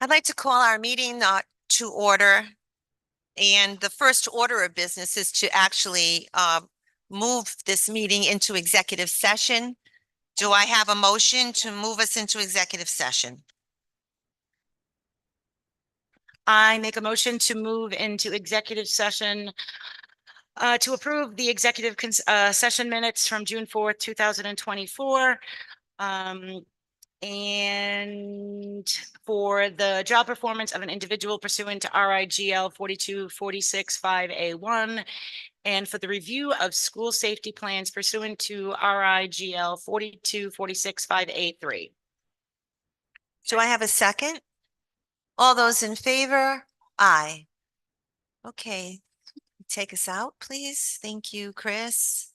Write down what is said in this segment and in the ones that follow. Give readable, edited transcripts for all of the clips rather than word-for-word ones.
I'd like to call our meeting to order. And the first order of business is to actually move this meeting into executive session. Do I have a motion to move us into executive session? I make a motion to move into executive session to approve the executive session minutes from June 4th, 2024. And for the job performance of an individual pursuant to RIGL 42465A1, and for the review of school safety plans pursuant to RIGL 42465A3. Do I have a second? All those in favor? Aye. Okay, take us out, please. Thank you, Chris.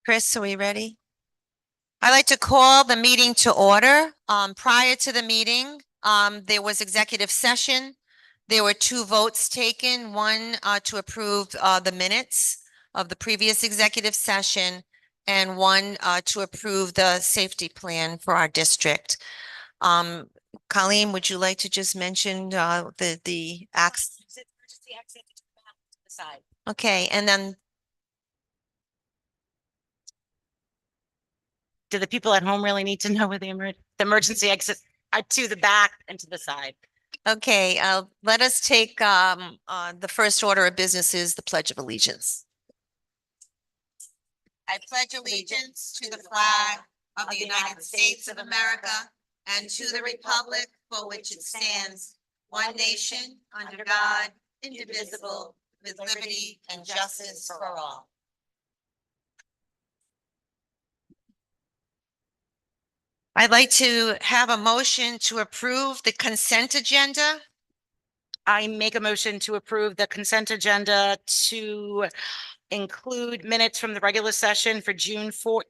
Chris, are we ready? I'd like to call the meeting to order. Prior to the meeting, there was executive session. There were 2 votes taken, one to approve the minutes of the previous executive session and one to approve the safety plan for our district. Colleen, would you like to just mention the acts? Okay, and then Do the people at home really need to know where the emergency exit are to the back and to the side? okay, let us take the first order of business is the Pledge of Allegiance. I pledge allegiance to the flag of the United States of America and to the republic for which it stands, one nation, under God, indivisible, with liberty and justice for all. I'd like to have a motion to approve the consent agenda. I make a motion to approve the consent agenda to include minutes from the regular session for June 4th,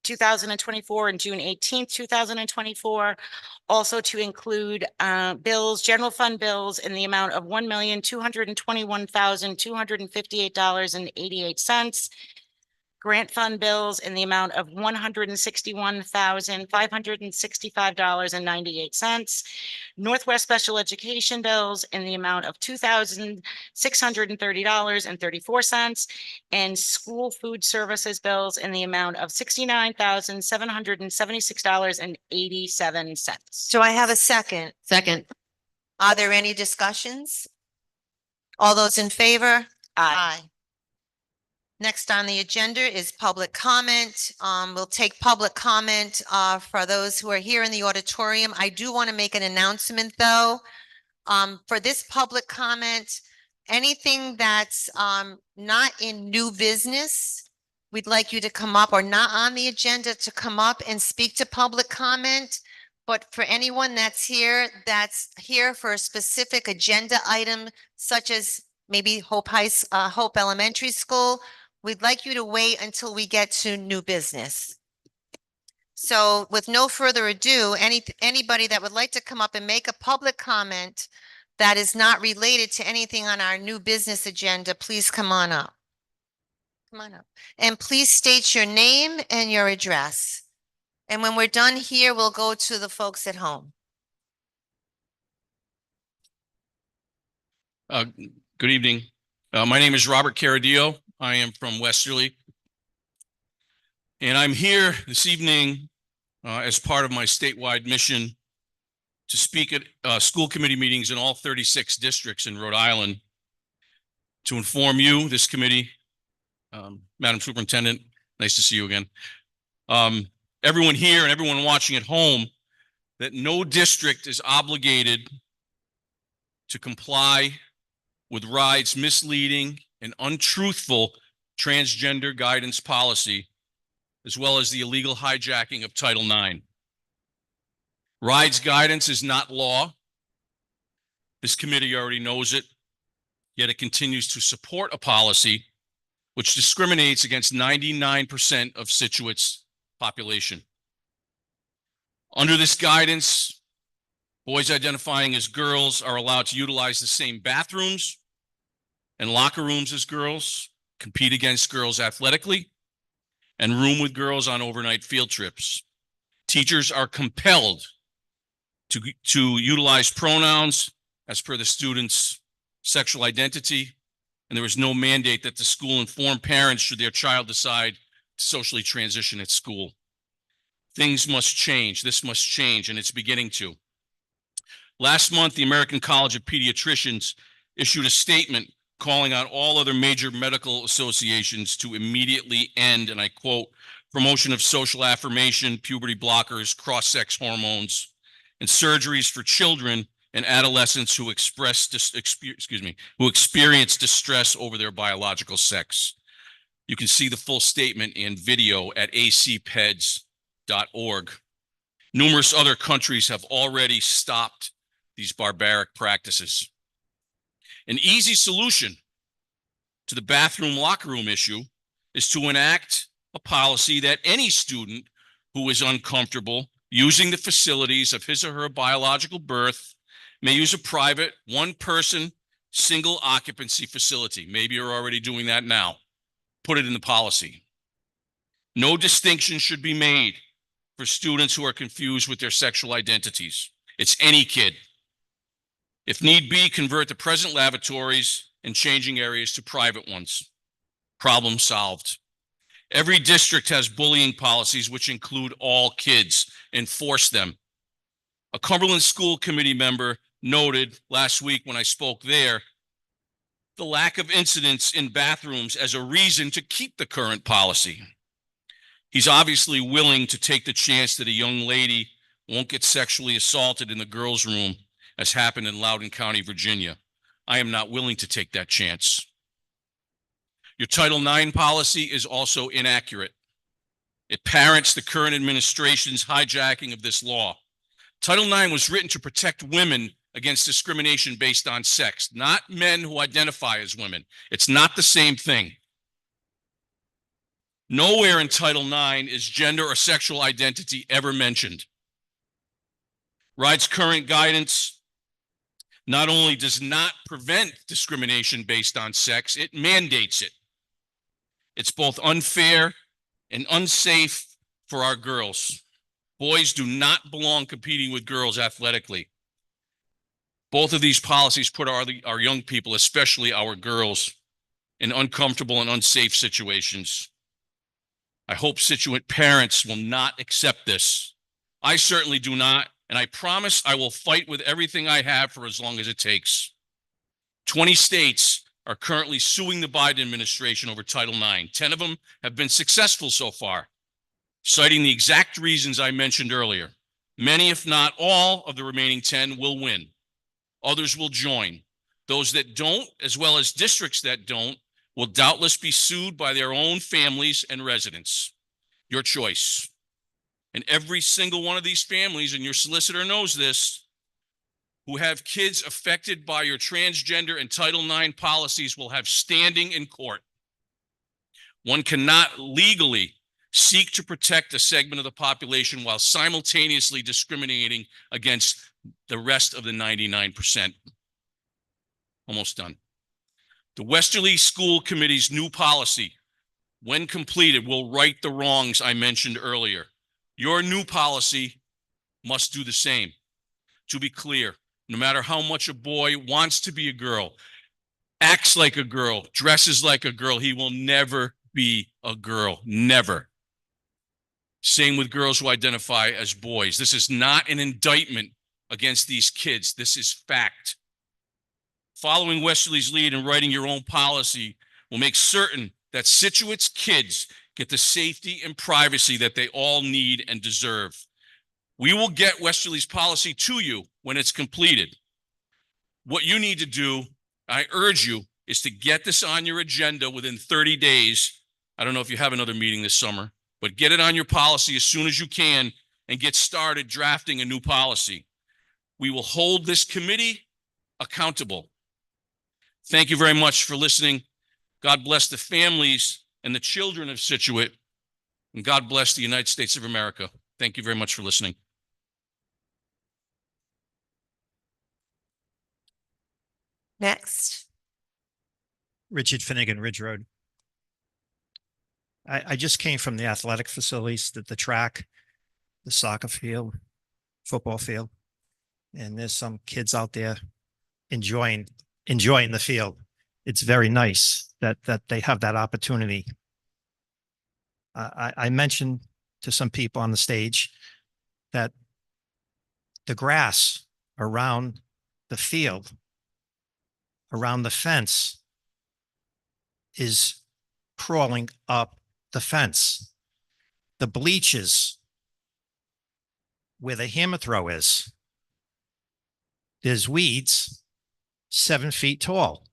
2024 and June 18th, 2024. Also to include bills, general fund bills in the amount of $1,221,258.88. Grant fund bills in the amount of $161,565.98. Northwest Special Education bills in the amount of $2,630.34, and school food services bills in the amount of $69,776.87. Do I have a second? Second. Are there any discussions? All those in favor? Aye. Next on the agenda is public comment. We'll take public comment for those who are here in the auditorium. I do want to make an announcement, though. For this public comment, anything that's not in new business, we'd like you to come up, or not on the agenda, to come up and speak to public comment. But for anyone that's here for a specific agenda item, such as maybe Hope Elementary School, we'd like you to wait until we get to new business. So with no further ado, anybody that would like to come up and make a public comment that is not related to anything on our new business agenda, please come on up. Come on up. And please state your name and your address. And when we're done here, we'll go to the folks at home. Good evening. My name is Robert Caradillo. I am from Westerly. And I'm here this evening as part of my statewide mission to speak at school committee meetings in all 36 districts in Rhode Island to inform you, this committee, Madam Superintendent, nice to see you again, everyone here and everyone watching at home, that no district is obligated to comply with RIDE's misleading and untruthful transgender guidance policy, as well as the illegal hijacking of Title IX. RIDE's guidance is not law. This committee already knows it, yet it continues to support a policy which discriminates against 99% of Scituate's population. Under this guidance, boys identifying as girls are allowed to utilize the same bathrooms and locker rooms as girls, compete against girls athletically, and room with girls on overnight field trips. Teachers are compelled to utilize pronouns as per the student's sexual identity, and there is no mandate that the school inform parents should their child decide to socially transition at school. Things must change. This must change, and it's beginning to. Last month, the American College of Pediatricians issued a statement calling on all other major medical associations to immediately end, and I quote, promotion of social affirmation, puberty blockers, cross-sex hormones, and surgeries for children and adolescents who experience distress over their biological sex. You can see the full statement and video at acpeds.org. Numerous other countries have already stopped these barbaric practices. An easy solution to the bathroom locker room issue is to enact a policy that any student who is uncomfortable using the facilities of his or her biological birth may use a private, one-person, single occupancy facility. Maybe you're already doing that now. Put it in the policy. No distinction should be made for students who are confused with their sexual identities. It's any kid. If need be, convert the present lavatories and changing areas to private ones. Problem solved. Every district has bullying policies which include all kids. Enforce them. A Cumberland School Committee member noted last week when I spoke there the lack of incidents in bathrooms as a reason to keep the current policy. He's obviously willing to take the chance that a young lady won't get sexually assaulted in the girls' room, as happened in Loudoun County, Virginia. I am not willing to take that chance. Your Title IX policy is also inaccurate. It parrots the current administration's hijacking of this law. Title IX was written to protect women against discrimination based on sex, not men who identify as women. It's not the same thing. Nowhere in Title IX is gender or sexual identity ever mentioned. RIDE's current guidance not only does not prevent discrimination based on sex, it mandates it. It's both unfair and unsafe for our girls. Boys do not belong competing with girls athletically. Both of these policies put our young people, especially our girls, in uncomfortable and unsafe situations. I hope Scituate parents will not accept this. I certainly do not, and I promise I will fight with everything I have for as long as it takes. 20 states are currently suing the Biden administration over Title IX. 10 of them have been successful so far, citing the exact reasons I mentioned earlier. Many, if not all, of the remaining 10 will win. Others will join. Those that don't, as well as districts that don't, will doubtless be sued by their own families and residents. Your choice. And every single one of these families, and your solicitor knows this, who have kids affected by your transgender and Title IX policies will have standing in court. One cannot legally seek to protect a segment of the population while simultaneously discriminating against the rest of the 99%. Almost done. The Westerly School Committee's new policy, when completed, will right the wrongs I mentioned earlier. Your new policy must do the same. To be clear, no matter how much a boy wants to be a girl, acts like a girl, dresses like a girl, he will never be a girl. Never. Same with girls who identify as boys. This is not an indictment against these kids. This is fact. Following Westerly's lead in writing your own policy will make certain that Scituate's kids get the safety and privacy that they all need and deserve. We will get Westerly's policy to you when it's completed. What you need to do, I urge you, is to get this on your agenda within 30 days. I don't know if you have another meeting this summer, but get it on your policy as soon as you can and get started drafting a new policy. We will hold this committee accountable. Thank you very much for listening. God bless the families and the children of Scituate, and God bless the United States of America. Thank you very much for listening. Next. Richard Finnegan, Ridge Road. I just came from the athletic facilities, the track, the soccer field, football field, and there's some kids out there enjoying the field. It's very nice that they have that opportunity. I mentioned to some people on the stage that the grass around the field, around the fence, is crawling up the fence. The bleachers where the hammer throw is, there's weeds 7 feet tall.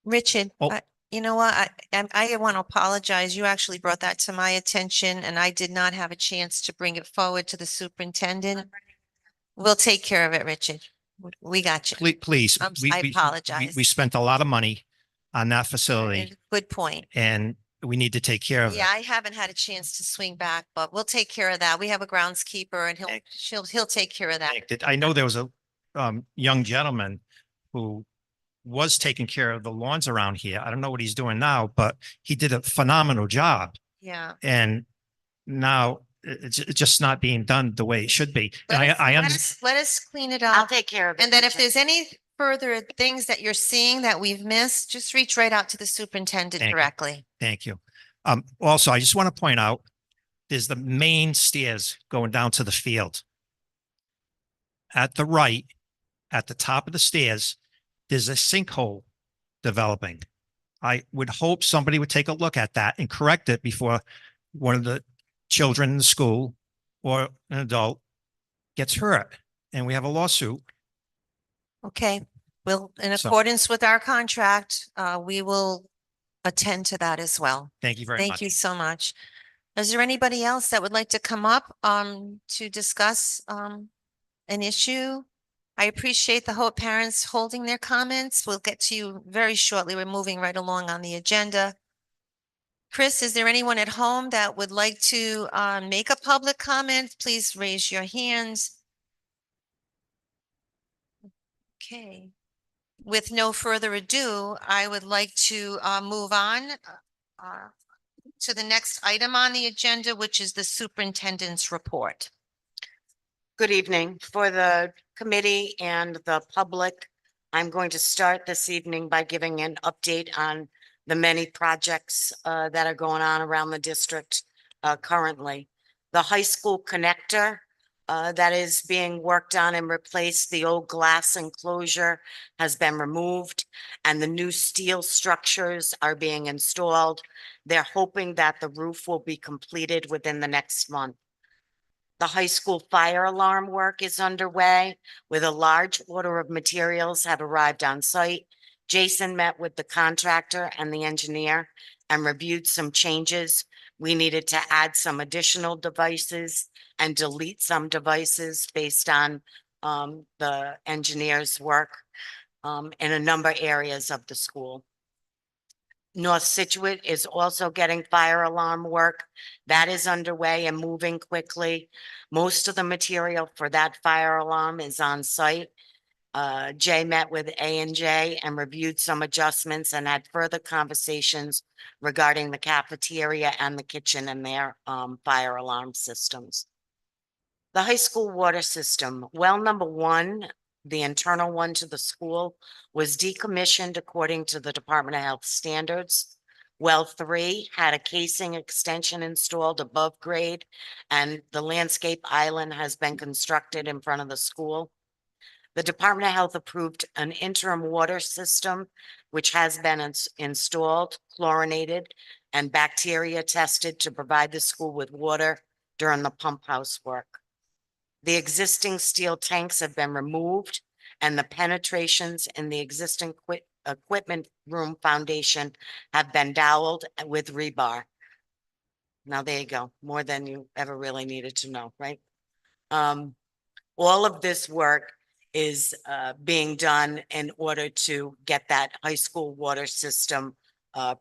Richard, Oh. you know what? I want to apologize. You actually brought that to my attention and I did not have a chance to bring it forward to the superintendent. We'll take care of it, Richard. We got you. Please, I apologize. we spent a lot of money on that facility, Good point. and we need to take care of it. Yeah, I haven't had a chance to swing back, but we'll take care of that. We have a groundskeeper and Thank- he'll take care of that. I know there was a young gentleman who was taking care of the lawns around here. I don't know what he's doing now, but he did a phenomenal job. Yeah. And now it's just not being done the way it should be. And Let us clean it I'll up. take care of it. And then if there's any further things that you're seeing that we've missed, just reach right out to the superintendent Thank you. directly. Thank you. Also, I just want to point out, there's the main stairs going down to the field. At the right, at the top of the stairs, there's a sinkhole developing. I would hope somebody would take a look at that and correct it before one of the children in the school or an adult gets hurt and we have a lawsuit. Okay, well, in So- accordance with our contract, we will attend to that as well. Thank you very Thank much. you so much. Is there anybody else that would like to come up to discuss an issue? I appreciate the Hope parents holding their comments. We'll get to you very shortly. We're moving right along on the agenda. Chris, is there anyone at home that would like to make a public comment? Please raise your hands. Okay. With no further ado, I would like to move on to the next item on the agenda, which is the superintendent's report. Good evening. For the committee and the public, I'm going to start this evening by giving an update on the many projects that are going on around the district currently. The high school connector that is being worked on and replaced, the old glass enclosure has been removed and the new steel structures are being installed. They're hoping that the roof will be completed within the next month. The high school fire alarm work is underway with a large order of materials have arrived on site. Jason met with the contractor and the engineer and reviewed some changes. We needed to add some additional devices and delete some devices based on the engineer's work in a number of areas of the school. North Scituate is also getting fire alarm work. That is underway and moving quickly. Most of the material for that fire alarm is on site. Jay met with A&J and reviewed some adjustments and had further conversations regarding the cafeteria and the kitchen and their fire alarm systems. The high school water system, well number one, the internal one to the school, was decommissioned according to the Department of Health standards. Well 3 had a casing extension installed above grade and the landscape island has been constructed in front of the school. The Department of Health approved an interim water system, which has been installed, chlorinated, and bacteria tested to provide the school with water during the pump house work. The existing steel tanks have been removed and the penetrations in the existing equipment room foundation have been doweled with rebar. Now there you go, more than you ever really needed to know, right? All of this work is being done in order to get that high school water system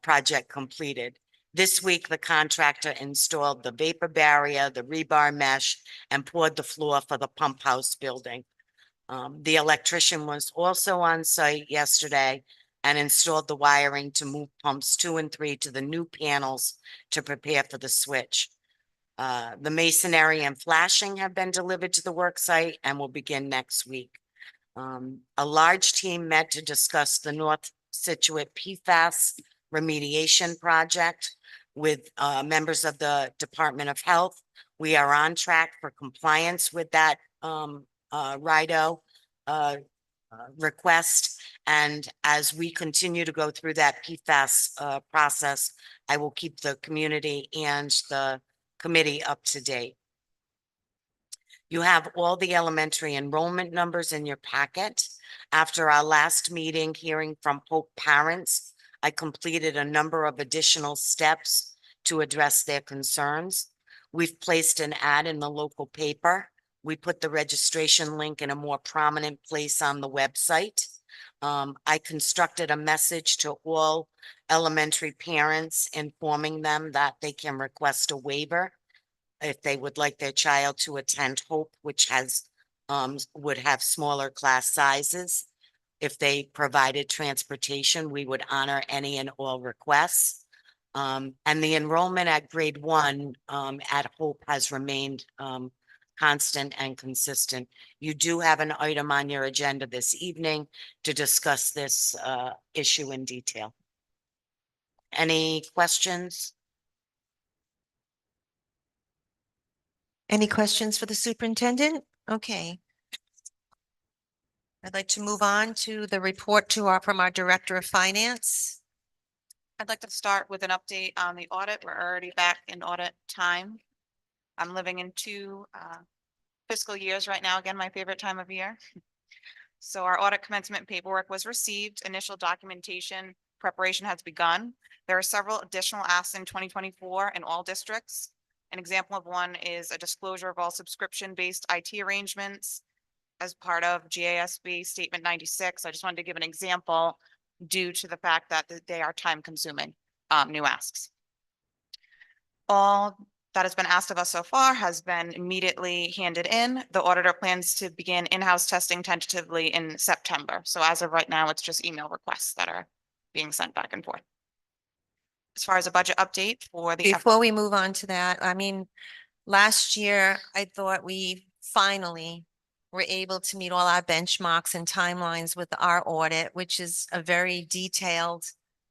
project completed. This week, the contractor installed the vapor barrier, the rebar mesh, and poured the floor for the pump house building. The electrician was also on site yesterday and installed the wiring to move pumps 2 and 3 to the new panels to prepare for the switch. The masonry and flashing have been delivered to the work site and will begin next week. A large team met to discuss the North Scituate PFAS remediation project with members of the Department of Health. We are on track for compliance with that RIDO request. And as we continue to go through that PFAS process, I will keep the community and the committee up to date. You have all the elementary enrollment numbers in your packet. After our last meeting, hearing from Hope parents, I completed a number of additional steps to address their concerns. We've placed an ad in the local paper. We put the registration link in a more prominent place on the website. I constructed a message to all elementary parents informing them that they can request a waiver if they would like their child to attend Hope, which has, would have smaller class sizes. If they provided transportation, we would honor any and all requests. And the enrollment at grade 1, at Hope has remained, constant and consistent. You do have an item on your agenda this evening to discuss this, issue in detail. Any questions? Any questions for the superintendent? Okay. I'd like to move on to the report from our Director of Finance. I'd like to start with an update on the audit. We're already back in audit time. I'm living in two fiscal years right now, again, my favorite time of year. So our audit commencement paperwork was received. Initial documentation preparation has begun. There are several additional asks in 2024 in all districts. An example of one is a disclosure of all subscription-based IT arrangements as part of GASB Statement 96. I just wanted to give an example due to the fact that they are time-consuming new asks. All that has been asked of us so far has been immediately handed in. The auditor plans to begin in-house testing tentatively in September. So as of right now, it's just email requests that are being sent back and forth. As far as a budget update for the Before we move on to that, I mean, last year, I thought we finally were able to meet all our benchmarks and timelines with our audit, which is a very detailed.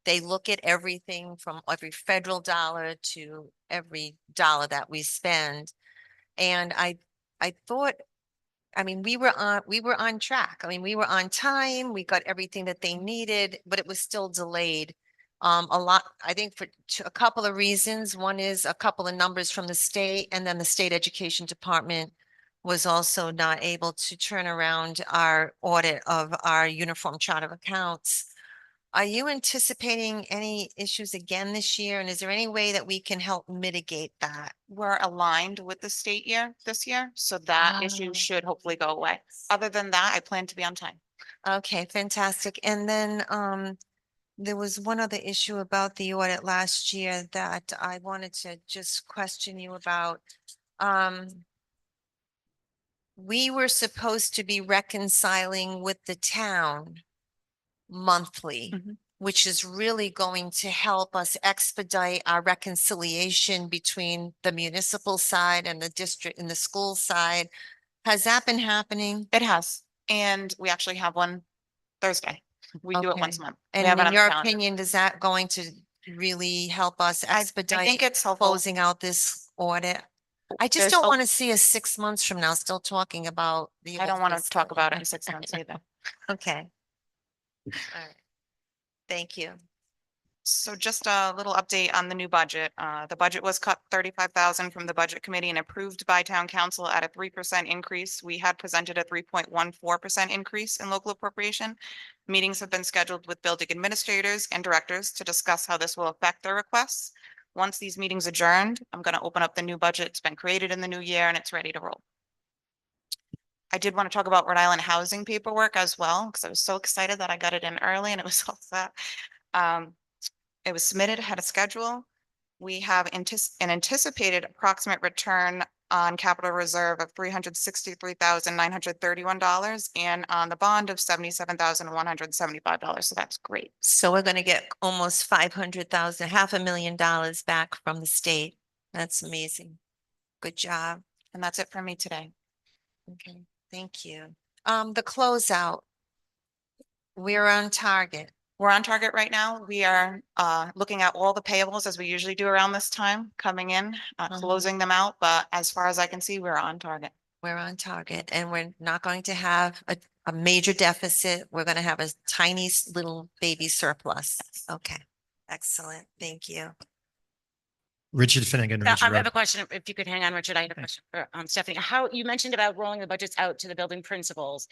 They look at everything from every federal dollar to every dollar that we spend. And I thought, I mean, we were on track. I mean, we were on time. We got everything that they needed, but it was still delayed. A lot, I think for a couple of reasons. One is a couple of numbers from the state, and then the state education department was also not able to turn around our audit of our uniform chart of accounts. Are you anticipating any issues again this year? And is there any way that we can help mitigate that? we're aligned with the state year this year, so that issue Ah. should hopefully go away. Other than that, I plan to be on time. Okay, fantastic. And then there was one other issue about the audit last year that I wanted to just question you about. We were supposed to be reconciling with the town monthly, Mhm. which is really going to help us expedite our reconciliation between the municipal side and the district and the school side. Has that been happening? It has, and we actually have one Thursday. We do it once a Okay. month. We And have it in on the your calendar. opinion, is that going to really help us I expedite think it's helpful. closing out this audit? I just There's don't a- want to see us 6 months from now still talking about the. I don't old want to fiscal talk about it year. in 6 months either. Okay. All right. Thank you. So just a little update on the new budget. The budget was cut 35,000 from the budget committee and approved by town council at a 3% increase. We had presented a 3.14% increase in local appropriation. Meetings have been scheduled with building administrators and directors to discuss how this will affect their requests. Once these meetings adjourned, I'm going to open up the new budget. It's been created in the new year and it's ready to roll. I did want to talk about Rhode Island housing paperwork as well, because I was so excited that I got it in early and it was all set. It was submitted ahead of schedule. We have an anticipated approximate return on capital reserve of $363,931 and on the bond of $77,175. So that's great. So we're going to get almost 500,000, $500,000 back from the state. That's amazing. Good job. And that's it for me today. Okay, thank you. The closeout. We're on target. We're on target right now. We are looking at all the payables as we usually do around this time, coming in, closing them out. But as far as I can see, we're on target. We're on target and we're not going to have a major deficit. We're going to have a tiny little baby surplus. Okay, excellent. Thank you. Richard Finnegan, I Ridge have Road. a question. If you could hang on, Richard, I have a question for Stephanie. How you mentioned about rolling the budgets out to the building principals.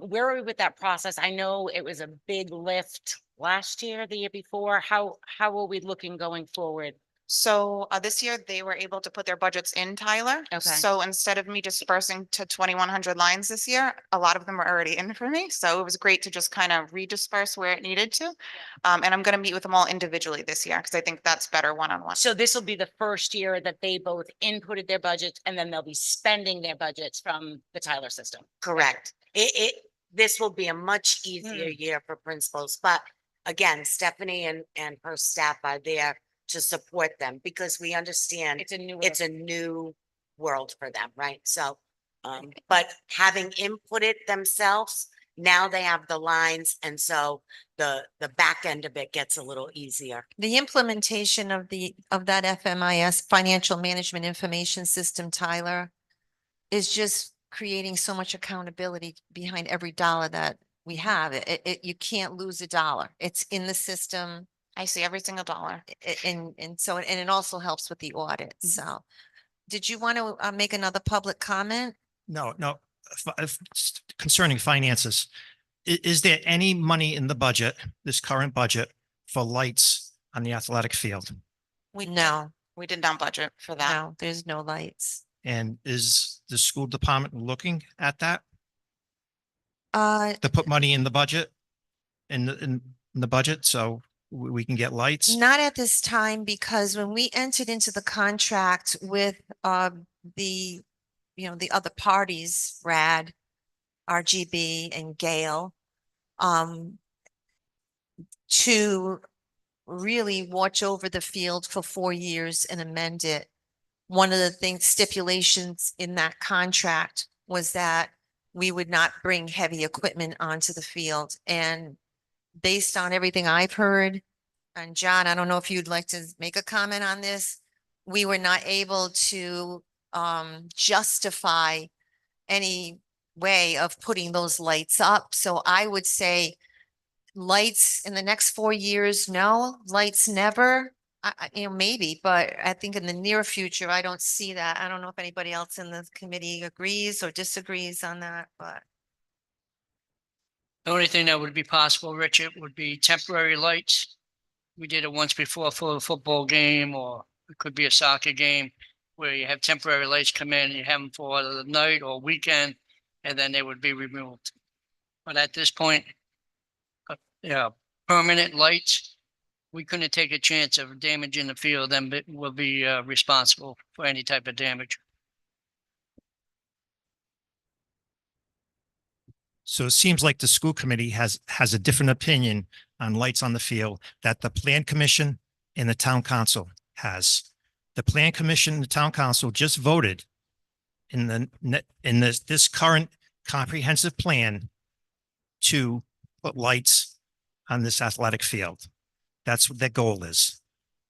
Where are we with that process? I know it was a big lift last year, the year before. How are we looking going forward? So this year they were able to put their budgets in Tyler. Okay. So instead of me dispersing to 2,100 lines this year, a lot of them are already in for me. So it was great to just kind of redisperse where it needed to. And I'm going to meet with them all individually this year because I think that's better one-on-one. So this will be the first year that they both inputted their budgets and then they'll be spending their budgets from the Tyler system. Correct. This will be a much easier year for principals, but again, Stephanie and her staff are there to support them because we understand It's a new. it's a new world for them, right? So, but having inputted themselves, now they have the lines, and so the back end of it gets a little easier. The implementation of that FMIS, Financial Management Information System, Tyler, is just creating so much accountability behind every dollar that we have. You can't lose a dollar. It's in the system. I see every single dollar. And so, and it also helps with the audit. So did you want to make another public comment? No, concerning finances, is there any money in the budget, this current budget, for lights on the athletic field? No, We did not budget for that. no, there's no lights. And is the school department looking at that Uh, to put money in the budget? In the budget, so we can get lights? Not at this time, because when we entered into the contract with the, the other parties, RAD, RGB and Gale, to really watch over the field for 4 years and amend it. One of the stipulations in that contract was that we would not bring heavy equipment onto the field. And based on everything I've heard, and John, I don't know if you'd like to make a comment on this, we were not able to justify any way of putting those lights up. So I would say lights in the next 4 years, no, lights never. Maybe, but I think in the near future, I don't see that. I don't know if anybody else in the committee agrees or disagrees on that, but. The only thing that would be possible, Richard, would be temporary lights. We did it once before for a football game, or it could be a soccer game where you have temporary lights come in and you have them for the night or weekend, and then they would be removed. But at this point, permanent lights, we couldn't take a chance of damaging the field, then we'll be responsible for any type of damage. So it seems like the school committee has a different opinion on lights on the field that the plan commission and the town council has. The plan commission and the town council just voted in this current comprehensive plan to put lights on this athletic field. That's what their goal is.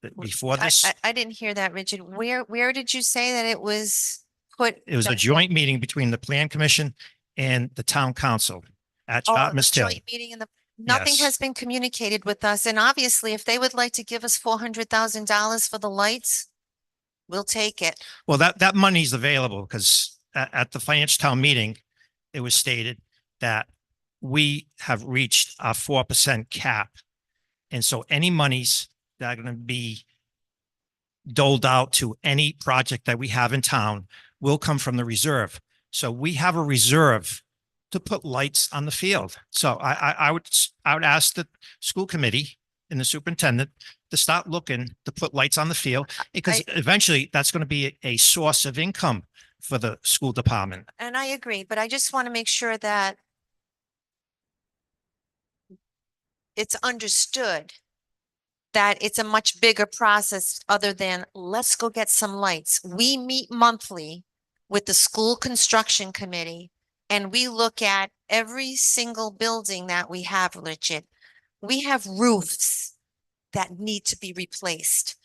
But before this, I didn't hear that, Richard. Where did you say that it was put? it was a joint meeting between the plan commission and the town council at Oh, the Miss Hill. joint meeting nothing Yes. has been communicated with us. And obviously, if they would like to give us $400,000 for the lights, we'll take it. Well, that money's available because at the financial town meeting, it was stated that we have reached our 4% cap. And so any monies that are going to be doled out to any project that we have in town will come from the reserve. So we have a reserve to put lights on the field. So I would ask the school committee and the superintendent to start looking to put lights on the field, because eventually that's going to be a source of income for the school department. And I agree, but I just want to make sure that it's understood that it's a much bigger process other than let's go get some lights. We meet monthly with the school construction committee and we look at every single building that we have, Richard. We have roofs that need to be replaced.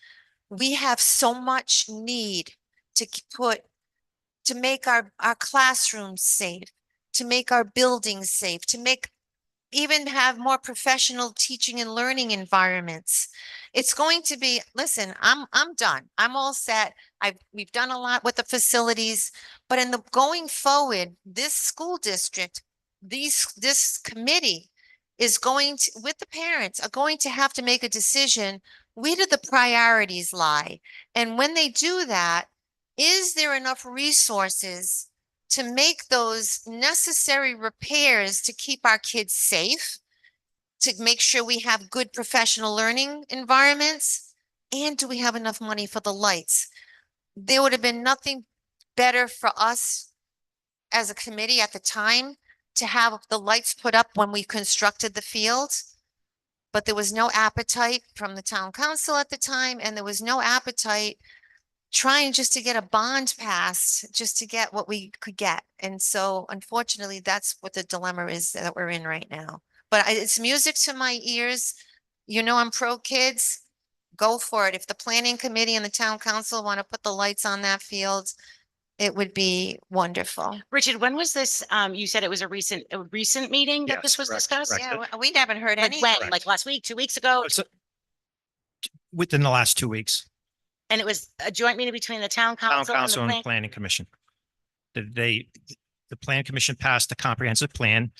We have so much need to make our classrooms safe, to make our buildings safe, to even have more professional teaching and learning environments. It's going to be, listen, I'm done. I'm all set. We've done a lot with the facilities, but in the going forward, this school district, this committee is going to, with the parents, are going to have to make a decision where do the priorities lie? And when they do that, is there enough resources to make those necessary repairs to keep our kids safe, to make sure we have good professional learning environments? And do we have enough money for the lights? There would have been nothing better for us as a committee at the time to have the lights put up when we constructed the field. But there was no appetite from the town council at the time, and there was no appetite trying just to get a bond passed, just to get what we could get. And so unfortunately, that's what the dilemma is that we're in right now. But it's music to my ears. You know, I'm pro kids. Go for it. If the planning committee and the town council want to put the lights on that field, it would be wonderful. Richard, when was this? You said it was a recent meeting that this Yes, was correct, discussed? correct. Yeah, we haven't heard Like any. when? Correct. Like last week, 2 weeks ago? It's within the last 2 weeks, And it was a joint meeting between the town town council and the council and plan. planning commission. The plan commission passed a comprehensive plan.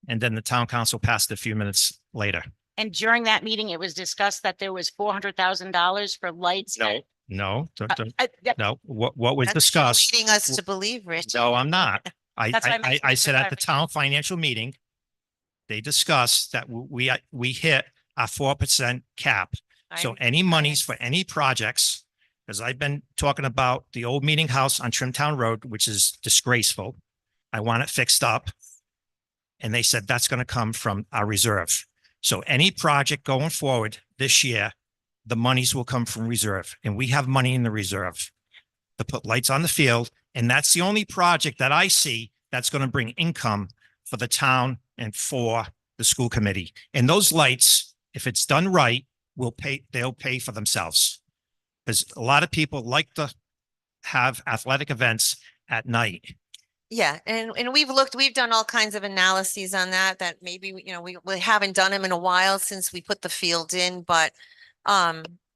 And then the town council passed it a few minutes later. And during that meeting, it was discussed that there was $400,000 for lights. No, Yep. no, what was That's discussed. leading us to believe, Rich. No, I'm not. That's why I'm asking I for said at the clarification. town financial meeting, they discussed that we hit a 4% cap. So any monies for any projects, because I've been talking about the old meeting house on Trimtown Road, which is disgraceful. I want it fixed up. And they said that's going to come from our reserve. So any project going forward this year, the monies will come from reserve, and we have money in the reserve to put lights on the field. And that's the only project that I see that's going to bring income for the town and for the school committee. And those lights, if it's done right, they'll pay for themselves. Because a lot of people like to have athletic events at night. Yeah, and we've done all kinds of analyses on that maybe, you know, we haven't done them in a while since we put the field in, but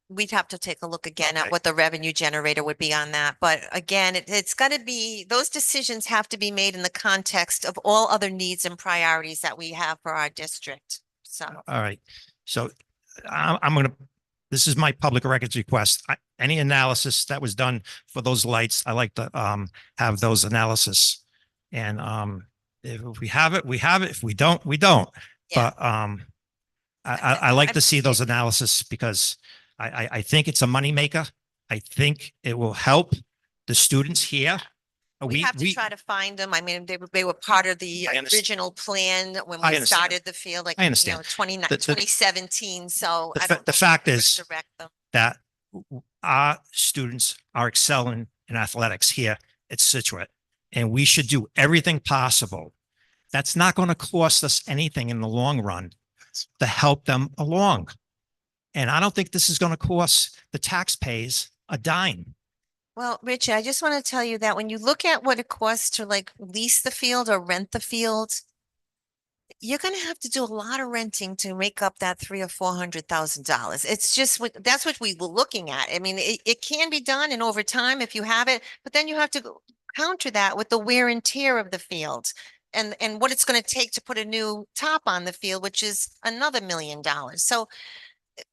we'd have to take a look again Okay. at what the revenue generator would be on that. But again, it's got to be, those decisions have to be made in the context of all other needs and priorities that we have for our district. So, All right. So I'm going to, this is my public records request. Any analysis that was done for those lights, I like to have those analysis. And if we have it, we have it. If we don't, we don't. Yeah. But I like to see those analysis because I think it's a moneymaker. I think it will help the students here. we have to try to find them. I mean, they were part of the I understand. original plan when I we understand. started the field, like, I you understand. know, 29 The- 2017. So the I fa- don't the know if fact we're gonna is- direct them. that our students are excelling in athletics here at Scituate, and we should do everything possible. That's not going to cost us anything in the long run to help them along. And I don't think this is going to cost the taxpayers a dime. Well, Richard, I just want to tell you that when you look at what it costs to like lease the field or rent the field, you're going to have to do a lot of renting to make up that $300,000 or $400,000. It's just that's what we were looking at. I mean, it can be done, and over time, if you have it, but then you have to counter that with the wear and tear of the field and what it's going to take to put a new top on the field, which is another $1 million. So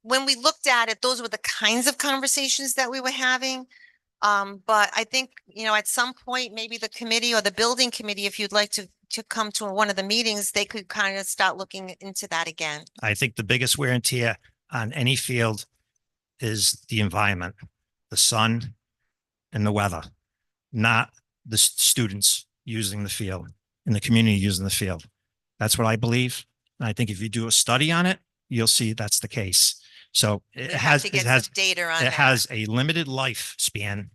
when we looked at it, those were the kinds of conversations that we were having. But I think, you know, at some point, maybe the committee or the building committee, if you'd like to come to one of the meetings, they could kind of start looking into that again. I think the biggest wear and tear on any field is the environment, the sun and the weather, not the students using the field and the community using the field. That's what I believe. And I think if you do a study on it, you'll see that's the case. So We it have has, to it get has, some data on it that. has a limited lifespan,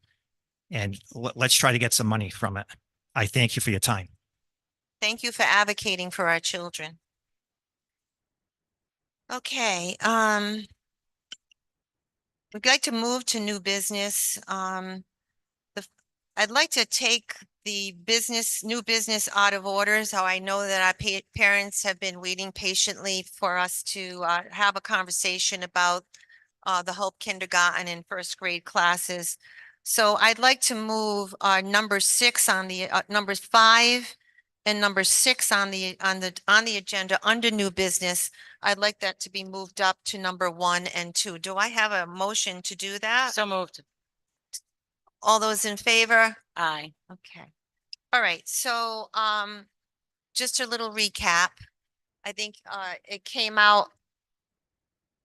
and let's try to get some money from it. I thank you for your time. Thank you for advocating for our children. Okay, we'd like to move to new business. I'd like to take the new business out of order. So I know that our parents have been waiting patiently for us to have a conversation about the Hope Kindergarten and first grade classes. So I'd like to move number 6 on the number 5 and number 6 on the agenda under new business. I'd like that to be moved up to number 1 and 2. Do I have a motion to do that? So moved. All those in favor? Aye. Okay. All right. So, just a little recap. I think, it came out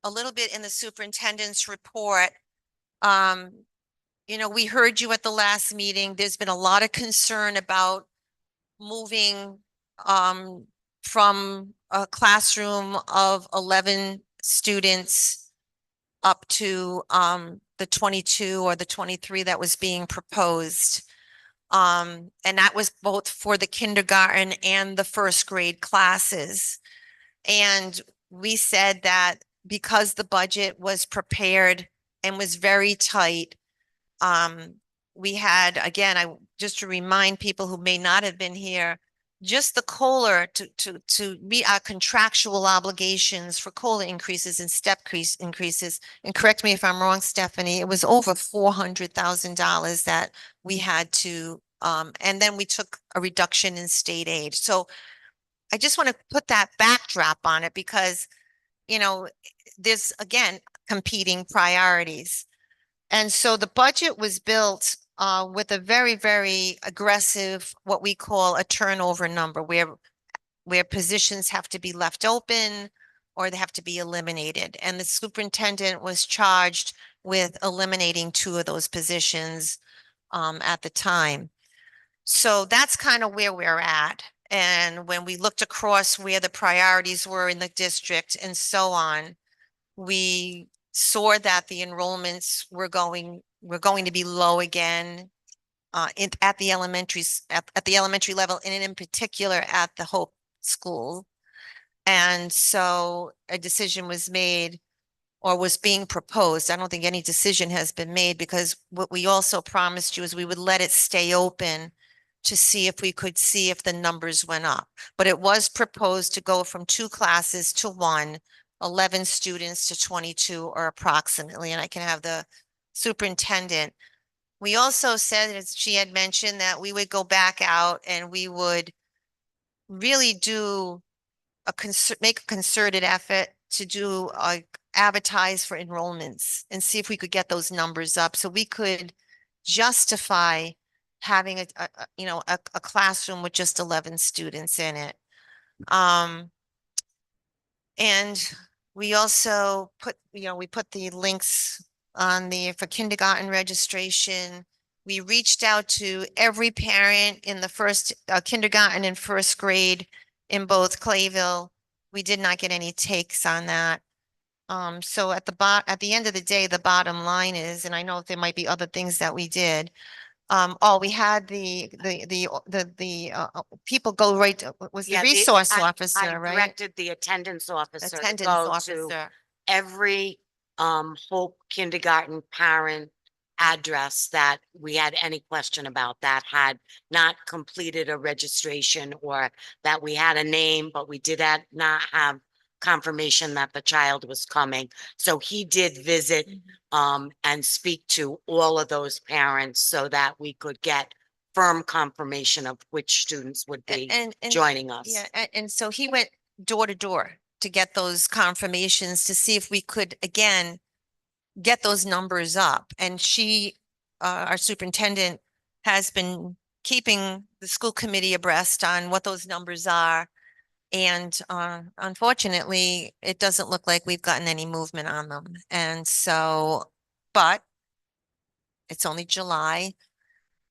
a little bit in the superintendent's report. We heard you at the last meeting. There's been a lot of concern about moving from a classroom of 11 students up to the 22 or the 23 that was being proposed. And that was both for the kindergarten and the first grade classes. And we said that because the budget was prepared and was very tight, we had, again, just to remind people who may not have been here, just the COLA to meet our contractual obligations for COLA increases and step increases. And correct me if I'm wrong, Stephanie, it was over $400,000 that we had to, and then we took a reduction in state aid. So I just want to put that backdrop on it because, there's, again, competing priorities. And so the budget was built with a very, very aggressive, what we call a turnover number, where positions have to be left open or they have to be eliminated. And the superintendent was charged with eliminating 2 of those positions at the time. So that's kind of where we're at. And when we looked across where the priorities were in the district and so on, we saw that the enrollments were going to be low again at the at the elementary level, and in particular at the Hope School. And so a decision was made or was being proposed. I don't think any decision has been made because what we also promised you is we would let it stay open to see if we could see if the numbers went up. But it was proposed to go from 2 classes to 1, 11 students to 22 or approximately, and I can have the superintendent. We also said, as she had mentioned, that we would go back out and we would really do make a concerted effort to do advertise for enrollments and see if we could get those numbers up so we could justify having a classroom with just 11 students in it. And we also put, we put the links on for kindergarten registration. We reached out to every parent in the first kindergarten and first grade in both Clayville. We did not get any takes on that. So at the end of the day, the bottom line is, and I know there might be other things that we did. We had the people go right, was the Yeah, resource I officer, right? directed the attendance officer to Attendance go to officer. every Hope kindergarten parent address that we had any question about that had not completed a registration or that we had a name, but we did not have confirmation that the child was coming. So he did visit and speak to all of those parents so that we could get firm confirmation of which students would be And joining us. yeah, and so he went door to door to get those confirmations to see if we could, again, get those numbers up. And our superintendent has been keeping the school committee abreast on what those numbers are. And unfortunately, it doesn't look like we've gotten any movement on them. And so, but it's only July.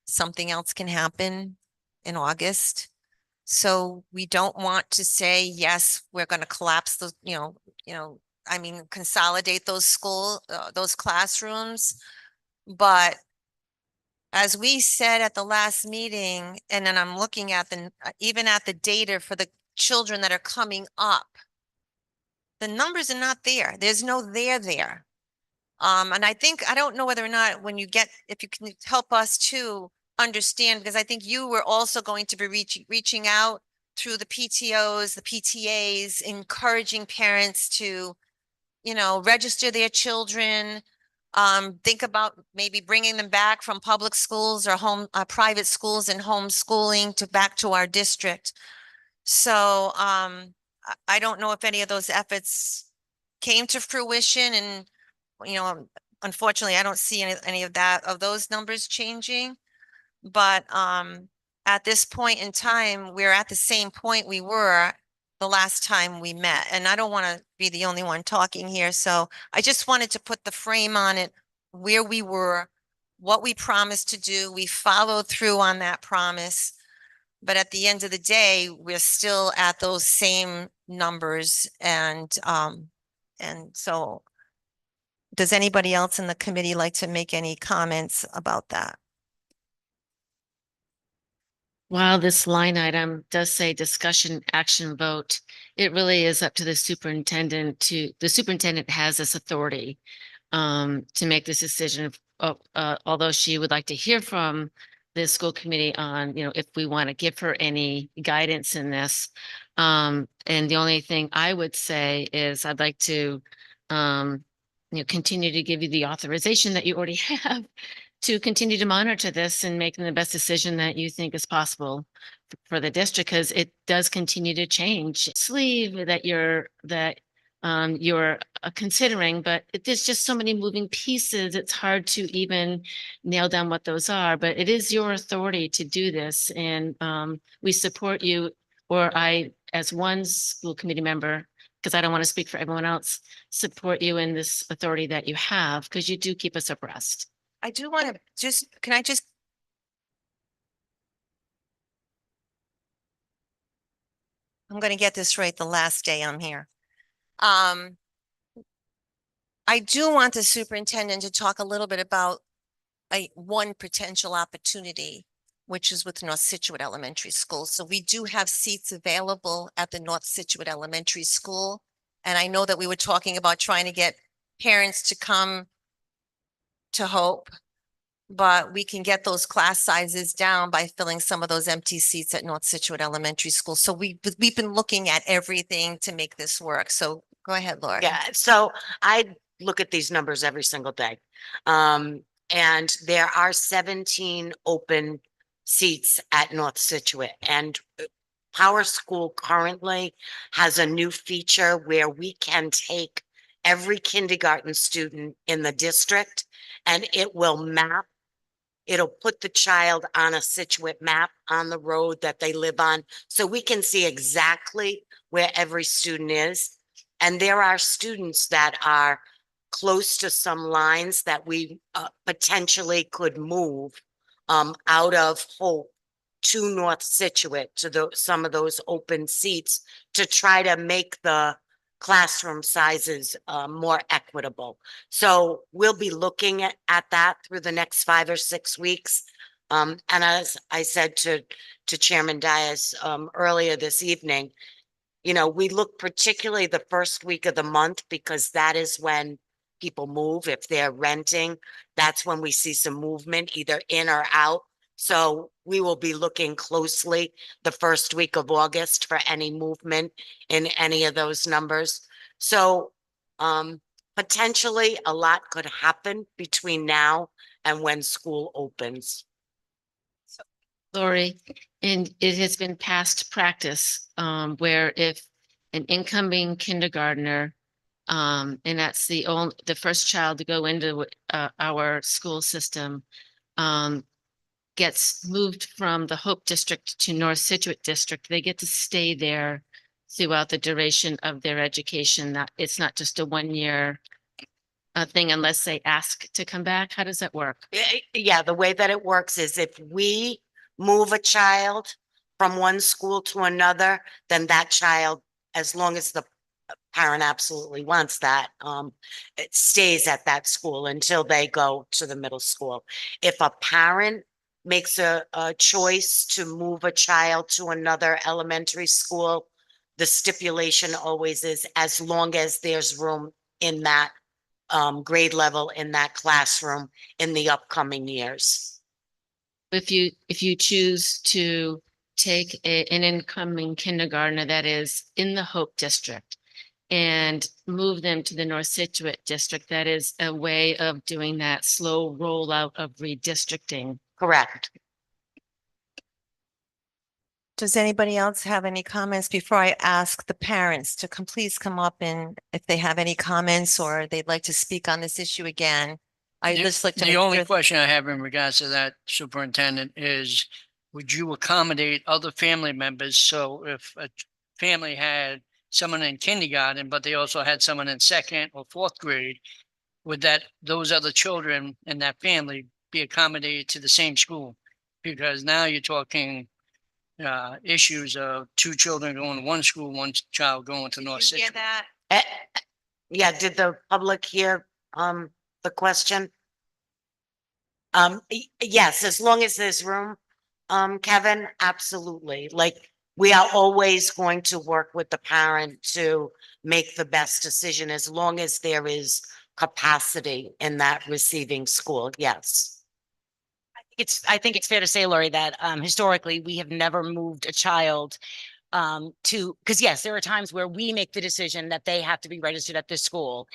Something else can happen in August. So we don't want to say, yes, we're going to collapse those, consolidate those those classrooms. But as we said at the last meeting, and then I'm looking at even at the data for the children that are coming up, the numbers are not there. There's no there. And I don't know whether or not if you can help us to understand, because I think you were also going to be reaching out through the PTOs, the PTAs, encouraging parents to, register their children. Think about maybe bringing them back from public schools or private schools and homeschooling back to our district. So, I don't know if any of those efforts came to fruition and, unfortunately, I don't see any of those numbers changing. But, at this point in time, we're at the same point we were the last time we met, and I don't want to be the only one talking here. So I just wanted to put the frame on it, where we were, what we promised to do. We followed through on that promise. But at the end of the day, we're still at those same numbers. And so does anybody else in the committee like to make any comments about that? While this line item does say discussion, action, vote, it really is up to the superintendent the superintendent has this authority to make this decision. Although she would like to hear from the school committee on, if we want to give her any guidance in this. And the only thing I would say is I'd like to, continue to give you the authorization that you already have to continue to monitor this and make the best decision that you think is possible for the district, because it does continue to change. Sleeve that you're considering, but there's just so many moving pieces. It's hard to even nail down what those are, but it is your authority to do this. And we support you, or I, as one school committee member, because I don't want to speak for everyone else, support you in this authority that you have, because you do keep us abreast. I do want to can I just? I'm going to get this right the last day I'm here. I do want the superintendent to talk a little bit about one potential opportunity, which is with North Scituate Elementary School. So we do have seats available at the North Scituate Elementary School. And I know that we were talking about trying to get parents to come to Hope, but we can get those class sizes down by filling some of those empty seats at North Scituate Elementary School. So we've been looking at everything to make this work. So go ahead, Laura. Yeah, so I look at these numbers every single day. And there are 17 open seats at North Scituate, and Power School currently has a new feature where we can take every kindergarten student in the district and it will map. It'll put the child on a Scituate map on the road that they live on, so we can see exactly where every student is. And there are students that are close to some lines that we potentially could move out of Hope to North Scituate, to some of those open seats, to try to make the classroom sizes more equitable. So we'll be looking at that through the next 5 or 6 weeks. And as I said to Chairman Dias earlier this evening, we look particularly the first week of the month, because that is when people move. If they're renting, that's when we see some movement either in or out. So we will be looking closely the first week of August for any movement in any of those numbers. So potentially a lot could happen between now and when school opens. Lori, and it has been past practice where if an incoming kindergartner, and that's the first child to go into our school system, gets moved from the Hope District to North Scituate District, they get to stay there throughout the duration of their education. That it's not just a 1-year thing unless they ask to come back. How does that work? Yeah, the way that it works is if we move a child from one school to another, then that child, as long as the parent absolutely wants that, it stays at that school until they go to the middle school. If a parent makes a choice to move a child to another elementary school, the stipulation always is as long as there's room in that grade level in that classroom in the upcoming years. If you choose to take an incoming kindergartner that is in the Hope District and move them to the North Scituate district. That is a way of doing that slow rollout of redistricting. Correct. Does anybody else have any comments before I ask the parents to please come up and if they have any comments or they'd like to speak on this issue again? I just like to The make only sure. question I have in regards to that, Superintendent, is would you accommodate other family members? So if a family had someone in kindergarten, but they also had someone in second or fourth grade, would those other children in that family be accommodated to the same school? Because now you're talking issues of two children going to one school, one child going to North Did you hear Situate. that? Yeah, did the public hear, the question? Yes, as long as there's room, Kevin, absolutely. Like, we are always going to work with the parent to make the best decision as long as there is capacity in that receiving school. Yes. I think it's fair to say, Lori, that historically, we have never moved a child because yes, there are times where we make the decision that they have to be registered at this school.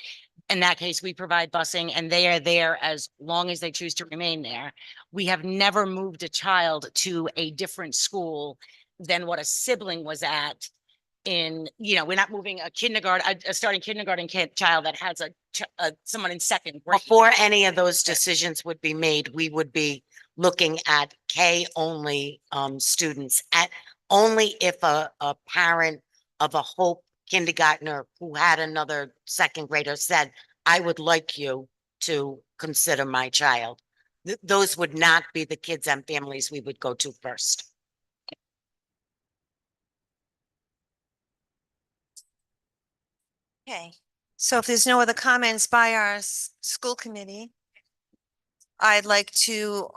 In that case, we provide busing and they are there as long as they choose to remain there. We have never moved a child to a different school than what a sibling was at we're not moving a kindergarten, a starting kindergarten child that has someone in second grade. Before any of those decisions would be made, we would be looking at K only students only if a parent of a Hope kindergartner who had another second grader said, I would like you to consider my child. Those would not be the kids and families we would go to first. Okay, so if there's no other comments by our school committee, I'd like to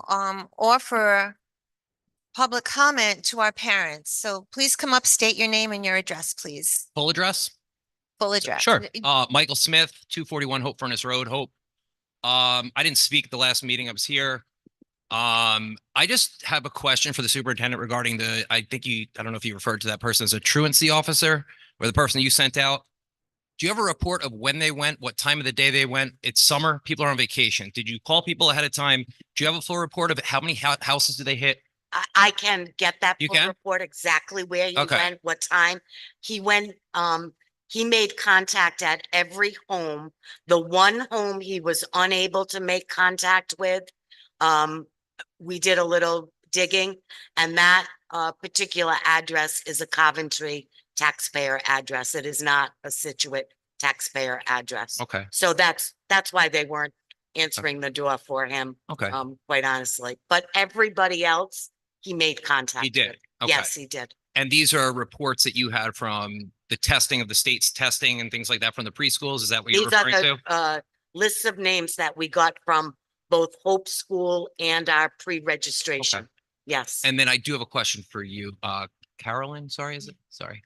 offer public comment to our parents. So please come up, state your name and your address, please. Full address? Full address. Sure. Michael Smith, 241 Hope Furnace Road, Hope. I didn't speak the last meeting. I was here. I just have a question for the superintendent regarding I don't know if you referred to that person as a truancy officer or the person you sent out. Do you have a report of when they went, what time of the day they went? It's summer. People are on vacation. Did you call people ahead of time? Do you have a full report of how many houses did they hit? I can get that You full can? report exactly where he Okay. went, what time he went. He made contact at every home. The one home he was unable to make contact with, we did a little digging, and that particular address is a Coventry taxpayer address. It is not a Scituate taxpayer address. Okay. So that's why they weren't answering the door for him. Okay. Quite honestly, but everybody else, he made contact. He did. with. Okay. Yes, he did. And these are reports that you had from the testing of the state's testing and things like that from the preschools. Is that what you're These are referring to? the lists of names that we got from both Hope School and our pre-registration. Okay. Yes. And then I do have a question for you, Carolyn. Sorry, is it? Sorry.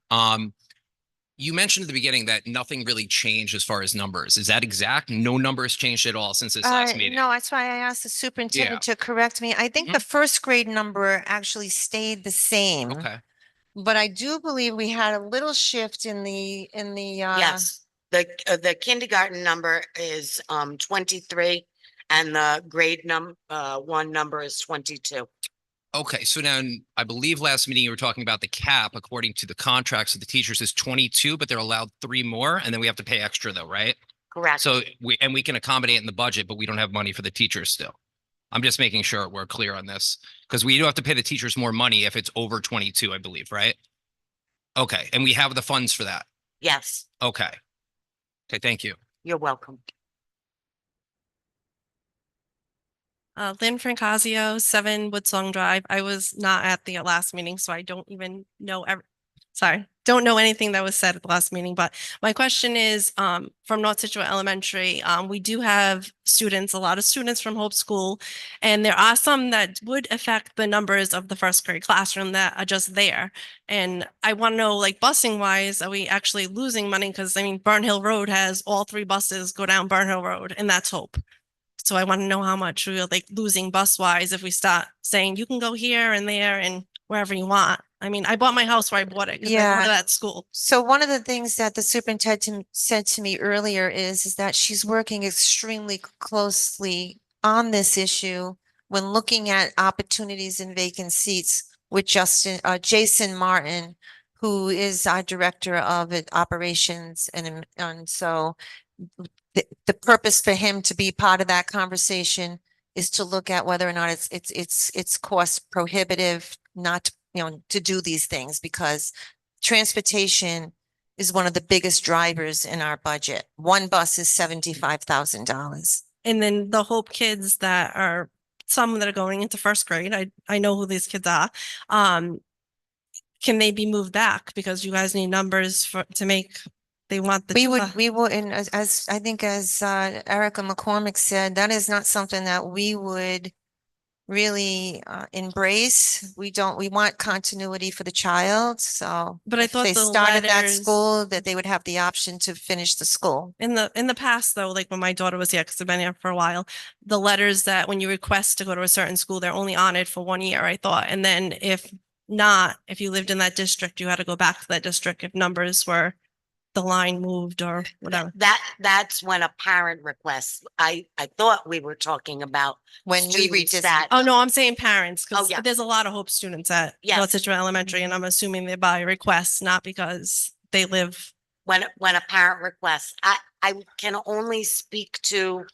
You mentioned at the beginning that nothing really changed as far as numbers. Is that exact? No numbers changed at all since this last meeting? No, that's why I asked the superintendent to correct me. I think Mhm. the first grade number actually stayed the same. Okay. But I do believe we had a little shift in the Yes. The kindergarten number is 23 and the grade one number is 22. Okay, so now I believe last meeting you were talking about the cap according to the contracts of the teachers is 22, but they're allowed 3 more and then we have to pay extra though, right? Correct. So we can accommodate in the budget, but we don't have money for the teachers still. I'm just making sure we're clear on this because we do have to pay the teachers more money if it's over 22, I believe, right? Okay, and we have the funds for that. Yes, Okay. Okay, thank you. you're welcome. Lynn Francasio, 7 Woodsong Drive. I was not at the last meeting, so I don't even know, don't know anything that was said at the last meeting, but my question is, from North Scituate Elementary, we do have students, a lot of students from Hope School, and there are some that would affect the numbers of the first grade classroom that are just there. And I want to know, like, busing wise, are we actually losing money? Because I mean, Burn Hill Road has all 3 buses go down Burn Hill Road, and that's Hope. So I want to know how much we're like losing bus wise if we start saying you can go here and there and wherever you want. I mean, I bought my house where I bought it because I go Yeah. to that school. So one of the things that the superintendent said to me earlier is that she's working extremely closely on this issue when looking at opportunities and vacant seats with Jason Martin, who is our director of operations, and so the purpose for him to be part of that conversation is to look at whether or not it's cost prohibitive not, to do these things, because transportation is one of the biggest drivers in our budget. One bus is $75,000. And then the Hope kids that are, some that are going into first grade, I know who these kids are. Can they be moved back? Because you guys need numbers to make, they want the. We would, and as I think as Erica McCormick said, that is not something that we would really embrace. We want continuity for the child, so. But I if thought they the started that letters- school, that they would have the option to finish the school. In the past though, like when my daughter was here, because I've been here for a while, the letters that when you request to go to a certain school, they're only honored for 1 year, I thought. And then if not, if you lived in that district, you had to go back to that district if numbers were, the line moved or whatever. That's when a parent requests. I thought we were talking about When we students redid that, Oh, no, I'm saying parents, because yeah. there's a lot of Hope students at Yes. North Situate Elementary, and I'm assuming they're by request, not because they live. when a parent requests, I can only speak to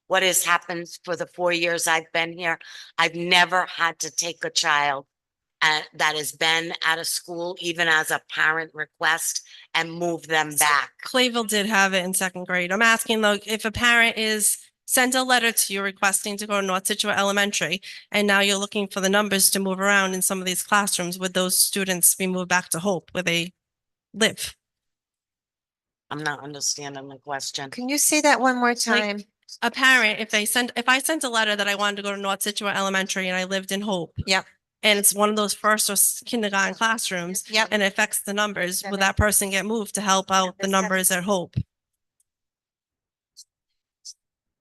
what has happened for the 4 years I've been here. I've never had to take a child that has been at a school, even as a parent request, and move them back. Clayville did have it in second grade. I'm asking though, if a parent is sent a letter to you requesting to go to North Situate Elementary, and now you're looking for the numbers to move around in some of these classrooms, would those students be moved back to Hope where they live? I'm not understanding the question. Can you say that one more time? A parent, if I sent a letter that I wanted to go to North Situate Elementary and I lived in Hope. Yep. And it's one of those first or kindergarten classrooms. Yep. And it affects the numbers, Seven. would that person get moved to help out the the numbers at Hope?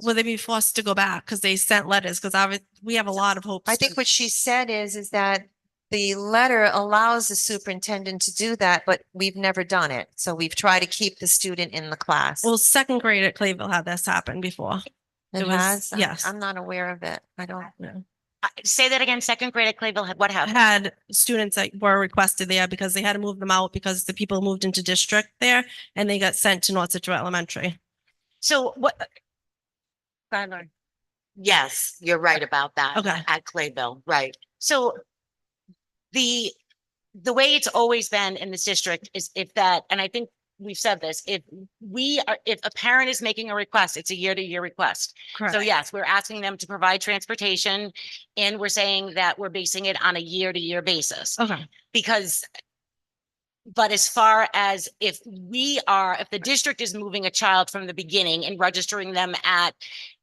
Will they be forced to go back because they sent letters? Because we have a lot of Hope. I think what she said is that the letter allows the superintendent to do that, but we've never done it. So we've tried to keep the student in the class. Well, second grade at Clayville had this happen before. It it was- has? yes. I'm not aware of it. I don't. Say that again. Second grade at Clayville, what happened? Had students that were requested there because they had to move them out because the people moved into district there and they got sent to North Situate Elementary. So what? Skylar. Yes, you're right about that. Okay. At Clayville, right. So the way it's always been in this district is if that, and I think we've said this, if a parent is making a request, it's a year-to-year request. So yes, we're asking them to provide transportation, and we're saying that we're basing it on a year-to-year basis. Okay. Because, but as far as if the district is moving a child from the beginning and registering them at,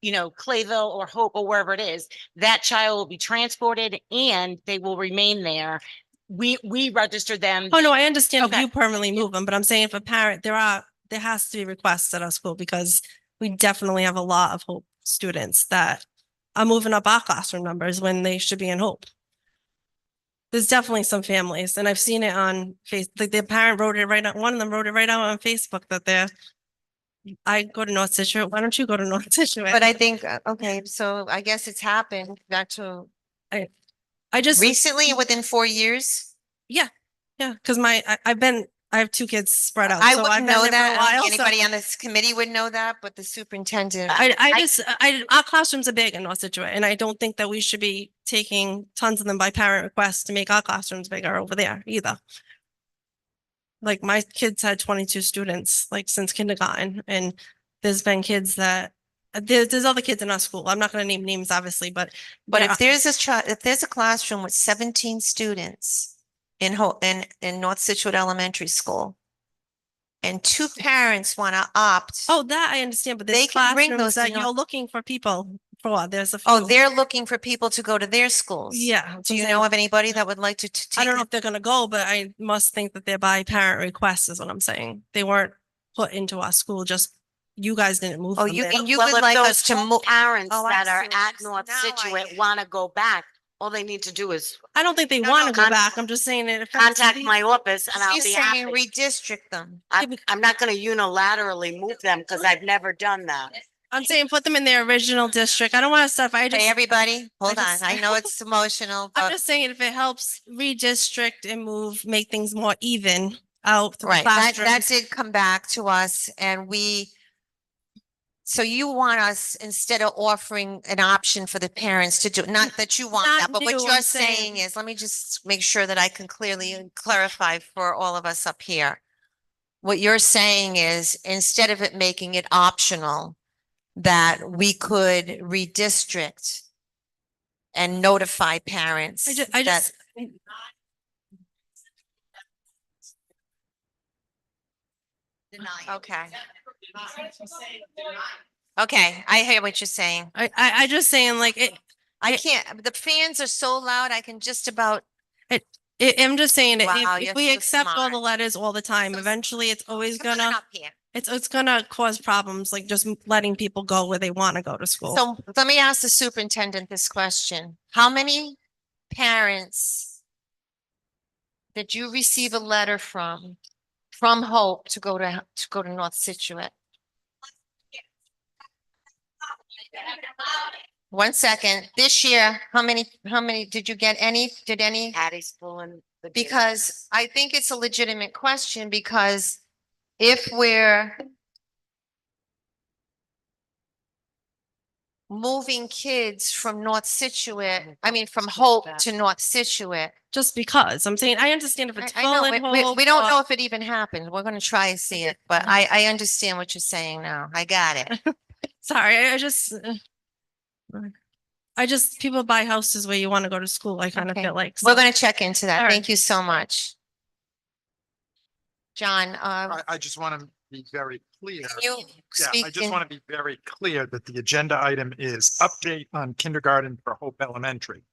Clayville or Hope or wherever it is, that child will be transported and they will remain there. We register them. Oh, no, I understand if Okay. you permanently move them, but I'm saying if a parent, there has to be requests at our school because we definitely have a lot of Hope students that are moving up our classroom numbers when they should be in Hope. There's definitely some families, and I've seen it on Facebook. Like their parent wrote it right out. One of them wrote it right out on Facebook that I go to North Situate. Why don't you go to North Situate? But I think, okay, so I guess it's happened back to I just recently, within 4 years. yeah, because I have two kids spread out. I so I've wouldn't been know there for a that. I don't while, think so- anybody on this committee would know that, but the superintendent. Our classrooms are big in North Situate, and I don't think that we should be taking tons of them by parent request to make our classrooms bigger over there either. Like my kids had 22 students like since kindergarten, and there's been kids that there's other kids in our school. I'm not going to name names, obviously, but But if there's a classroom with 17 students in North Situate Elementary School, and two parents want to opt. oh, that I understand, but They there's can bring classrooms those to that you're looking for people for. There's a few. Oh, they're looking for people to go to their schools. yeah. Do you know of anybody that would like to take? I don't know if they're gonna go, but I must think that they're by parent request is what I'm saying. They weren't put into our school, just you guys didn't move Oh, them you there. and you Well, would if like those us to Hope move. Parents Oh, I that are see what at she's- North now I Situate get it. want to go back, All they need to do is I don't think they No, want no, to go con- back. I'm just saying it affects contact these- my office and I'll She's be saying happy. redistrict them. I'm not gonna unilaterally move them because I've never done that. I'm saying put them in their original district. I don't want to stuff. I Okay, just, everybody, hold on. just- I know it's emotional, I'm but just saying if it helps redistrict and move, make things more even out through the right, that classrooms. did come back to us and so you want us, instead of offering an option for the parents to do, not that you want Not that, but what new, you're I'm saying saying- is, let me just make sure that I can clearly clarify for all of us up here. What you're saying is, instead of it making it optional, that we could redistrict and notify parents I that, just, okay. Okay, I hear what you're saying. I just saying like it, I can't, the fans are so loud, I can just about, I'm just saying that Wow, if you're we so accept all the smart. letters all the time, eventually it's always come on gonna, up here. it's gonna cause problems, like just letting people go where they want to go to school. So let me ask the superintendent this question. How many parents did you receive a letter from Hope to go to North Situate? 1 second. This year, how many did you get? Did any? Patty's pulling the. Because I think it's a legitimate question, because if we're moving kids from North Situate, I mean, from Hope to North Situate. Just because, I'm saying, I understand if it's I full know, and we whole, don't but- know if it even happened. We're gonna try and see it, but I understand what you're saying now. I got it. Sorry, I just, people buy houses where you want to go to school. I kind of Okay. feel like. We're so- gonna check into that. All right. Thank you so much. John, I just want to be very clear. can you Yeah, speak I just in- want to be very clear that the agenda item is update on kindergarten for Hope Elementary.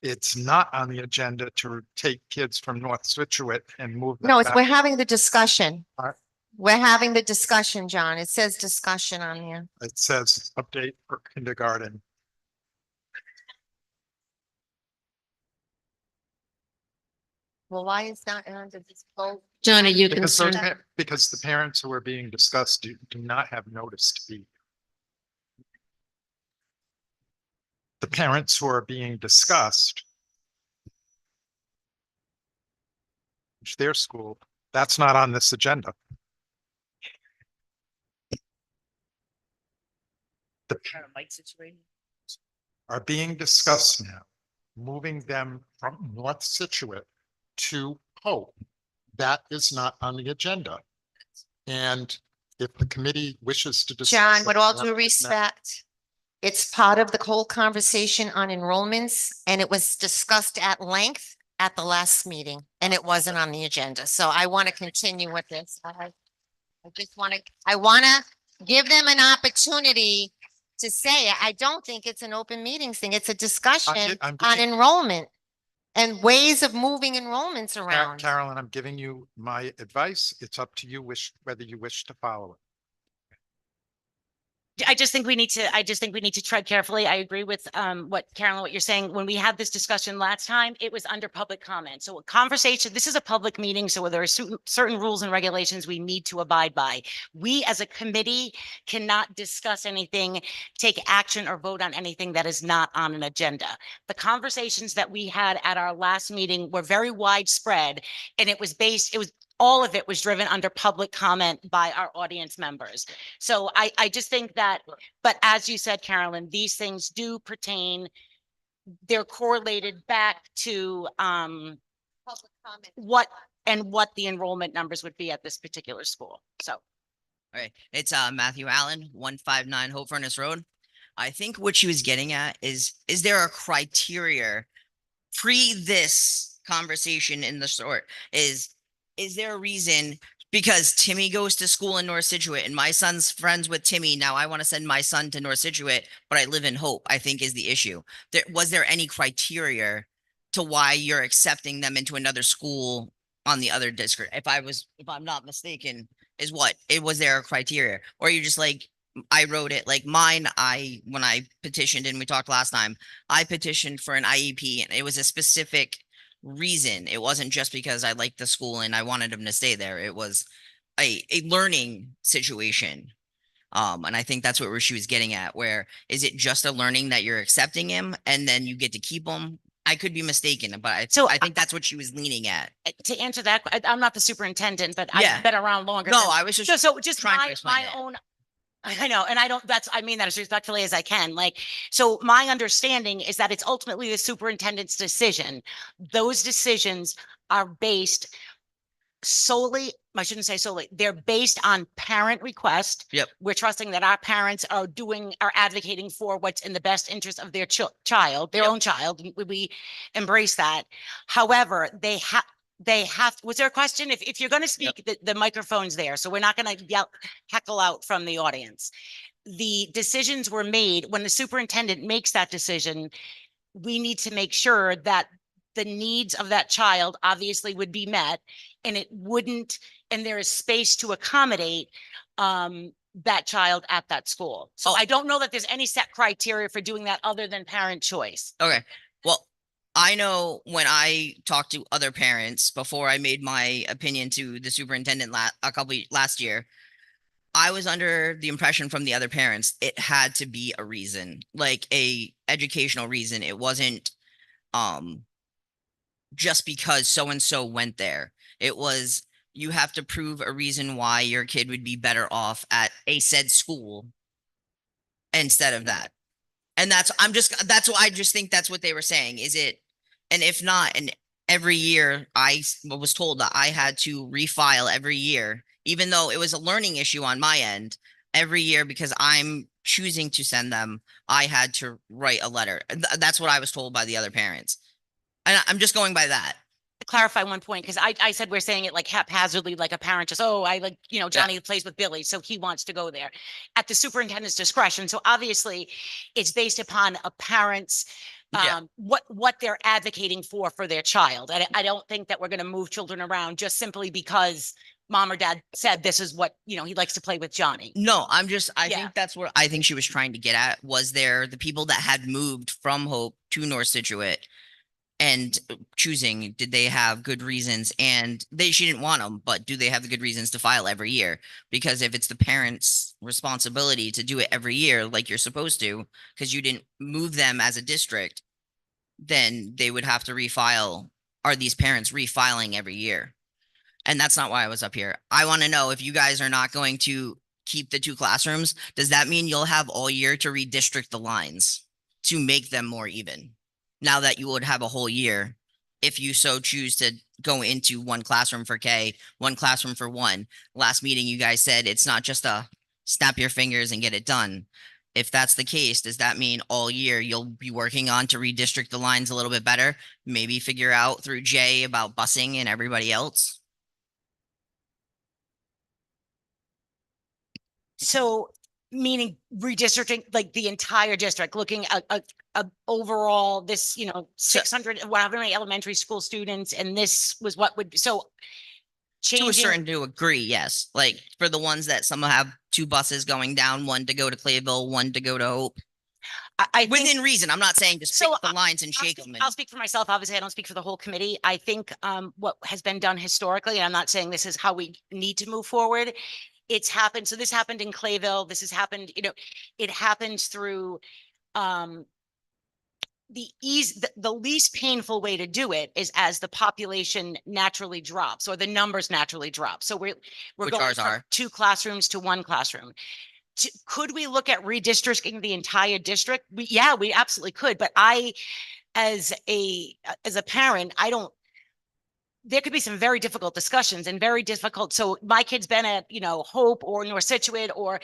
It's not on the agenda to take kids from North Situate and move them No, we're back. having the discussion. All right. We're having the discussion, John. It says discussion on here. It says update for kindergarten. Well, why is that under this vote? John, are you Because those, concerned? because the parents who are being discussed do not have notice to be. The parents who are being discussed. Which their school, that's not on this agenda. The are being discussed now, moving them from North Situate to Hope. That is not on the agenda. And if the committee wishes to. discuss John, with all it, due that's not- respect, it's part of the whole conversation on enrollments, and it was discussed at length at the last meeting, and it wasn't on the agenda. So I want to continue with this. I just want to, I want to give them an opportunity to say, it. I don't think it's an open meetings thing. It's a discussion I'm on giving- enrollment and ways of moving enrollments around. Carolyn, I'm giving you my advice. It's up to you whether you wish to follow it. I just think we need to tread carefully. I agree with what Carolyn, what you're saying. When we had this discussion last time, it was under public comment. So a conversation, this is a public meeting, so there are certain rules and regulations we need to abide by. We as a committee cannot discuss anything, take action or vote on anything that is not on an agenda. The conversations that we had at our last meeting were very widespread, and all of it was driven under public comment by our audience members. So I just think that, but as you said, Carolyn, these things do pertain, they're correlated back to Public comment. what the enrollment numbers would be at this particular school. So. All right, it's Matthew Allen, 159 Hope Furnace Road. I think what she was getting at is there a criteria pre this conversation in the sort is there a reason, because Timmy goes to school in North Situate and my son's friends with Timmy. Now I want to send my son to North Situate, but I live in Hope, I think is the issue. Was there any criteria to why you're accepting them into another school on the other district? If I'm not mistaken, was there a criteria? Or are you just like, I wrote it like mine. When I petitioned and we talked last time, I petitioned for an IEP and it was a specific reason. It wasn't just because I liked the school and I wanted him to stay there. It was a learning situation. And I think that's what she was getting at, where is it just a learning that you're accepting him and then you get to keep him? I could be mistaken, but I think that's what she was leaning at. To answer that, I'm not the superintendent, but Yeah. I've been around longer. No, than- I was just So just trying to my, explain my it. own, I know, and I mean that as respectfully as I can. Like, so my understanding is that it's ultimately the superintendent's decision. Those decisions are based solely, I shouldn't say solely, they're based on parent request. Yep. We're trusting that our parents are advocating for what's in the best interest of their child, their own child. And we embrace that. However, they have, was there a question? If you're going to speak, the microphone's there, so we're not going to heckle out from the audience. The decisions were made when the superintendent makes that decision. We need to make sure that the needs of that child obviously would be met, and it wouldn't, and there is space to accommodate that child at that school. So I don't know that there's any set criteria for doing that other than parent choice. Okay. Well, I know when I talked to other parents before I made my opinion to the superintendent last year, I was under the impression from the other parents it had to be a reason, like a educational reason. It wasn't just because so and so went there. It was, you have to prove a reason why your kid would be better off at a said school instead of that. And that's what I just think that's what they were saying. Is it, and if not, and every year I was told that I had to refile every year, even though it was a learning issue on my end, every year because I'm choosing to send them, I had to write a letter. That's what I was told by the other parents. And I'm just going by that. To clarify one point, because I said we're saying it like haphazardly, like a parent just, oh, I like, Johnny plays with Billy, so he wants to go there at the superintendent's discretion. So obviously it's based upon a parent's what they're advocating for their child. I don't think that we're going to move children around just simply because mom or dad said this is what, he likes to play with Johnny. No, I think that's what I think she was trying to get at. Was there the people that had moved from Hope to North Scituate and choosing, did they have good reasons? And she didn't want them, but do they have the good reasons to file every year? Because if it's the parents' responsibility to do it every year, like you're supposed to, because you didn't move them as a district, then they would have to refile. Are these parents refiling every year? And that's not why I was up here. I want to know, if you guys are not going to keep the 2 classrooms, does that mean you'll have all year to redistrict the lines to make them more even? Now that you would have a whole year, if you so choose to go into 1 classroom for K, 1 classroom for 1. Last meeting, you guys said it's not just a snap your fingers and get it done. If that's the case, does that mean all year you'll be working on to redistrict the lines a little bit better? Maybe figure out through Jay about busing and everybody else? So meaning redistricting, like the entire district, looking at overall this, 600, however many elementary school students, and this was what would, so To a changing. certain degree, yes. Like for the ones that some have 2 buses going down, 1 to go to Clayville, 1 to go to Hope. I think, Within reason, I'm not saying just pick the lines and shake them. I'll speak for myself. Obviously, I don't speak for the whole committee. I think what has been done historically, and I'm not saying this is how we need to move forward. It's happened. So this happened in Clayville. This has happened, it happens through the least painful way to do it is as the population naturally drops or the numbers naturally drop. So we're Which going ours from are. 2 classrooms to 1 classroom. Could we look at redistricting the entire district? Yeah, we absolutely could. But as a parent, there could be some very difficult discussions and very difficult. So my kid's been at, Hope or North Scituate or,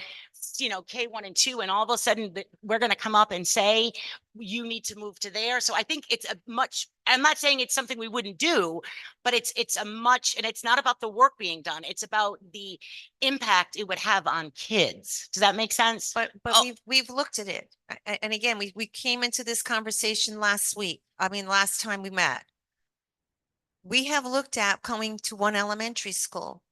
K1 and 2, and all of a sudden we're going to come up and say, you need to move to there. So I think it's I'm not saying it's something we wouldn't do, but it's and it's not about the work being done. It's about the impact it would have on kids. Does that make sense? But we've looked at it. And again, we came into this conversation last time we met. We have looked at coming to 1 elementary school.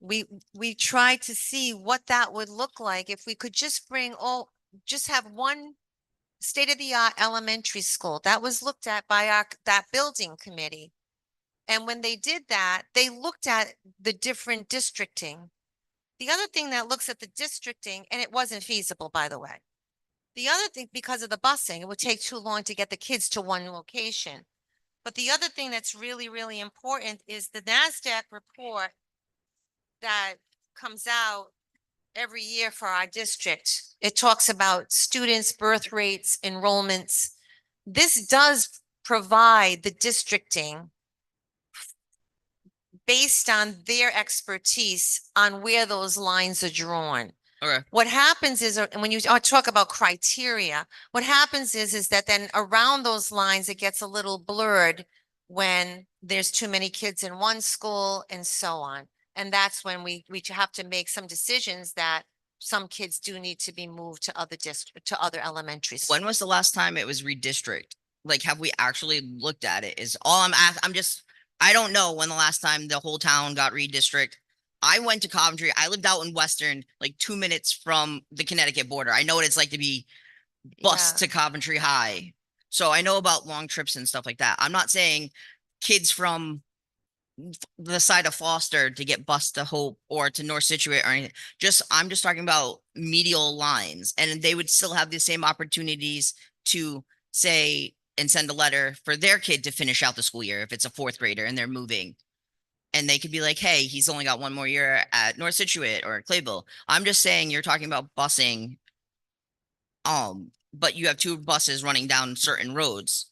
we tried to see what that would look like if we could just just have one state-of-the-art elementary school. That was looked at by that building committee. And when they did that, they looked at the different districting. The other thing that looks at the districting, and it wasn't feasible, by the way. The other thing, because of the busing, it would take too long to get the kids to one location. But the other thing that's really, really important is the NASDAQ report that comes out every year for our district. It talks about students, birth rates, enrollments. This does provide the districting based on their expertise on where those lines are drawn. Okay. What happens is, when you talk about criteria, what happens is that then around those lines, it gets a little blurred when there's too many kids in one school and so on. And that's when we have to make some decisions that some kids do need to be moved to other elementary schools. When was the last time it was redistrict? Like, have we actually looked at it? Is all I don't know when the last time the whole town got redistrict. I went to Coventry. I lived out in Western, like 2 minutes from the Connecticut border. I know what it's like to be bused Yeah. to Coventry High. So I know about long trips and stuff like that. I'm not saying kids from the side of Foster to get bused to Hope or to North Scituate or anything. I'm just talking about medial lines, and they would still have the same opportunities to say and send a letter for their kid to finish out the school year if it's a fourth grader and they're moving. And they could be like, hey, he's only got one more year at North Scituate or Clayville. I'm just saying you're talking about busing, but you have two buses running down certain roads.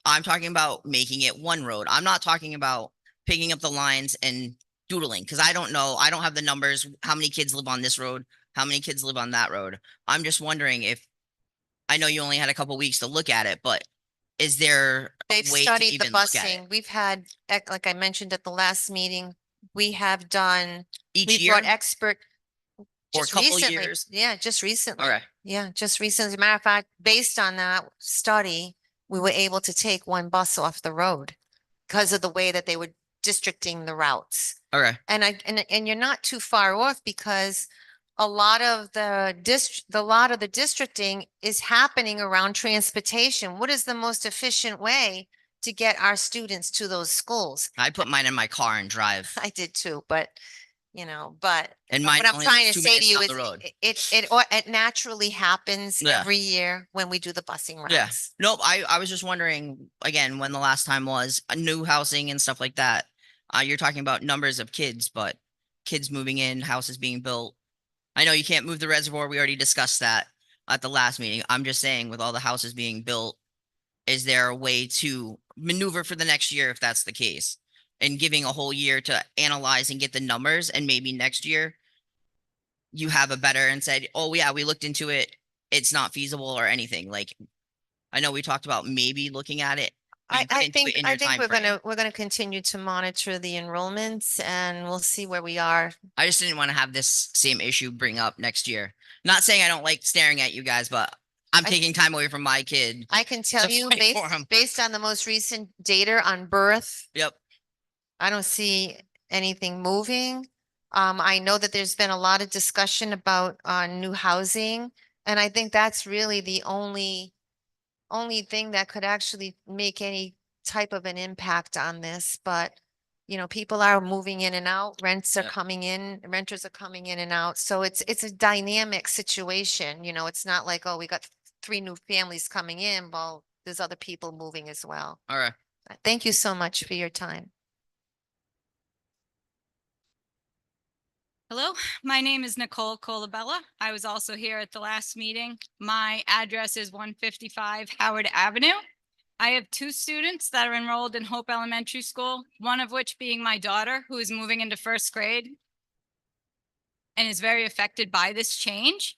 I'm talking about making it one road. I'm not talking about picking up the lines and doodling, because I don't know. I don't have the numbers. How many kids live on this road? How many kids live on that road? I'm just wondering if, I know you only had a couple weeks to look at it, but is there a They've way to studied the even look at it? busing. We've had, like I mentioned at the last meeting, we have done, Each we year brought expert. or a Just couple recently. years? Yeah, just recently. Okay. Yeah, just recently. As a matter of fact, based on that study, we were able to take one bus off the road because of the way that they were districting the routes. Okay. And you're not too far off, because a lot of the districting is happening around transportation. What is the most efficient way to get our students to those schools? I put mine in my car and drive. I did too, but but And mine what I'm only trying lives to 2 say to minutes you down is the road. it naturally happens Yeah. every year when we do the busing Yeah. routes. Nope. I was just wondering again when the last time was new housing and stuff like that. You're talking about numbers of kids, but kids moving in, houses being built. I know you can't move the reservoir. We already discussed that at the last meeting. I'm just saying, with all the houses being built, is there a way to maneuver for the next year if that's the case? And giving a whole year to analyze and get the numbers, and maybe next year you have a better and said, oh yeah, we looked into it. It's not feasible or anything. Like, I know we talked about maybe looking at it. I think in your timeframe. we're gonna continue to monitor the enrollments, and we'll see where we are. I just didn't want to have this same issue bring up next year. Not saying I don't like staring at you guys, but I'm I- taking time away from my kid. I can tell To you fight for 'em. based on the most recent data on birth, Yep. I don't see anything moving. I know that there's been a lot of discussion about new housing, and I think that's really the only thing that could actually make any type of an impact on this. But people are moving in and out, rents are Yeah. coming in, renters are coming in and out. So it's a dynamic situation. It's not like, oh, we got 3 new families coming in. Well, there's other people moving as well. All right. Thank you so much for your time. Hello, my name is Nicole Colabella. I was also here at the last meeting. My address is 155 Howard Avenue. I have 2 students that are enrolled in Hope Elementary School, one of which being my daughter, who is moving into 1st grade and is very affected by this change.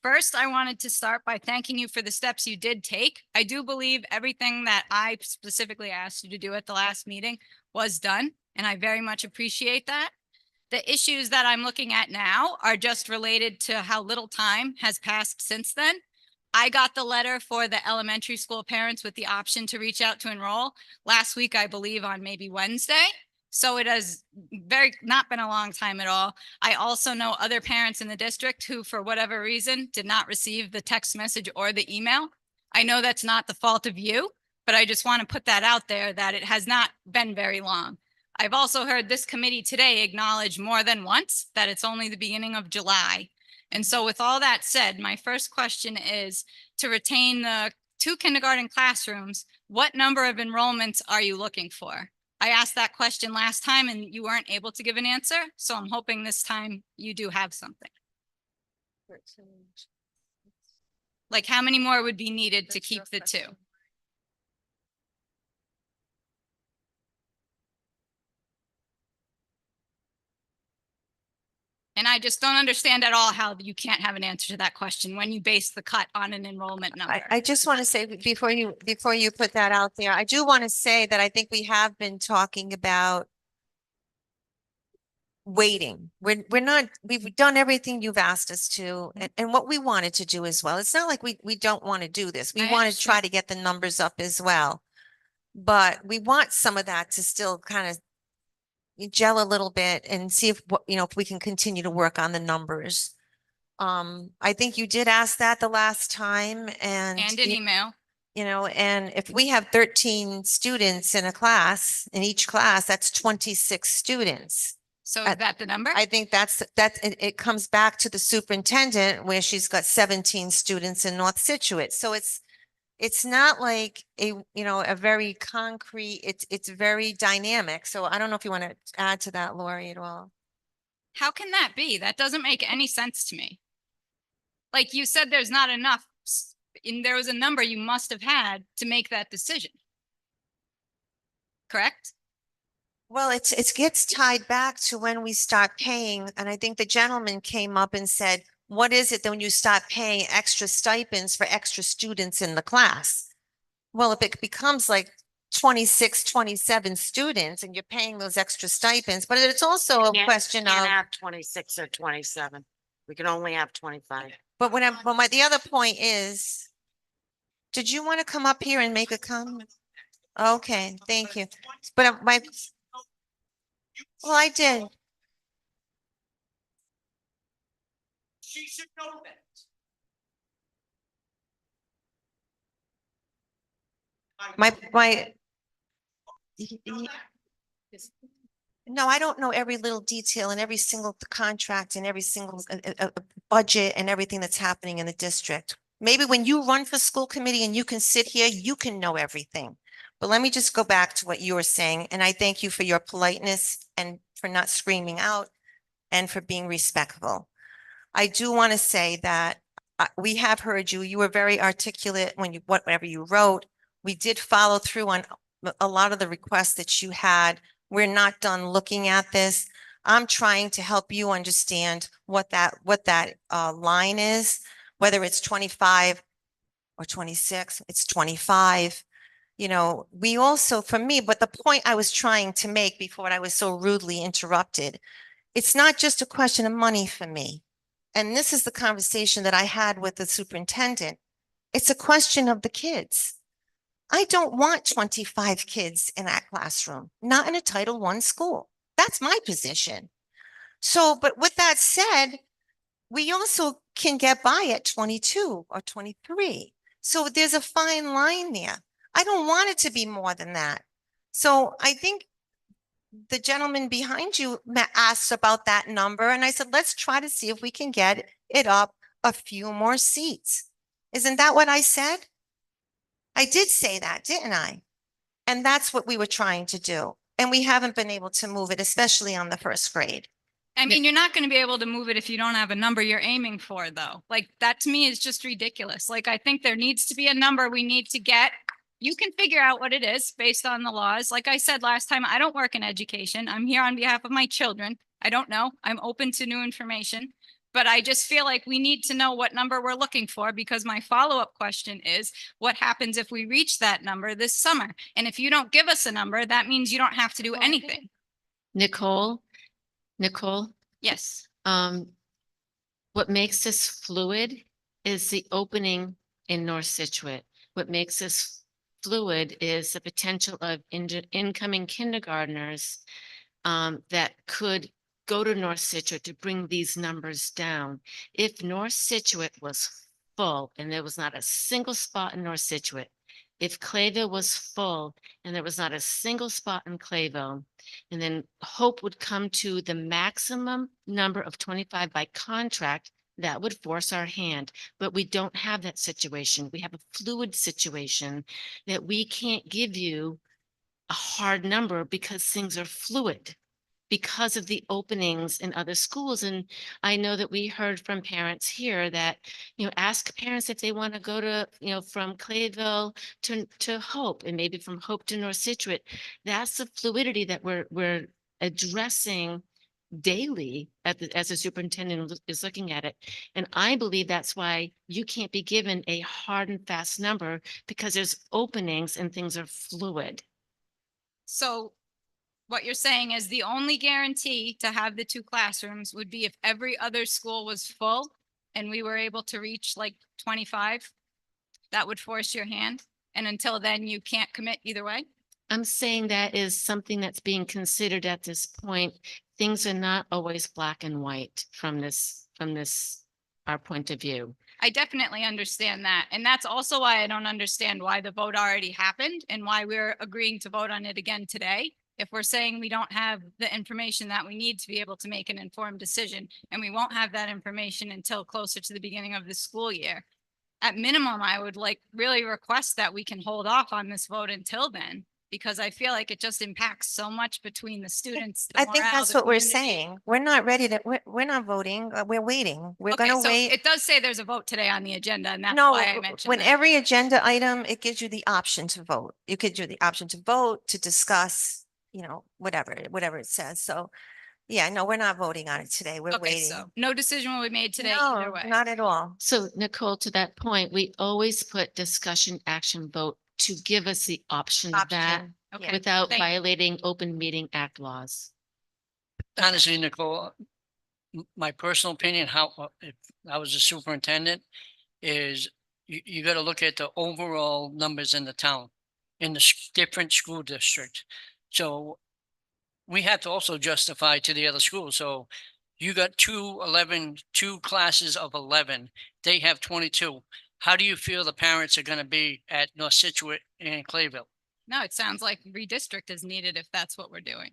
First, I wanted to start by thanking you for the steps you did take. I do believe everything that I specifically asked you to do at the last meeting was done, and I very much appreciate that. The issues that I'm looking at now are just related to how little time has passed since then. I got the letter for the elementary school parents with the option to reach out to enroll last week, I believe on maybe Wednesday. So it has not been a long time at all. I also know other parents in the district who, for whatever reason, did not receive the text message or the email. I know that's not the fault of you, but I just want to put that out there that it has not been very long. I've also heard this committee today acknowledge more than once that it's only the beginning of July. And so with all that said, my first question is to retain the 2 kindergarten classrooms, what number of enrollments are you looking for? I asked that question last time and you weren't able to give an answer. So I'm hoping this time you do have something. Like how many more would be needed to keep the 2? And I just don't understand at all how you can't have an answer to that question when you base the cut on an enrollment number. I just want to say before you put that out there, I do want to say that I think we have been talking about waiting. We've done everything you've asked us to and what we wanted to do as well. It's not like we don't want to do this. We I want to try understand. to get the numbers up as well. But we want some of that to still kind of gel a little bit and see if, if we can continue to work on the numbers. I think you did ask that the last time and And an email. and if we have 13 students in a class, in each class, that's 26 students. So is that the number? I think it comes back to the superintendent where she's got 17 students in North Scituate. So it's not like a very concrete, it's very dynamic. So I don't know if you want to add to that, Lori, at all. How can that be? That doesn't make any sense to me. Like you said, there's not enough, and there was a number you must have had to make that decision. Correct? Well, it gets tied back to when we start paying, and I think the gentleman came up and said, what is it that when you start paying extra stipends for extra students in the class? Well, if it becomes like 26, 27 students and you're paying those extra stipends, but it's also a question Can't of, have 26 or 27. We can only have 25. but the other point is, did you want to come up here and make a comment? Okay, thank you. But well, I did. She should know that. No, I don't know every little detail and every single contract and every single budget and everything that's happening in the district. Maybe when you run for school committee and you can sit here, you can know everything. But let me just go back to what you were saying. And I thank you for your politeness and for not screaming out and for being respectful. I do want to say that we have heard you. You were very articulate when whatever you wrote. We did follow through on a lot of the requests that you had. We're not done looking at this. I'm trying to help you understand what that line is, whether it's 25 or 26, it's 25. We also, for me, but the point I was trying to make before I was so rudely interrupted, it's not just a question of money for me. And this is the conversation that I had with the superintendent. It's a question of the kids. I don't want 25 kids in that classroom, not in a Title I school. That's my position. So, but with that said, we also can get by at 22 or 23. So there's a fine line there. I don't want it to be more than that. So I think the gentleman behind you asked about that number, and I said, let's try to see if we can get it up a few more seats. Isn't that what I said? I did say that, didn't I? And that's what we were trying to do. And we haven't been able to move it, especially on the first grade. I mean, you're not going to be able to move it if you don't have a number you're aiming for, though. Like that to me is just ridiculous. Like I think there needs to be a number we need to get. You can figure out what it is based on the laws. Like I said last time, I don't work in education. I'm here on behalf of my children. I don't know. I'm open to new information. But I just feel like we need to know what number we're looking for because my follow-up question is what happens if we reach that number this summer? And if you don't give us a number, that means you don't have to do anything. Nicole, Yes. what makes this fluid is the opening in North Scituate. What makes this fluid is the potential of incoming kindergartners that could go to North Situate to bring these numbers down. If North Situate was full and there was not a single spot in North Situate, if Clayville was full and there was not a single spot in Clayville, and then Hope would come to the maximum number of 25 by contract, that would force our hand. But we don't have that situation. We have a fluid situation that we can't give you a hard number because things are fluid because of the openings in other schools. And I know that we heard from parents here that, ask parents if they want to go to, from Clayville to Hope, and maybe from Hope to North Situate. That's the fluidity that we're addressing daily as a superintendent is looking at it. And I believe that's why you can't be given a hard and fast number, because there's openings and things are fluid. So what you're saying is the only guarantee to have the 2 classrooms would be if every other school was full and we were able to reach like 25, that would force your hand. And until then, you can't commit either way. I'm saying that is something that's being considered at this point. Things are not always black and white from our point of view. I definitely understand that. And that's also why I don't understand why the vote already happened and why we're agreeing to vote on it again today. If we're saying we don't have the information that we need to be able to make an informed decision, and we won't have that information until closer to the beginning of the school year. At minimum, I would really request that we can hold off on this vote until then, because I feel like it just impacts so much between the students. the I think morale, that's the what we're community. saying. We're not ready to, we're not voting. We're waiting. We're Okay, gonna so wait. it does say there's a vote today on the agenda, and that's No, why I mentioned when that. every agenda item, it gives you the option to vote. You could do the option to vote, to discuss, whatever it says. So, yeah, no, we're not voting on it today. We're Okay, waiting. so no decision will be made today either No, way. not at all. So Nicole, to that point, we always put discussion, action, vote to give us the option of that Option. Okay. without Thank you. violating Open Meeting Act laws. Honestly, Nicole, my personal opinion, if I was a superintendent, is you got to look at the overall numbers in the town, in the different school districts. So we have to also justify to the other schools. So you got 2 classes of 11. They have 22. How do you feel the parents are going to be at North Situate and Clayville? No, it sounds like redistrict is needed if that's what we're doing.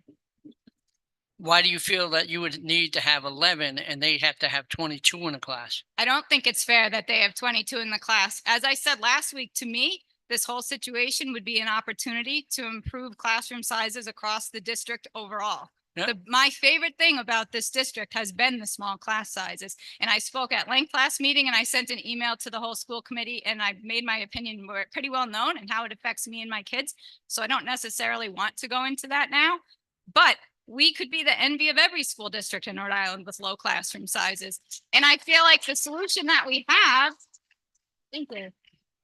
Why do you feel that you would need to have 11 and they have to have 22 in a class? I don't think it's fair that they have 22 in the class. As I said last week, to me, this whole situation would be an opportunity to improve classroom sizes across the district overall. Yeah. My favorite thing about this district has been the small class sizes. And I spoke at length last meeting, and I sent an email to the whole school committee, and I made my opinion pretty well known and how it affects me and my kids. So I don't necessarily want to go into that now, but we could be the envy of every school district in Rhode Island with low classroom sizes. And I feel like the solution that we have, thank you,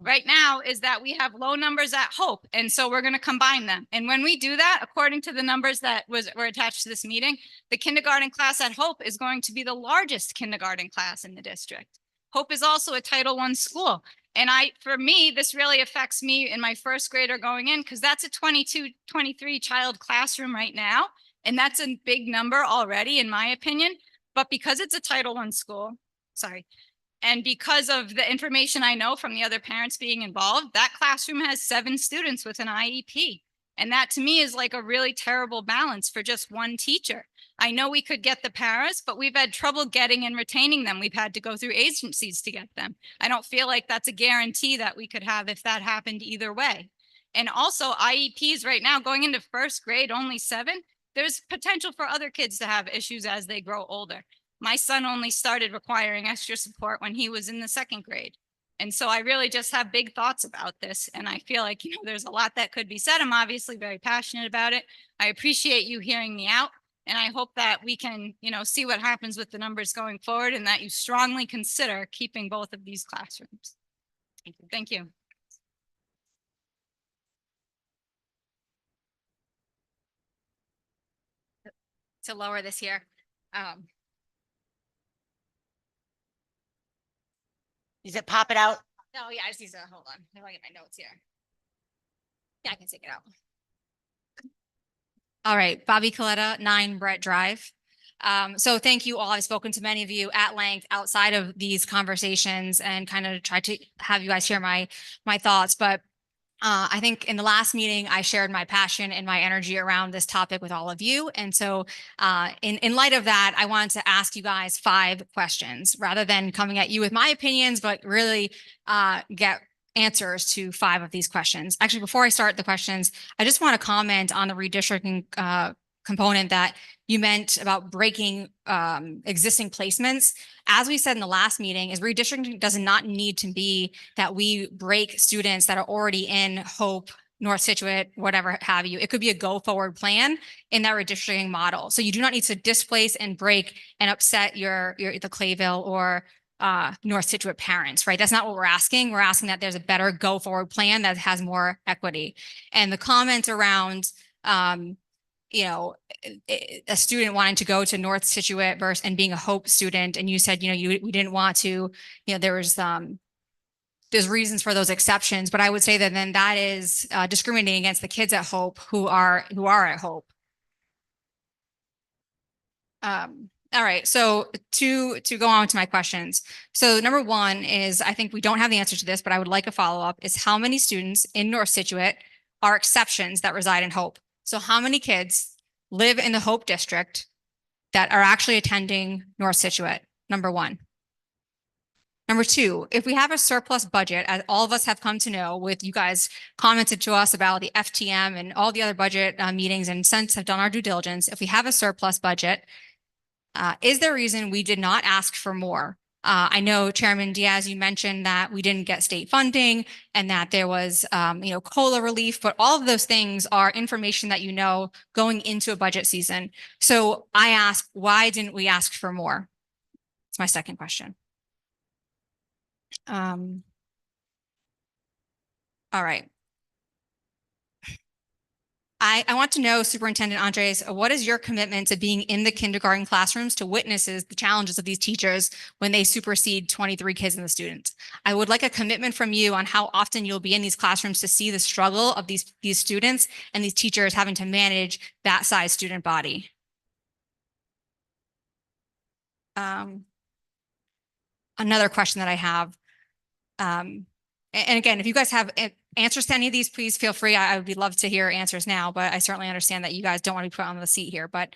right now is that we have low numbers at Hope. And so we're going to combine them. And when we do that, according to the numbers that were attached to this meeting, the kindergarten class at Hope is going to be the largest kindergarten class in the district. Hope is also a Title I school. And for me, this really affects me in my first grader going in, because that's a 22, 23 child classroom right now. And that's a big number already, in my opinion. But because it's a Title I school, and because of the information I know from the other parents being involved, that classroom has 7 students with an IEP. And that to me is like a really terrible balance for just one teacher. I know we could get the paras, but we've had trouble getting and retaining them. We've had to go through agencies to get them. I don't feel like that's a guarantee that we could have if that happened either way. And also IEPs right now going into first grade, only 7. There's potential for other kids to have issues as they grow older. My son only started requiring extra support when he was in the 2nd grade. And so I really just have big thoughts about this. And I feel like, there's a lot that could be said. I'm obviously very passionate about it. I appreciate you hearing me out. And I hope that we can, see what happens with the numbers going forward, and that you strongly consider keeping both of these classrooms. Thank you. To lower this here. Does it pop it out? No, yeah, I just need to, hold on. I want to get my notes here. Yeah, I can take it out. All right, Bobby Coletta, 9 Brett Drive. So thank you all. I've spoken to many of you at length outside of these conversations and kind of tried to have you guys hear my thoughts. But I think in the last meeting, I shared my passion and my energy around this topic with all of you. And so in light of that, I wanted to ask you guys 5 questions rather than coming at you with my opinions, but really get answers to 5 of these questions. Actually, before I start the questions, I just want to comment on the redistricting component that you meant about breaking existing placements. As we said in the last meeting, is redistricting does not need to be that we break students that are already in Hope, North Scituate, whatever have you. It could be a go forward plan in that redistricting model. So you do not need to displace and break and upset the Clayville or North Scituate parents, right? That's not what we're asking. We're asking that there's a better go forward plan that has more equity. And the comment around a student wanting to go to North Scituate versus and being a Hope student, and you said, we didn't want to, there was there's reasons for those exceptions, but I would say that then that is discriminating against the kids at Hope who are at Hope. All right, so to go on to my questions. So number 1 is, I think we don't have the answer to this, but I would like a follow-up, is how many students in North Scituate are exceptions that reside in Hope? So how many kids live in the Hope district that are actually attending North Scituate? Number 1. Number 2, if we have a surplus budget, as all of us have come to know with you guys commented to us about the FTM and all the other budget meetings and since have done our due diligence, if we have a surplus budget, is there a reason we did not ask for more? I know Chairman Diaz, you mentioned that we didn't get state funding and that there was, COLA relief, but all of those things are information that going into a budget season. So I ask, why didn't we ask for more? It's my second question. All right. I want to know, Superintendent Andres, what is your commitment to being in the kindergarten classrooms to witness the challenges of these teachers when they supersede 23 kids in the students? I would like a commitment from you on how often you'll be in these classrooms to see the struggle of these students and these teachers having to manage that size student body. Another question that I have, and again, if you guys have answers to any of these, please feel free. I would love to hear answers now, but I certainly understand that you guys don't want to be put on the seat here. But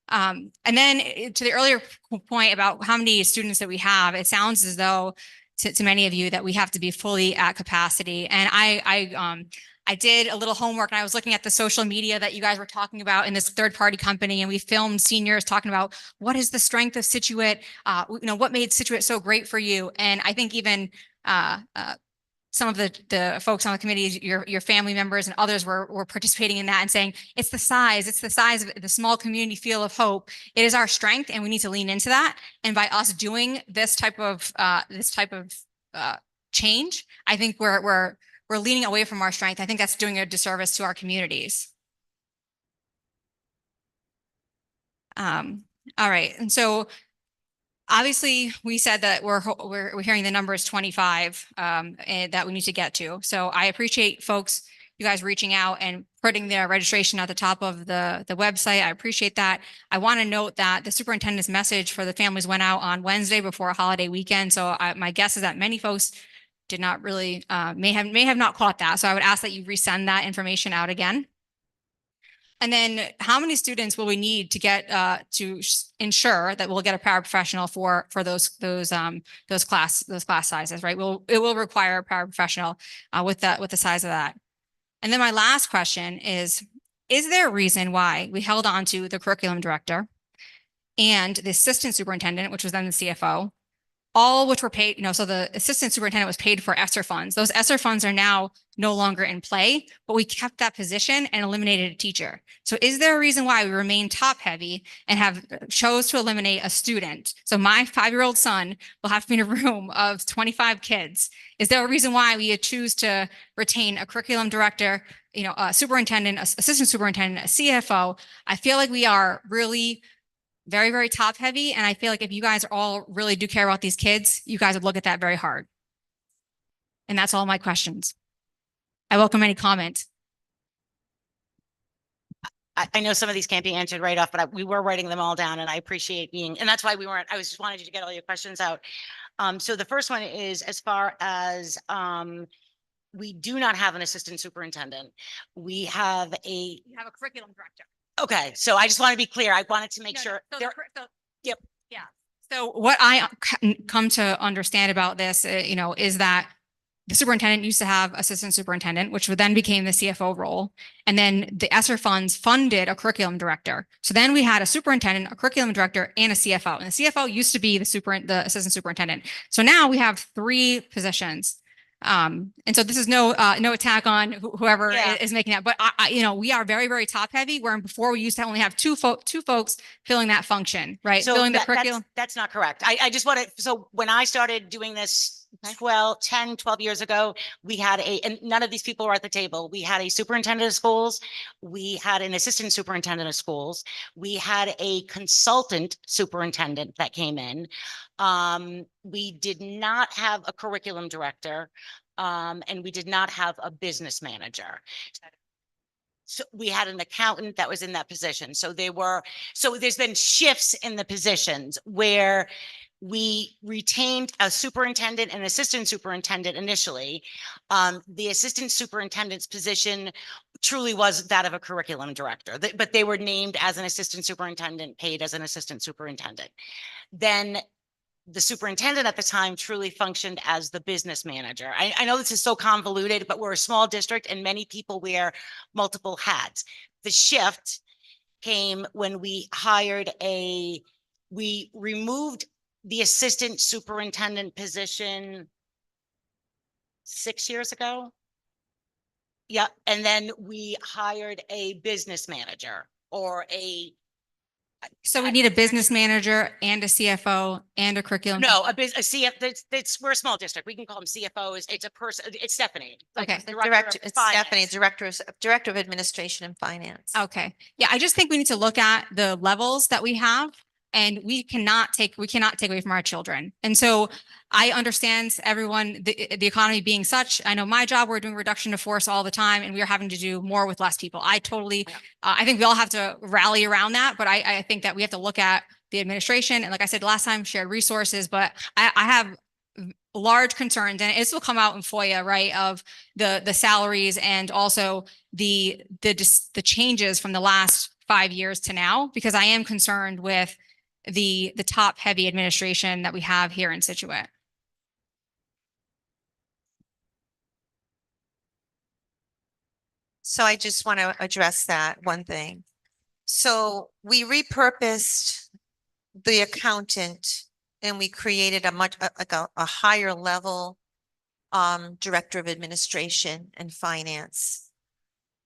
and then to the earlier point about how many students that we have, it sounds as though to many of you that we have to be fully at capacity. And I did a little homework and I was looking at the social media that you guys were talking about in this third-party company, and we filmed seniors talking about what is the strength of Scituate, what made Scituate so great for you. And I think even some of the folks on the committee, your family members and others were participating in that and saying, it's the size of the small community feel of Hope. It is our strength and we need to lean into that. And by us doing this type of change, I think we're leaning away from our strength. I think that's doing a disservice to our communities. All right. And so obviously, we said that we're hearing the number is 25 and that we need to get to. So I appreciate you guys reaching out and putting their registration at the top of the website. I appreciate that. I want to note that the superintendent's message for the families went out on Wednesday before a holiday weekend. So my guess is that many folks did not really may have not caught that. So I would ask that you resend that information out again. And then how many students will we need to get to ensure that we'll get a paraprofessional for those class sizes, right? It will require a paraprofessional with the size of that. And then my last question is there a reason why we held on to the curriculum director and the assistant superintendent, which was then the CFO, all which were paid, so the assistant superintendent was paid for ESSER funds. Those ESSER funds are now no longer in play, but we kept that position and eliminated a teacher. So is there a reason why we remain top heavy and have chose to eliminate a student? So my 5-year-old son will have to be in a room of 25 kids. Is there a reason why we choose to retain a curriculum director, a superintendent, assistant superintendent, a CFO? I feel like we are really very, very top heavy. And I feel like if you guys all really do care about these kids, you guys would look at that very hard. And that's all my questions. I welcome any comment. I know some of these can't be answered right off, but we were writing them all down and I appreciate and that's why I was just wanted you to get all your questions out. So the first one is as far as, we do not have an assistant superintendent. We have You have a curriculum director. okay, so I just want to be clear. I wanted to make No, no, sure. so there- the cur- so- Yep. Yeah. So what I come to understand about this, is that the superintendent used to have assistant superintendent, which would then became the CFO role. And then the ESSER funds funded a curriculum director. So then we had a superintendent, a curriculum director, and a CFO. And the CFO used to be the assistant superintendent. So now we have 3 positions. And so this is no attack on whoever Yeah. is making that, but we are very, very top heavy, where before we used to only have two folks filling that function, right? So Filling the that- curriculum. that's not correct. I just want to, so when I started doing this 12 years ago, we had and none of these people were at the table. We had a superintendent of schools. We had an assistant superintendent of schools. We had a consultant superintendent that came in. We did not have a curriculum director. And we did not have a business manager. So we had an accountant that was in that position. So there's been shifts in the positions where we retained a superintendent and assistant superintendent initially. The assistant superintendent's position truly was that of a curriculum director, but they were named as an assistant superintendent, paid as an assistant superintendent. Then the superintendent at the time truly functioned as the business manager. I know this is so convoluted, but we're a small district and many people wear multiple hats. The shift came when we removed the assistant superintendent position 6 years ago. Yeah, and then we hired a business manager or So we need a business manager and a CFO and a curriculum. no, a CF, we're a small district. We can call them CFOs. It's a person, it's Stephanie. like Okay. the The director of director, it's Stephanie, finance. Director of Administration and Finance. Okay. Yeah, I just think we need to look at the levels that we have, and we cannot take away from our children. And so I understand everyone, the economy being such. I know my job, we're doing reduction to force all the time, and we are having to do more with less people. I think we all have to rally around that, but I think that we have to look at the administration. And like I said last time, shared resources, but I have large concerns, and this will come out in FOIA, right, of the salaries and also the changes from the last 5 years to now, because I am concerned with the top heavy administration that we have here in Scituate. So I just want to address that one thing. So we repurposed the accountant and we created a higher level director of administration and finance.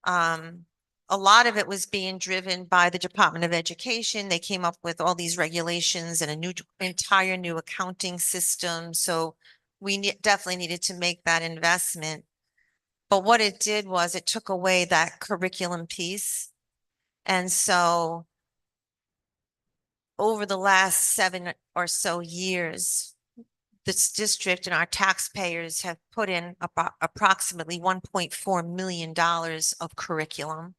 A lot of it was being driven by the Department of Education. They came up with all these regulations and a entire new accounting system. So we definitely needed to make that investment. But what it did was it took away that curriculum piece. And so over the last 7 or so years, this district and our taxpayers have put in about approximately $1.4 million of curriculum.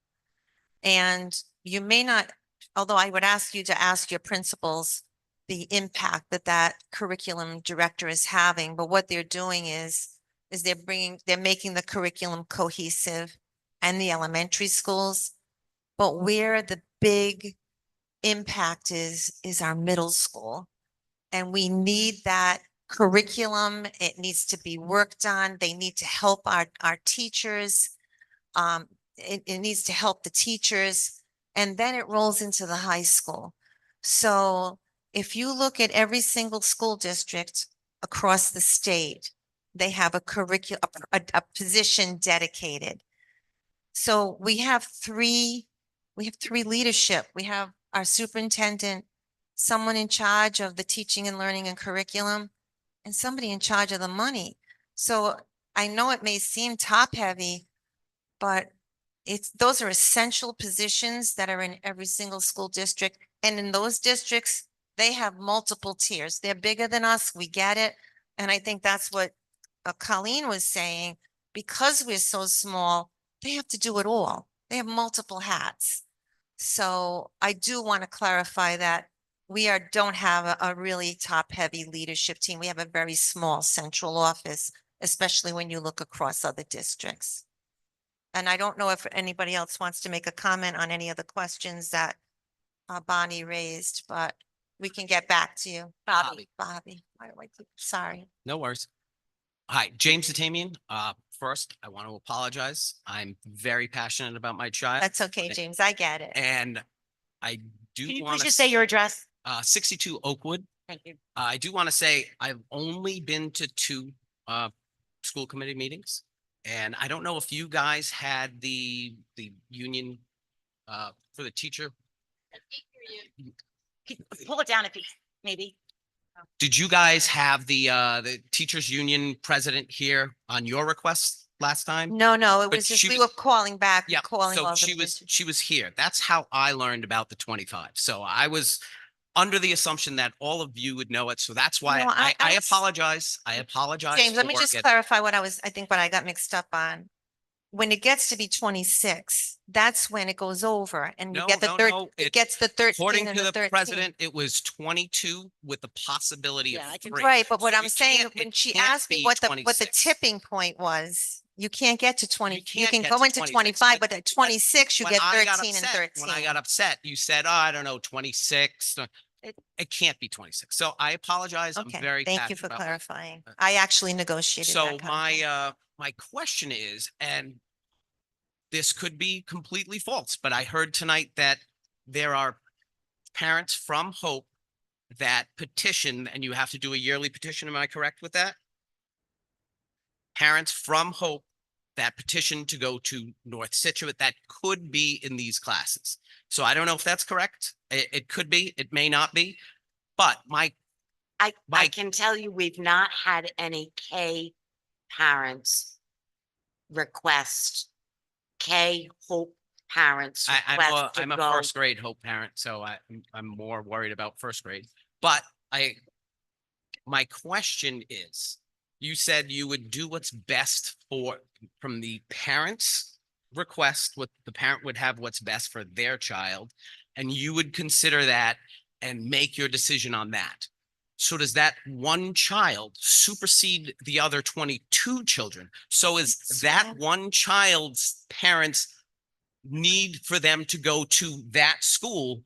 And you may not, although I would ask you to ask your principals the impact that curriculum director is having, but what they're doing is they're making the curriculum cohesive and the elementary schools. But where the big impact is our middle school. And we need that curriculum. It needs to be worked on. They need to help our teachers. It needs to help the teachers, and then it rolls into the high school. So if you look at every single school district across the state, they have a position dedicated. So we have three leadership. We have our superintendent, someone in charge of the teaching and learning and curriculum, and somebody in charge of the money. So I know it may seem top heavy, but those are essential positions that are in every single school district. And in those districts, they have multiple tiers. They're bigger than us. We get it. And I think that's what Colleen was saying. Because we're so small, they have to do it all. They have multiple hats. So I do want to clarify that don't have a really top-heavy leadership team. We have a very small central office, especially when you look across other districts. And I don't know if anybody else wants to make a comment on any of the questions that Bonnie raised, but we can get back to you. Bobby. Why do I keep, sorry. No worries. Hi, James Atamian. First, I want to apologize. I'm very passionate about my child. That's okay, James. I get it. And I do Can you want please to just say your address? 62 Oakwood. Thank you. I do want to say I've only been to 2 school committee meetings. And I don't know if you guys had the union for the teacher. Pull it down if you, maybe. Did you guys have the teachers union president here on your request last time? No, it But was just, she we was- were calling back, Yeah, calling so all the. she was here. That's how I learned about the 25. So I was under the assumption that all of you would know it. So that's why No, I- I I- apologize. I apologize. James, let me for just getting- clarify I think what I got mixed up on. When it gets to be 26, that's when it goes over and you No, get the no, third, no, it it- gets the 13 According and to the the 13. president, it was 22 with the possibility Yeah, I of can- 3. Right, but what So I'm it saying, can't- when it she can't asked me be what the 26. tipping point was, you can't get to 20, you can't can get go to into 26, 25, but at 26, you When get I got 13 and upset- 13. When I got upset, you said, oh, I don't know, 26. It can't be 26. So I apologize. I'm Okay, very thank you passionate for about- clarifying. I actually negotiated So that contract. my question is, and this could be completely false, but I heard tonight that there are parents from Hope that petition, and you have to do a yearly petition. Am I correct with that? Parents from Hope that petition to go to North Scituate that could be in these classes. So I don't know if that's correct. It could be, it may not be, but I My- can tell you, we've not had any K parents request, K Hope parents request to I'm a go. first grade Hope parent, so I'm more worried about first grade. But my question is, you said you would do what's best from the parents' request, what the parent would have what's best for their child, and you would consider that and make your decision on that. So does that one child supersede the other 22 children? So is that one child's parents need for them to go to that school,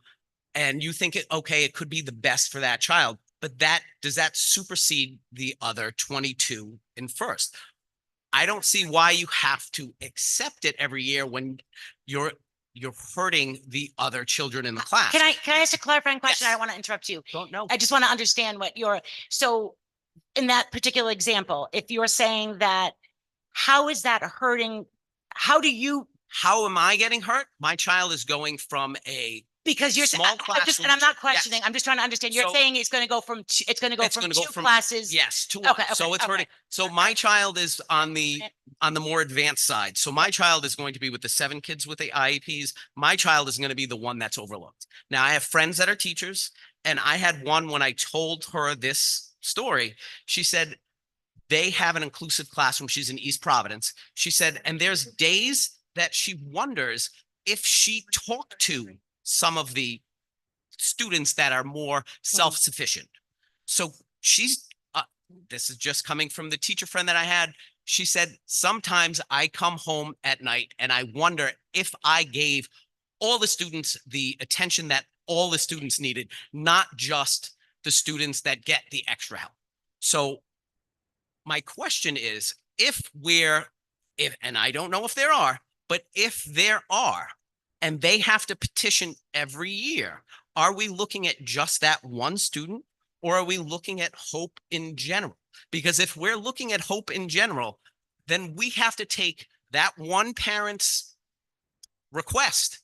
and you think it could be the best for that child, but does that supersede the other 22 in first? I don't see why you have to accept it every year when you're hurting the other children in the class. Can I ask a clarifying question? I Yes. don't want to interrupt you. Don't know. I just want to understand so in that particular example, if you're saying that, how is that hurting? How How am I getting hurt? My child is going from a because you're small and I'm classroom. not Yes. questioning. I'm just trying to understand. You're So- saying it's going to go from It's gonna go two from- classes. Yes, to Okay, one. So okay, it's hurting. okay. So my child is on the more advanced side. So my child is going to be with the 7 kids with the IEPs. My child is going to be the one that's overlooked. Now I have friends that are teachers, and I had one when I told her this story, she said they have an inclusive classroom. She's in East Providence. She said, and there's days that she wonders if she talked to some of the students that are more self-sufficient. So this is just coming from the teacher friend that I had. She said, sometimes I come home at night and I wonder if I gave all the students the attention that all the students needed, not just the students that get the extra help. So my question is, and I don't know if there are, but if there are, and they have to petition every year, are we looking at just that one student, or are we looking at Hope in general? Because if we're looking at Hope in general, then we have to take that one parent's request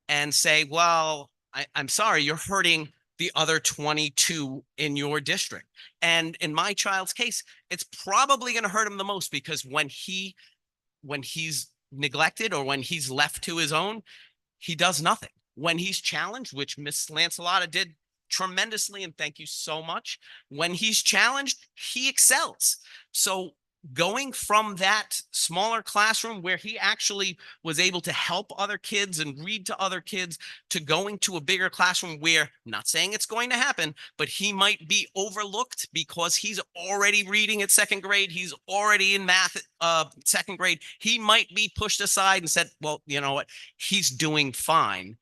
and say, well, I'm sorry, you're hurting the other 22 in your district. And in my child's case, it's probably going to hurt him the most, because when he's neglected or when he's left to his own, he does nothing. When he's challenged, which Miss Lancelotta did tremendously, and thank you so much. When he's challenged, he excels. So going from that smaller classroom where he actually was able to help other kids and read to other kids to going to a bigger classroom where, not saying it's going to happen, but he might be overlooked because he's already reading at second grade. He's already in math, second grade. He might be pushed aside and said, well, you know what? He's doing fine.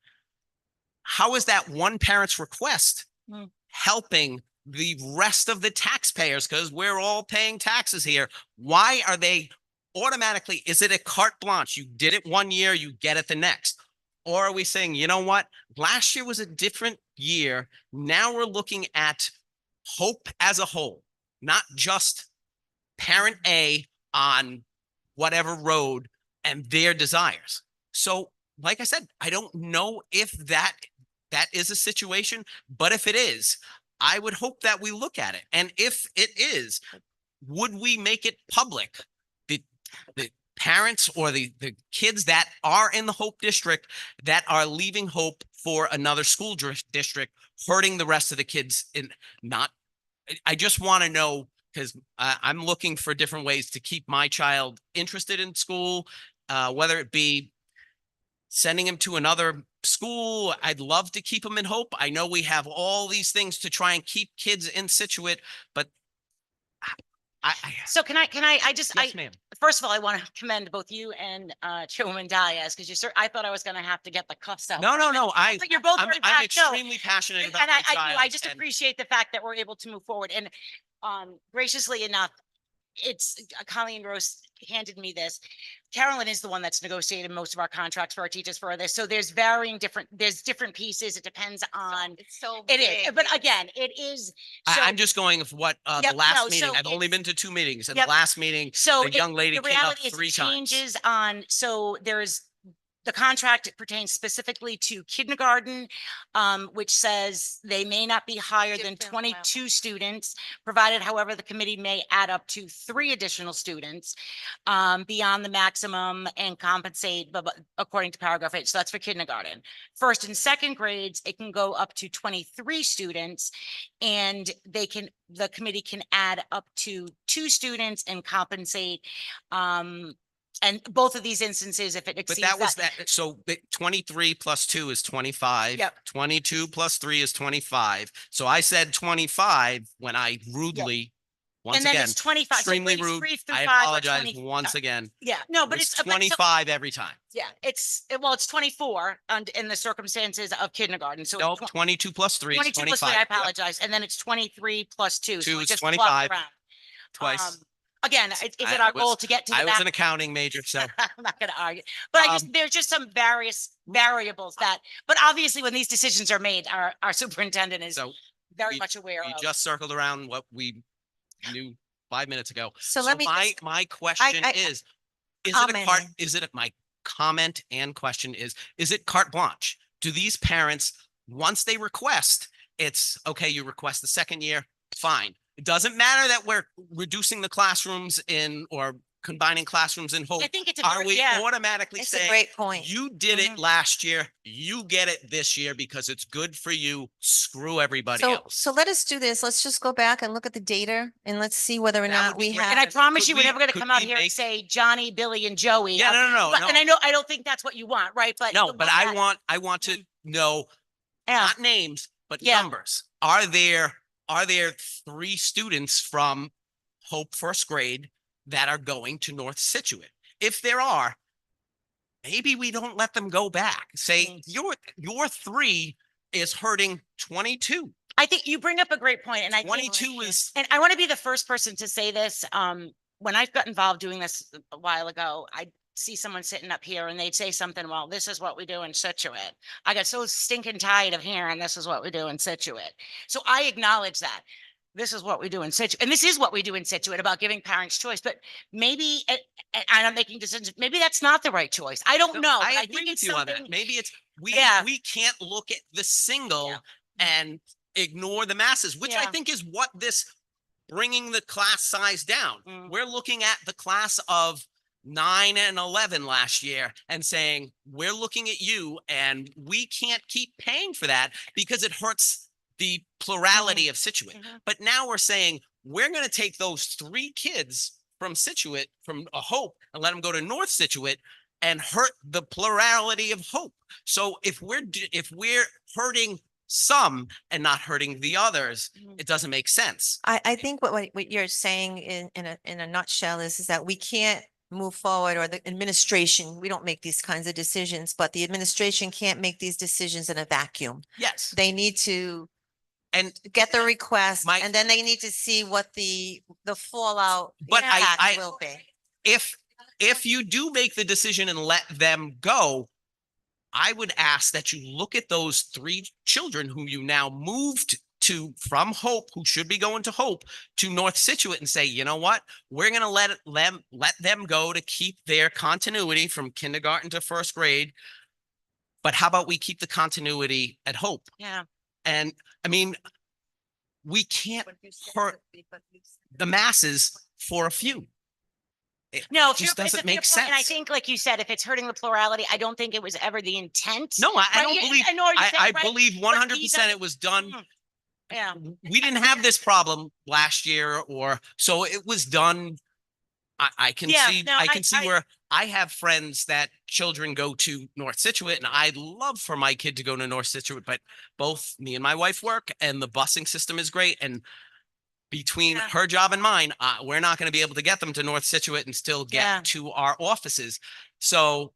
How is that one parent's request helping the rest of the taxpayers? Because we're all paying taxes here. Why are they automatically, is it a carte blanche? You did it one year, you get it the next. Or are we saying, you know what? Last year was a different year. Now we're looking at Hope as a whole, not just parent A on whatever road and their desires. So, like I said, I don't know if that is a situation, but if it is, I would hope that we look at it. And if it is, would we make it public? The parents or the kids that are in the Hope district that are leaving Hope for another school district, hurting the rest of the kids in not, I just want to know, because I'm looking for different ways to keep my child interested in school, whether it be sending him to another school. I'd love to keep him in Hope. I know we have all these things to try and keep kids in Scituate, but So I just, yes, ma'am. first of all, I want to commend both you and Chairwoman Diaz, because I thought I was going to have to get the cuffs out. No, But you're both I'm very passionate. extremely passionate about And my I child. do. I just and- appreciate the fact that we're able to move forward. And graciously enough, Colleen Rose handed me this. Carolyn is the one that's negotiated most of our contracts for our teachers for this. So there's different pieces. It depends on, It's so it big. is, but again, it is. So, I'm just going with what Yep, the last no, meeting. so I've only it's- been to 2 meetings. And Yep. the last meeting, so the young lady the came up reality is 3 it times. changes on, so there's, the contract pertains specifically to kindergarten, which says they may not be higher than Different 22 students, provided however, the committee may add up to 3 additional students beyond the maximum and compensate but according to paragraph 8. So that's for kindergarten. First and second grades, it can go up to 23 students, and the committee can add up to 2 students and compensate and both of these instances, if it But exceeds that was that. So the 23 plus 2 is 25. Yep. 22 plus 3 is 25. So I said 25 when I rudely, once and then again, it's 25. So extremely grades rude. 3 through I 5 are apologize 20 once again. Yeah, no, but It's it's 25 every time. yeah, it's 24 in the circumstances of kindergarten. So Nope, 22 plus 3 is 22 plus 3, 25. I Yep. apologize. And then it's 23 plus 2. So 2 it is just flopped 25. around. Twice. Again, is I it our was- goal to get to the I was back? an accounting major, so I'm not going to argue, but there's just some variables but obviously when these decisions are made, our superintendent is so very we- much aware we of. just circled around what we knew 5 minutes ago. So let me my question is it a carte, commenting. my comment and question is it carte blanche? Do these parents, once they request, it's okay, you request the second year, fine. It doesn't matter that we're reducing the classrooms or combining classrooms in Hope. I think it's Are we automatically It's a saying, great point. you did it last year, you get it this year because it's good for you, screw everybody else? So let us do this. Let's just go back and look at the data and let's see whether or That not would be we great. have. And I promise Could you, we're we- never going to could come out we here and make- say Johnny, Billy, and Joey. Yeah, no. And I know, I don't think that's what you want, right? But No, but I want to know Yeah. not names, but Yeah. numbers. Are there 3 students from Hope first grade that are going to North Scituate? If there are, maybe we don't let them go back. Say your 3 is hurting 22. I think you bring up a great point, and I think 22 is and I want to be the first person to say this. When I got involved doing this a while ago, I'd see someone sitting up here and they'd say something, well, this is what we do in Scituate. I got so stinking tired of hearing this is what we do in Scituate. So I acknowledge that. This is what we do in Scituate. And this is what we do in Scituate about giving parents choice. But maybe, and I'm making decisions, maybe that's not the right choice. I don't know. I but agree think with it's you on that. something- Maybe it's Yeah. we can't look at the single Yeah. and ignore the masses, which I Yeah. think is what this bringing the class size down. We're looking at the class of 9 and 11 last year and saying, we're looking at you and we can't keep paying for that because it hurts the plurality of Scituate. But now we're saying, we're going to take those 3 kids from Scituate, from a Hope, and let them go to North Scituate and hurt the plurality of Hope. So if we're hurting some and not hurting the others, it doesn't make sense. I think what you're saying in a nutshell is that we can't move forward, or the administration, we don't make these kinds of decisions, but the administration can't make these decisions in a vacuum. Yes. They need to And get the request, My- and then they need to see what the fallout But impact I- will be. if you do make the decision and let them go, I would ask that you look at those 3 children who you now moved to from Hope, who should be going to Hope, to North Scituate, and say, you know what? We're going to let them go to keep their continuity from kindergarten to 1st grade. But how about we keep the continuity at Hope? Yeah. And I mean, we can't hurt the masses for a few. It No, just doesn't make And I sense. think, like you said, if it's hurting the plurality, I don't think it was ever the intent. No, I Right, don't yeah, believe, I know what you're I saying, right? believe But 100% it was done. Yeah. We didn't have this problem last year, so it was done. I can Yeah, see, no, I can see I- where I have friends that children go to North Scituate, and I'd love for my kid to go to North Scituate, but both me and my wife work, and the busing system is great. And between Yeah. her job and mine, we're not going to be able to get them to North Scituate and still get Yeah. to our offices. So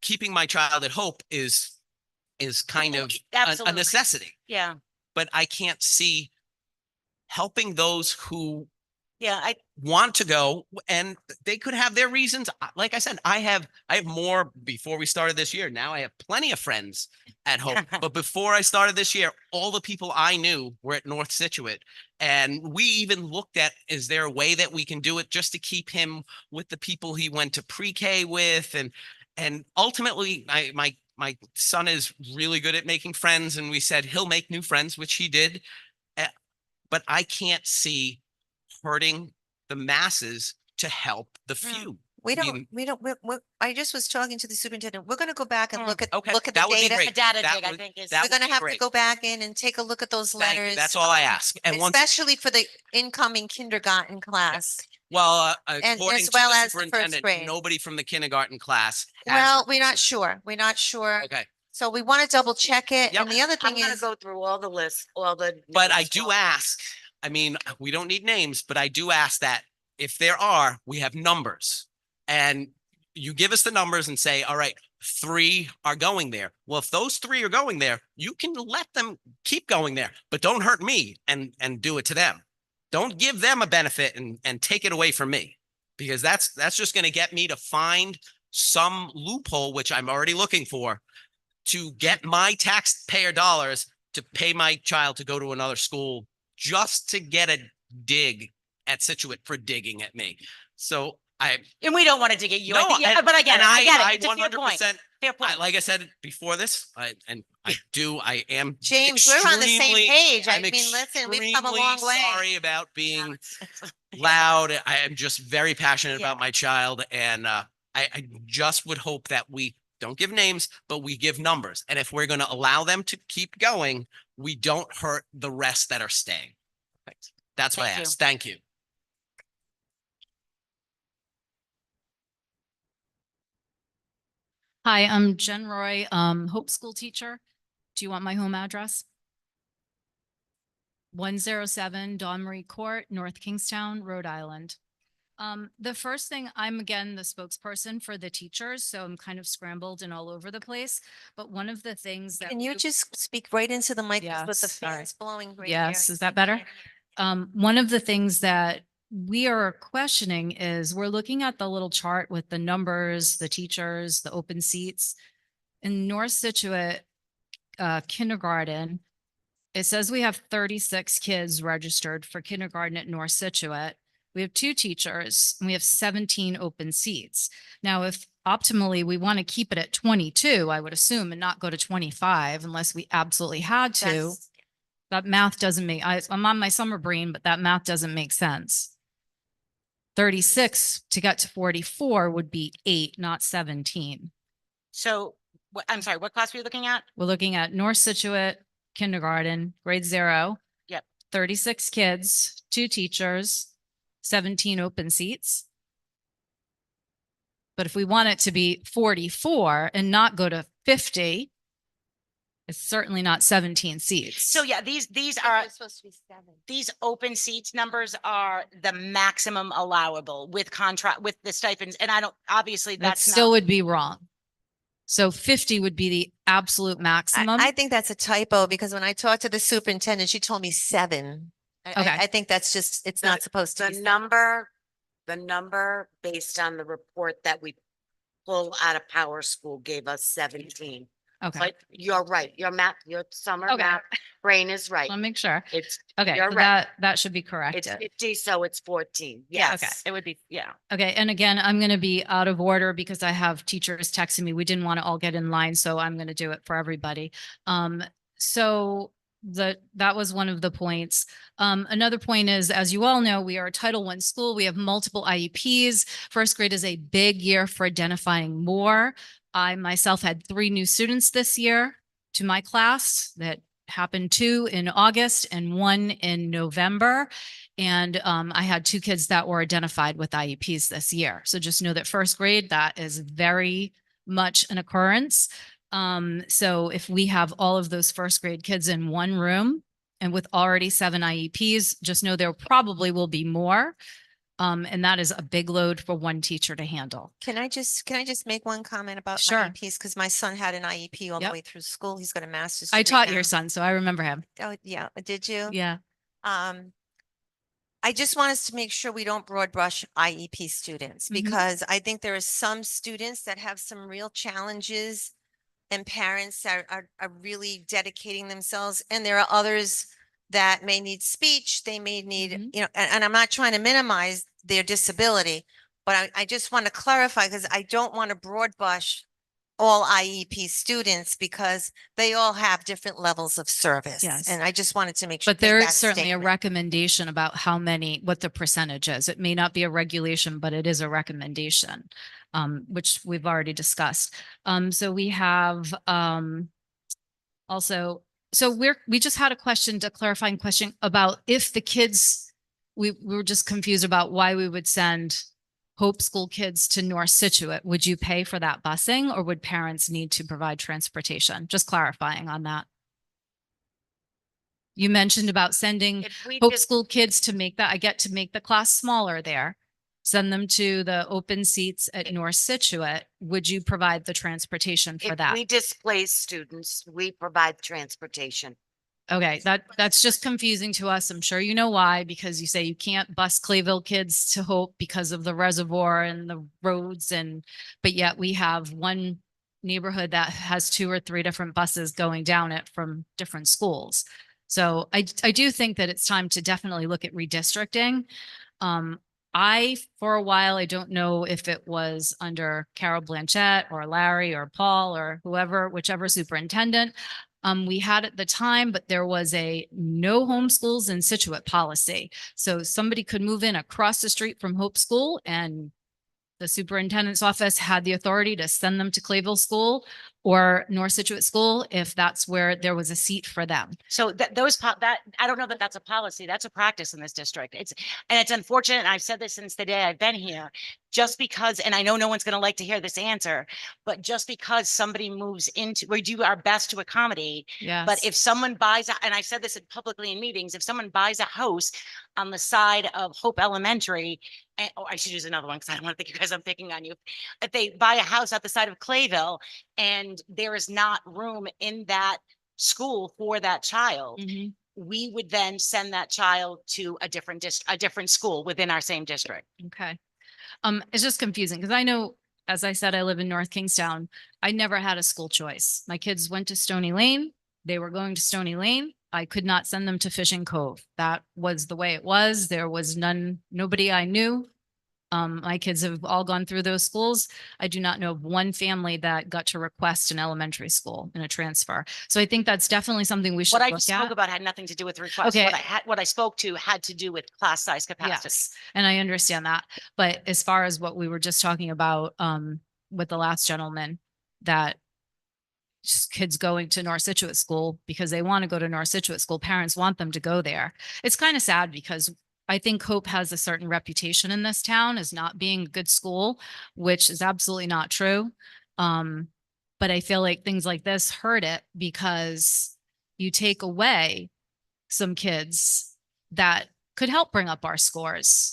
keeping my child at Hope is kind of a Absolutely. necessity, Yeah. but I can't see helping those who Yeah. want to go, and they could have their reasons. Like I said, I have more before we started this year. Now I have plenty of friends at Hope. But before I started this year, all the people I knew were at North Scituate. And we even looked at, is there a way that we can do it just to keep him with the people he went to pre-K with? And ultimately, my son is really good at making friends, and we said he'll make new friends, which he did. But I can't see hurting the masses to help the few. I just was talking to the superintendent. We're going to go back and look at Okay, the that would be data. great. A data That dig, I would- think is. that We're going to would be have to great. go back in and take a look at those Thank you. letters. That's all I ask. And once, Especially for the incoming kindergarten class. well, and according as to well the as the first superintendent, grade. nobody from the kindergarten class. has- Well, we're not sure. We're not sure. Okay, So we want to double check it. Yep. And the other I'm thing gonna is, go through all the lists, all the. but I names, do all of them. ask, I mean, we don't need names, but I do ask that if there are, we have numbers. And you give us the numbers and say, all right, 3 are going there. Well, if those 3 are going there, you can let them keep going there, but don't hurt me and do it to them. Don't give them a benefit and take it away from me, because that's just going to get me to find some loophole, which I'm already looking for, to get my taxpayer dollars to pay my child to go to another school just to get a dig at Scituate for digging at me. So And we don't want to dig at you. no, Yeah, but I get and it. I get I it. It's a fair point. 100%, Fair point. like I said before this, I am. James, we're on the same extremely- page. I I'm mean, listen, we've come a extremely long way. Sorry about being loud. I am just very passionate Yeah. about my child, and I just would hope that we don't give names, but we give numbers. And if we're going to allow them to keep going, we don't hurt the rest that are staying. That's what I Thank you. asked. Thank you. Hi, I'm Jen Roy, Hope School teacher. Do you want my home address? 107 Dawn Marie Court, North Kingstown, Rhode Island. The first thing, I'm again the spokesperson for the teachers, so I'm kind of scrambled and all over the place. But one of the things that Can you we- just speak right into the mic with the Yes, sorry. fans blowing right Yes, here? is that better? One of the things that we are questioning is we're looking at the little chart with the numbers, the teachers, the open seats. In North Scituate kindergarten, it says we have 36 kids registered for kindergarten at North Scituate. We have 2 teachers and we have 17 open seats. Now, if optimally we want to keep it at 22, I would assume, and not go to 25 unless we absolutely had to. That's- That math doesn't make, I'm on my summer brain, but that math doesn't make sense. 36 to get to 44 would be 8, not 17. So, I'm sorry, what class were you looking at? We're looking at North Scituate kindergarten, grade 0. Yep. 36 kids, 2 teachers, 17 open seats. But if we want it to be 44 and not go to 50, it's certainly not 17 seats. So yeah, these are, supposed to be 7. these open seats numbers are the maximum allowable with contract, with the stipends. And I don't, obviously That that's still not. would be wrong. So 50 would be the absolute maximum. I think that's a typo because when I talked to the superintendent, she told me 7. Okay. I think that's just, it's not supposed to The be. 7. number based on the report that we pull out of Power School gave us 17. Okay. But you're right, your summer Okay. math brain is right. I'll make sure. It's, Okay. you're So right. that should be It's corrected. 50, so it's 14. Yeah, Yes. it would be, yeah. Okay. And again, I'm going to be out of order because I have teachers texting me. We didn't want to all get in line, so I'm going to do it for everybody. So that was one of the points. Another point is, as you all know, we are a Title I school. We have multiple IEPs. First grade is a big year for identifying more. I myself had 3 new students this year to my class. That happened 2 in August and 1 in November. And I had 2 kids that were identified with IEPs this year. So just know that first grade, that is very much an occurrence. So if we have all of those first grade kids in one room and with already 7 IEPs, just know there probably will be more. And that is a big load for one teacher to handle. Can I just make one comment about Sure. IEPs? Because my son had an IEP all the Yep. way through school. He's got a master's. I degree taught now. your son, so I remember him. Oh, yeah. Did you? Yeah. I just want us to make sure we don't broad brush IEP students Mhm. because I think there are some students that have some real challenges and parents are really dedicating themselves. And there are others that may need speech, they may need, Mhm. and I'm not trying to minimize their disability, but I just want to clarify because I don't want to broad brush all IEP students because they all have different levels of service. Yes. And I just wanted to make sure. But there make is that certainly a statement. recommendation about what the percentage is. It may not be a regulation, but it is a recommendation, which we've already discussed. So we have also, so we just had a clarifying question about if the kids, we were just confused about why we would send Hope School kids to North Scituate. Would you pay for that busing or would parents need to provide transportation? Just clarifying on that. You mentioned about sending If we Hope just, School kids to make that, I get to make the class smaller there. Send them to the open seats at North Scituate. Would you provide the transportation for if that? we displace students, we provide transportation. Okay, that's just confusing to us. I'm sure you know why, because you say you can't bus Clayville kids to Hope because of the reservoir and the roads but yet we have one neighborhood that has 2 or 3 different buses going down it from different schools. So I do think that it's time to definitely look at redistricting. For a while, I don't know if it was under Carol Blanchette or Larry or Paul or whoever, whichever superintendent. We had at the time, but there was a no homeschools in Scituate policy. So somebody could move in across the street from Hope School and the superintendent's office had the authority to send them to Clayville School or North Scituate School if that's where there was a seat for them. So that I don't know that that's a policy. That's a practice in this district. It's unfortunate. And I've said this since the day I've been here, just because, and I know no one's going to like to hear this answer, but just because somebody moves into, we do our best to accommodate. Yes. But if someone buys, and I've said this publicly in meetings, if someone buys a house on the side of Hope Elementary, and I should use another one because I don't want to think you guys I'm picking on you. If they buy a house at the side of Clayville and there is not room in that school for that child, Mhm. we would then send that child to a different school within our same district. Okay. It's just confusing because I know, as I said, I live in North Kingstown. I never had a school choice. My kids went to Stony Lane. They were going to Stony Lane. I could not send them to Fishing Cove. That was the way it was. There was nobody I knew. My kids have all gone through those schools. I do not know of one family that got to request an elementary school in a transfer. So I think that's definitely something we should What I look just at. spoke about had nothing to do with request. Okay. What I spoke to had to do with class size capacity. Yes, and I understand that. But as far as what we were just talking about with the last gentleman, that just kids going to North Scituate School because they want to go to North Scituate School, parents want them to go there. It's kind of sad because I think Hope has a certain reputation in this town as not being a good school, which is absolutely not true. But I feel like things like this hurt it because you take away some kids that could help bring up our scores.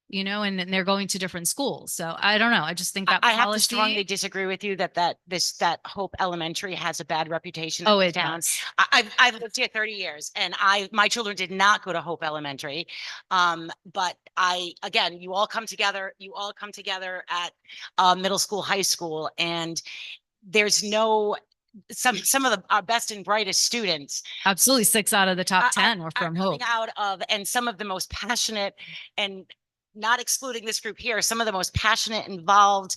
You know, and then they're going to different schools. So I don't know. I just think that I have to strongly policy. disagree with you that Hope Elementary has a bad reputation. Oh, in it town. does. I've lived here 30 years and my children did not go to Hope Elementary. But again, you all come together at middle school, high school, and there's some of our best and brightest students Absolutely. 6 out of the top are- 10 were are from coming Hope. out of, and some of the most passionate, and not excluding this group here, some of the most passionate, involved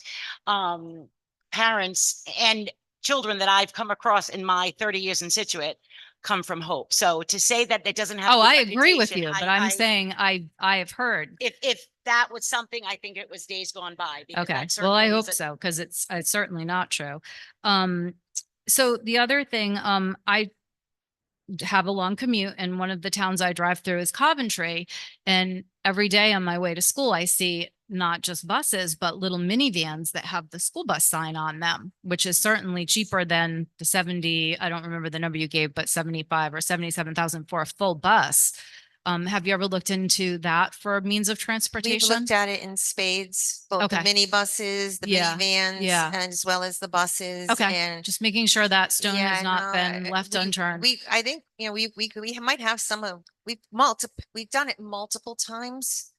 parents and children that I've come across in my 30 years in Scituate come from Hope. So to say that it doesn't have. Oh, good I agree with reputation, you, but I'm saying I have heard. if that was something, I think it was days gone by. Because Okay, that well, I certainly hope isn't- so, because it's certainly not true. So the other thing, I have a long commute, and one of the towns I drive through is Coventry. And every day on my way to school, I see not just buses, but little minivans that have the school bus sign on them, which is certainly cheaper than the 70, I don't remember the number you gave, but 75 or 77,000 for a full bus. Have you ever looked into that for means of We've transportation? looked at it in spades, both the Okay. minibuses, the Yeah, minivans, yeah. and as well as the buses. Okay, And just making sure that stone yeah, has not no, been left unturned. I think, you know, we might have some of, we've done it multiple times.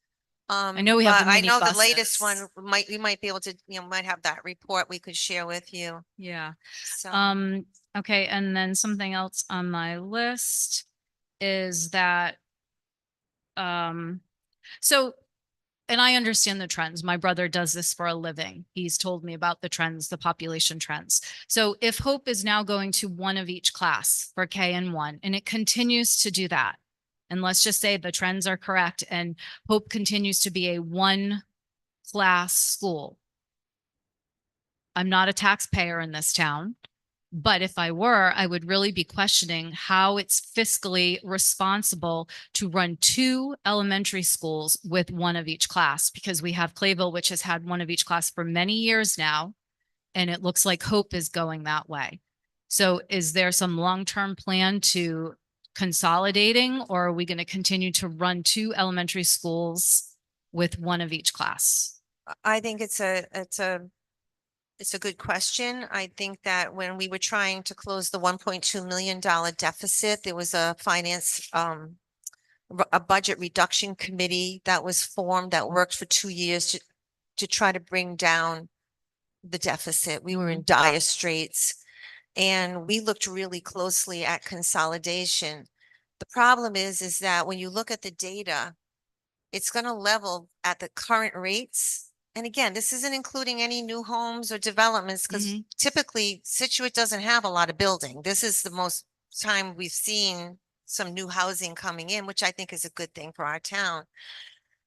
I know we have but the I know the latest minibuses. one we might be able to, you know, might have that report we could share with you. Yeah. So. Okay, and then something else on my list is that, so, and I understand the trends. My brother does this for a living. He's told me about the trends, the population trends. So if Hope is now going to one of each class for K and 1, and it continues to do that, and let's just say the trends are correct and Hope continues to be a 1-class school. I'm not a taxpayer in this town. But if I were, I would really be questioning how it's fiscally responsible to run 2 elementary schools with 1 of each class, because we have Clayville, which has had 1 of each class for many years now. And it looks like Hope is going that way. So is there some long-term plan to consolidating, or are we going to continue to run 2 elementary schools with 1 of each class? I think it's a good question. I think that when we were trying to close the $1.2 million deficit, there was a finance, a budget reduction committee that was formed that worked for 2 years to try to bring down the deficit. We were in dire straits and we looked really closely at consolidation. The problem is that when you look at the data, it's going to level at the current rates. And again, this isn't including any new homes or developments, because typically Scituate doesn't have a lot of building. This is the most time we've seen some new housing coming in, which I think is a good thing for our town.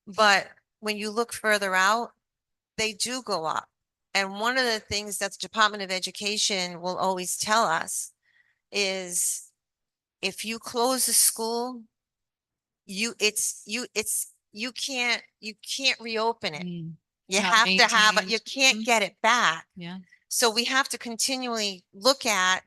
But when you look further out, they do go up. And one of the things that the Department of Education will always tell us is if you close a school, you can't reopen it. You not have to have it. You maintained. can't get it back. Yeah. So we have to continually look at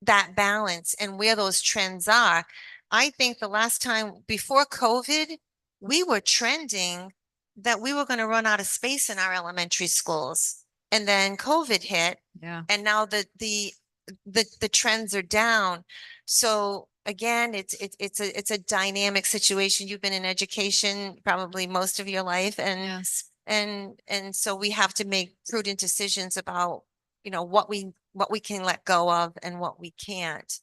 that balance and where those trends are. I think the last time before COVID, we were trending that we were going to run out of space in our elementary schools. And then COVID hit. Yeah. And now the trends are down. So again, it's a dynamic situation. You've been in education probably most of your life, and Yes. and so we have to make prudent decisions about, you know, what we can let go of and what we can't.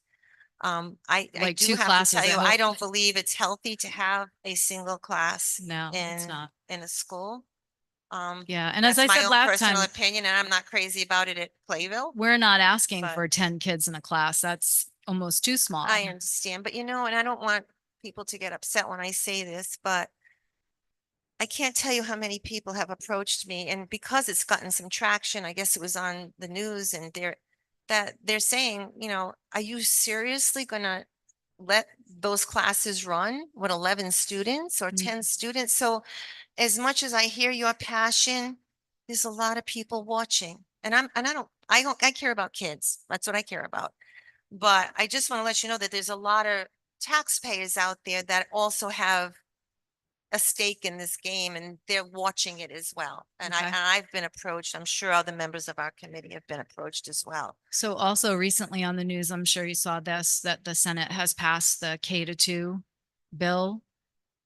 I Like do 2 have to classes tell at you, Hope. I don't believe it's healthy to have a single class No, it's not. in a school. Yeah, and as I that's my said own last personal time, opinion, and I'm not crazy about it at Clayville. we're not asking But- for 10 kids in a class. That's almost too small. I understand, but you know, and I don't want people to get upset when I say this, but I can't tell you how many people have approached me, and because it's gotten some traction, I guess it was on the news, and they're saying, you know, are you seriously gonna let those classes run with 11 students or 10 students. So as much as I hear your passion, there's a lot of people watching. And I care about kids. That's what I care about. But I just want to let you know that there's a lot of taxpayers out there that also have a stake in this game and they're watching it as well. And Okay. I've been approached. I'm sure other members of our committee have been approached as well. So also recently on the news, I'm sure you saw this, that the Senate has passed the K-2 bill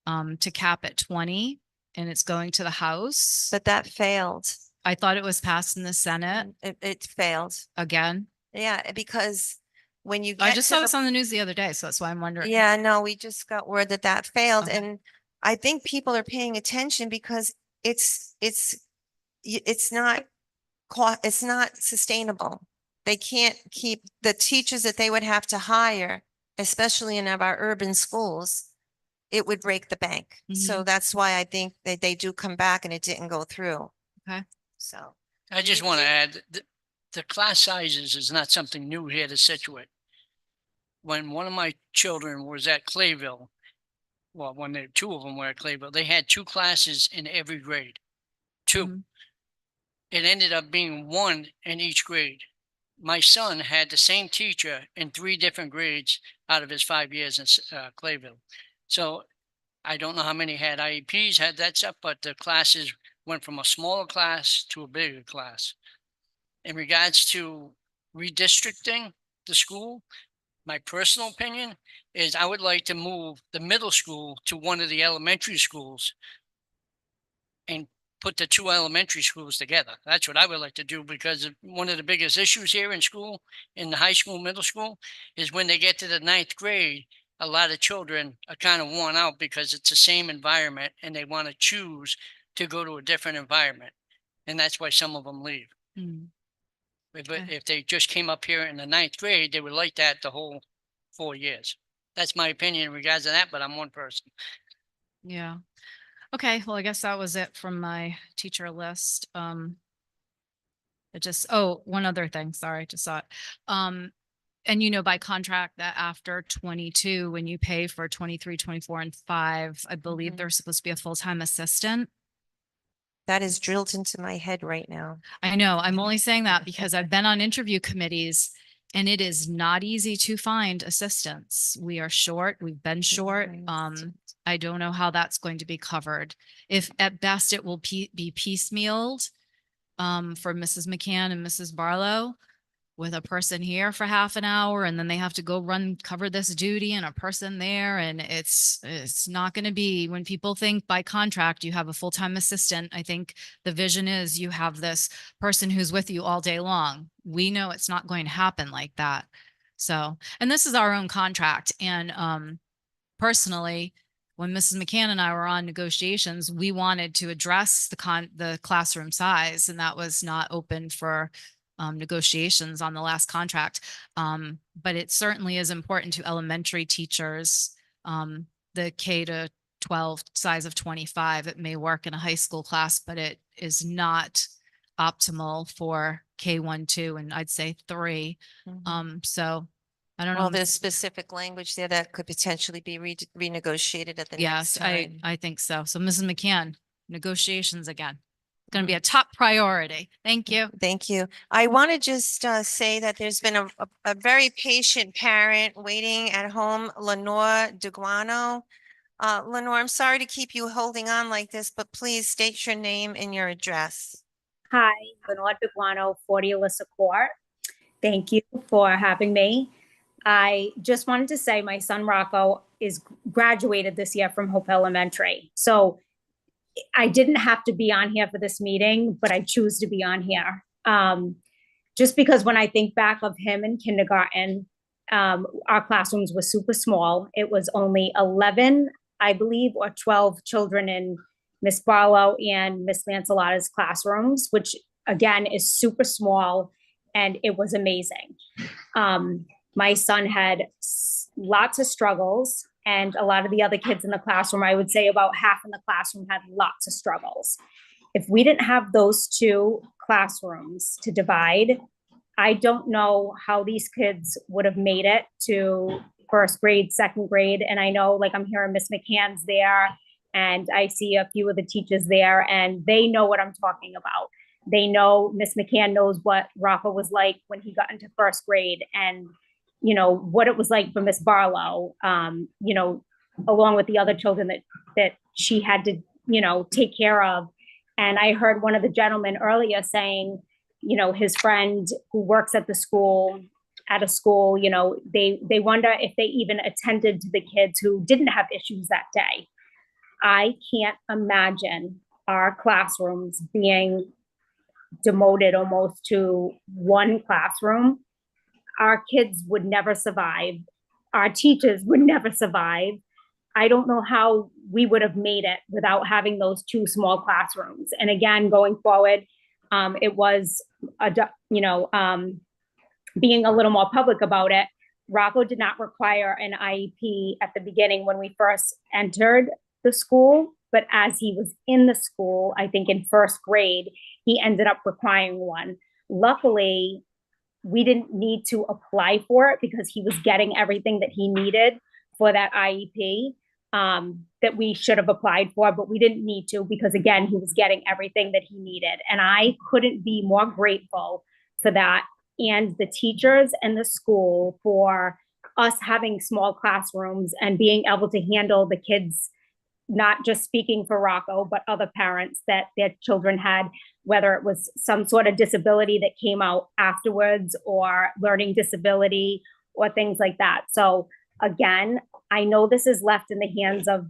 to cap at 20 and it's going to the House. But that failed. I thought it was passed in the Senate It failed. again. Yeah, because when you I get just to saw the this on the news the other day, so that's why I'm wondering. Yeah, no, we just got word that that failed, Okay. and I think people are paying attention because it's not it's not sustainable. They can't keep the teachers that they would have to hire, especially in our urban schools. It would break the bank. So that's why I think that they do come back and it didn't go through. Okay. So I just want to add, the class sizes is not something new here to Scituate. When one of my children was at Clayville, well, two of them were at Clayville, they had 2 classes in every grade. 2. It ended up being 1 in each grade. My son had the same teacher in 3 different grades out of his 5 years in Clayville. So I don't know how many had IEPs, had that stuff, but the classes went from a smaller class to a bigger class. In regards to redistricting the school, my personal opinion is I would like to move the middle school to one of the elementary schools and put the 2 elementary schools together. That's what I would like to do, because one of the biggest issues here in school, in the high school, middle school, is when they get to the 9th grade, a lot of children are kind of worn out because it's the same environment and they want to choose to go to a different environment. And that's why some of them leave. But if they just came up here in the 9th grade, they would like that the whole 4 years. That's my opinion in regards to that, but I'm one person. Yeah. Okay, well, I guess that was it from my teacher list. One other thing, sorry, I just saw it. And you know, by contract that after 22, when you pay for 23, 24, and 5, I believe there's supposed to be a full-time assistant. that is drilled into my head right now. I know, I'm only saying that because I've been on interview committees and it is not easy to find assistants. We are short, we've been short. I don't know how that's going to be covered. If at best it will be piecemealed for Mrs. McCann and Mrs. Barlow, with a person here for half an hour and then they have to go cover this duty and a person there. And it's not going to be, when people think by contract, you have a full-time assistant. I think the vision is you have this person who's with you all day long. We know it's not going to happen like that. So, and this is our own contract. And personally, when Mrs. McCann and I were on negotiations, we wanted to address the classroom size, and that was not open for negotiations on the last contract. But it certainly is important to elementary teachers. The K-12 size of 25, it may work in a high school class, but it is not optimal for K1, 2, and I'd say 3. So I don't know. Well, there's specific language there that could potentially be renegotiated at the next Yes, time. I think so. So Mrs. McCann, negotiations again. Going to be a top priority. Thank you. Thank you. I want to just say that there's been a very patient parent waiting at home, Lenore DeGuano. Lenore, I'm sorry to keep you holding on like this, but please state your name and your address. Hi, Lenore DeGuano, 40 Alyssa Court. Thank you for having me. I just wanted to say my son Rocco is graduated this year from Hope Elementary. So I didn't have to be on here for this meeting, but I choose to be on here. Just because when I think back of him in kindergarten, our classrooms were super small. It was only 11, I believe, or 12 children in Miss Barlow and Miss Lancelotta's classrooms, which again is super small, and it was amazing. My son had lots of struggles, and a lot of the other kids in the classroom, I would say about half in the classroom, had lots of struggles. If we didn't have those 2 classrooms to divide, I don't know how these kids would have made it to first grade, second grade. And I know, like, I'm hearing Miss McCann's there, and I see a few of the teachers there, and they know what I'm talking about. They know, Miss McCann knows what Rocco was like when he got into first grade, and, you know, what it was like for Miss Barlow, you know, along with the other children that she had to, you know, take care of. And I heard one of the gentlemen earlier saying, you know, his friend who works at a school, you know, they wonder if they even attended to the kids who didn't have issues that day. I can't imagine our classrooms being demoted almost to one classroom. Our kids would never survive. Our teachers would never survive. I don't know how we would have made it without having those two small classrooms. And again, going forward, it was, being a little more public about it. Rocco did not require an IEP at the beginning when we first entered the school, but as he was in the school, I think in first grade, he ended up requiring one. Luckily, we didn't need to apply for it because he was getting everything that he needed for that IEP that we should have applied for, but we didn't need to because, again, he was getting everything that he needed. And I couldn't be more grateful for that, and the teachers and the school for us having small classrooms and being able to handle the kids, not just speaking for Rocco, but other parents that their children had, whether it was some sort of disability that came out afterwards or learning disability or things like that. So again, I know this is left in the hands of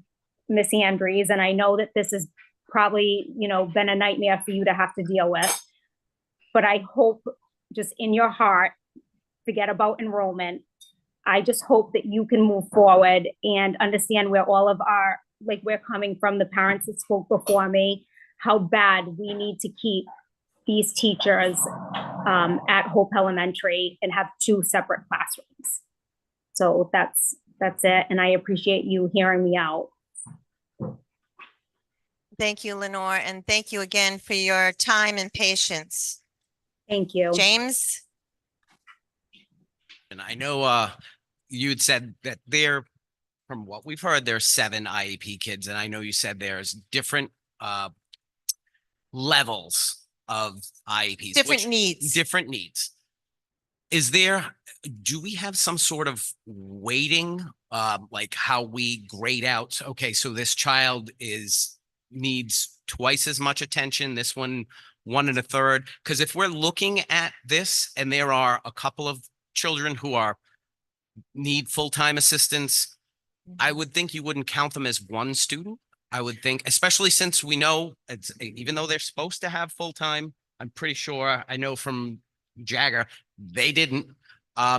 Miss Andrews, and I know that this has probably, you know, been a nightmare for you to have to deal with. But I hope, just in your heart, forget about enrollment. I just hope that you can move forward and understand where all of our, like, we're coming from, the parents that spoke before me, how bad we need to keep these teachers at Hope Elementary and have two separate classrooms. So that's it. And I appreciate you hearing me out. Thank you, Lenore, and thank you again for your time and patience. Thank you. James? And I know you had said that from what we've heard, there's 7 IEP kids, and I know you said there's different levels of IEPs. Different needs. Different needs. Do we have some sort of weighting, like how we grade out? Okay, so this child needs twice as much attention, this one 1 1/3. Because if we're looking at this and there are a couple of children who need full-time assistance, I would think you wouldn't count them as one student. I would think, especially since we know even though they're supposed to have full-time, I'm pretty sure, I know from Jagger, they didn't.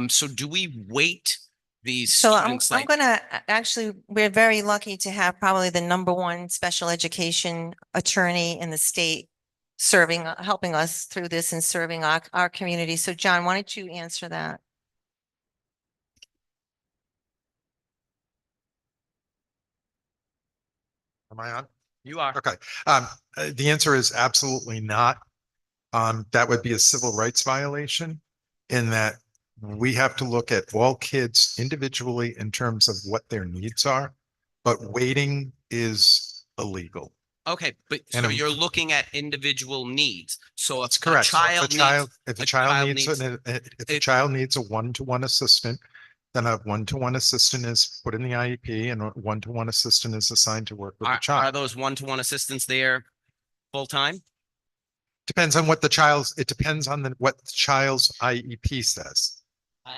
So do we weight these So students I'm gonna, actually, we're very lucky to have probably the #1 special education attorney in the state helping us through this and serving our community. So John, why don't you answer that? Am I on? You are. Okay. The answer is absolutely not. That would be a civil rights violation in that we have to look at all kids individually in terms of what their needs are, but weighting is illegal. Okay, but so And you're looking at individual needs. So if That's correct. So if if a child needs a one-to-one assistant, then a one-to-one assistant is put in the IEP and a one-to-one assistant is assigned to work with the are child. those one-to-one assistants there full-time? Depends on what it depends on what the child's IEP says.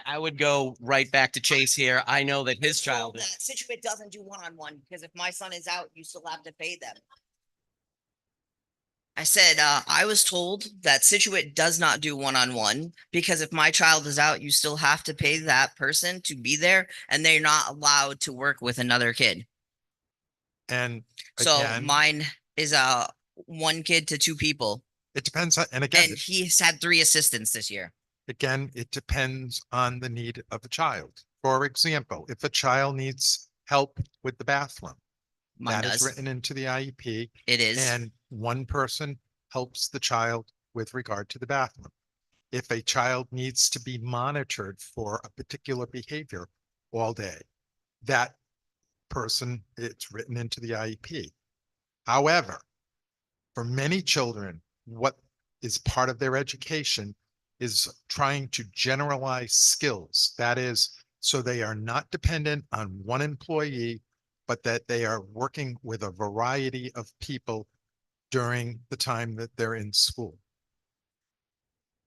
I would go right back to Chase here. I know that his Well, child that Scituate doesn't do one-on-one because if my son is out, you still have to pay them. I said, I was told that Scituate does not do one-on-one because if my child is out, you still have to pay that person to be there and they're not allowed to work with another kid. And So again, mine is 1 kid to 2 people. it depends on, and again, And he's had 3 assistants this year. again, it depends on the need of the child. For example, if a child needs help with the bathroom, Mine that is does. written into the IEP. It is. And one person helps the child with regard to the bathroom. If a child needs to be monitored for a particular behavior, all day. That person, it's written into the IEP. However, for many children, what is part of their education is trying to generalize skills. That is, so they are not dependent on one employee, but that they are working with a variety of people during the time that they're in school.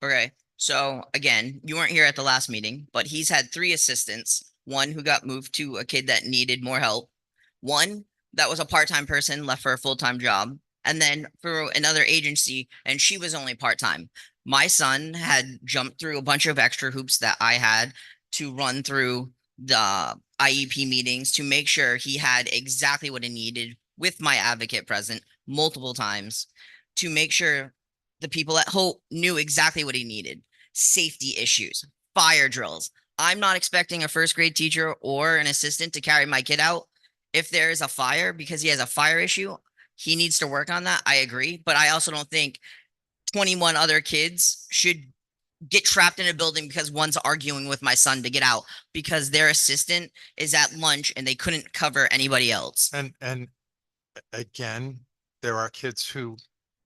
Okay, so again, you weren't here at the last meeting, but he's had 3 assistants. One who got moved to a kid that needed more help. One that was a part-time person, left for a full-time job. And then for another agency, and she was only part-time. My son had jumped through a bunch of extra hoops that I had to run through the IEP meetings to make sure he had exactly what he needed with my advocate present multiple times to make sure the people at Hope knew exactly what he needed. Safety issues, fire drills. I'm not expecting a first grade teacher or an assistant to carry my kid out. If there is a fire because he has a fire issue, he needs to work on that. I agree. But I also don't think 21 other kids should get trapped in a building because one's arguing with my son to get out because their assistant is at lunch and they couldn't cover anybody else. And again, there are kids who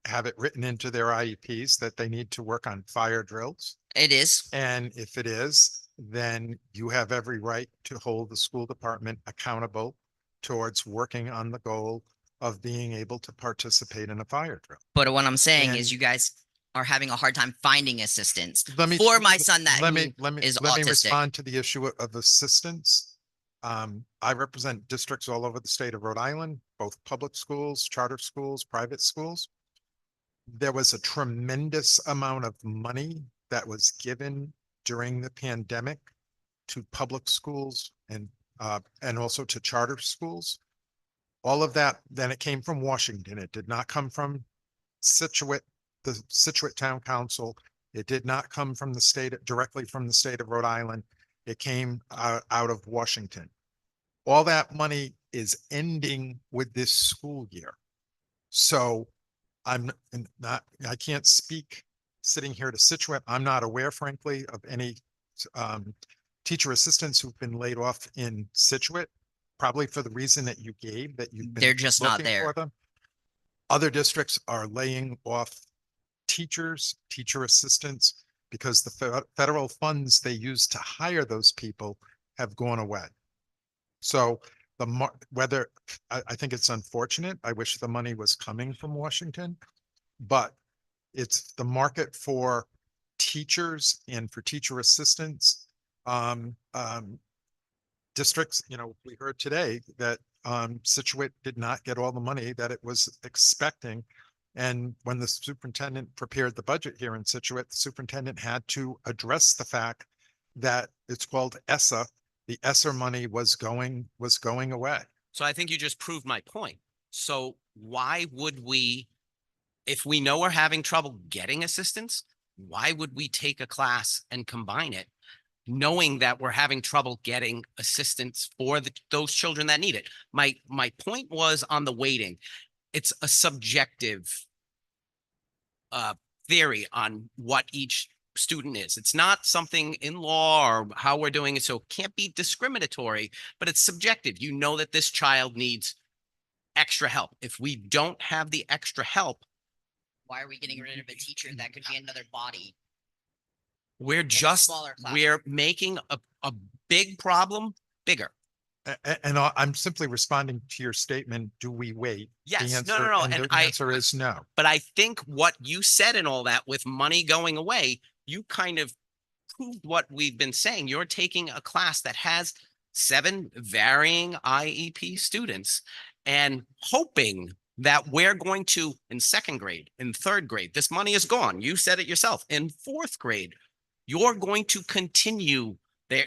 have it written into their IEPs that they need to work on fire drills. It is. And if it is, then you have every right to hold the school department accountable towards working on the goal of being able to participate in a fire drill. But what I'm saying is And- you guys are having a hard time finding assistants Let me- for my son that Let who me is let me autistic. respond to the issue of assistance. I represent districts all over the state of Rhode Island, both public schools, charter schools, private schools. There was a tremendous amount of money that was given during the pandemic to public schools and also to charter schools. All of that, then it came from Washington. It did not come from Scituate, the Scituate Town Council. It did not come from the state, directly from the state of Rhode Island. It came out of Washington. All that money is ending with this school year. So I'm not, I can't speak sitting here to Scituate. I'm not aware, frankly, of any teacher assistants who've been laid off in Scituate, probably for the reason that you gave, that you've been They're just not looking there. for them. Other districts are laying off teachers, teacher assistants, because the federal funds they use to hire those people have gone away. So whether I think it's unfortunate. I wish the money was coming from Washington, but it's the market for teachers and for teacher assistants. Districts, we heard today that Scituate did not get all the money that it was expecting. And when the superintendent prepared the budget here in Scituate, the superintendent had to address the fact that it's called ESSA. The ESSER money was going away. So I think you just proved my point. So why would we, if we know we're having trouble getting assistance, why would we take a class and combine it, knowing that we're having trouble getting assistance for those children that need it? My point was on the weighting. It's a subjective theory on what each student is. It's not something in law or how we're doing it, so it can't be discriminatory, but it's subjective. You know that this child needs extra help. If we don't have the extra help, Why are we getting rid of a teacher that could be another body? we're smaller class. we're making a big problem bigger. And I'm simply responding to your statement. Do we wait? Yes, The no, answer- no, no. and And the answer is no. But I think what you said and all that with money going away, you kind of proved what we've been saying. You're taking a class that has 7 varying IEP students and hoping that we're going to, in 2nd grade, in 3rd grade, this money is gone. You said it yourself. In 4th grade, you're going to continue there.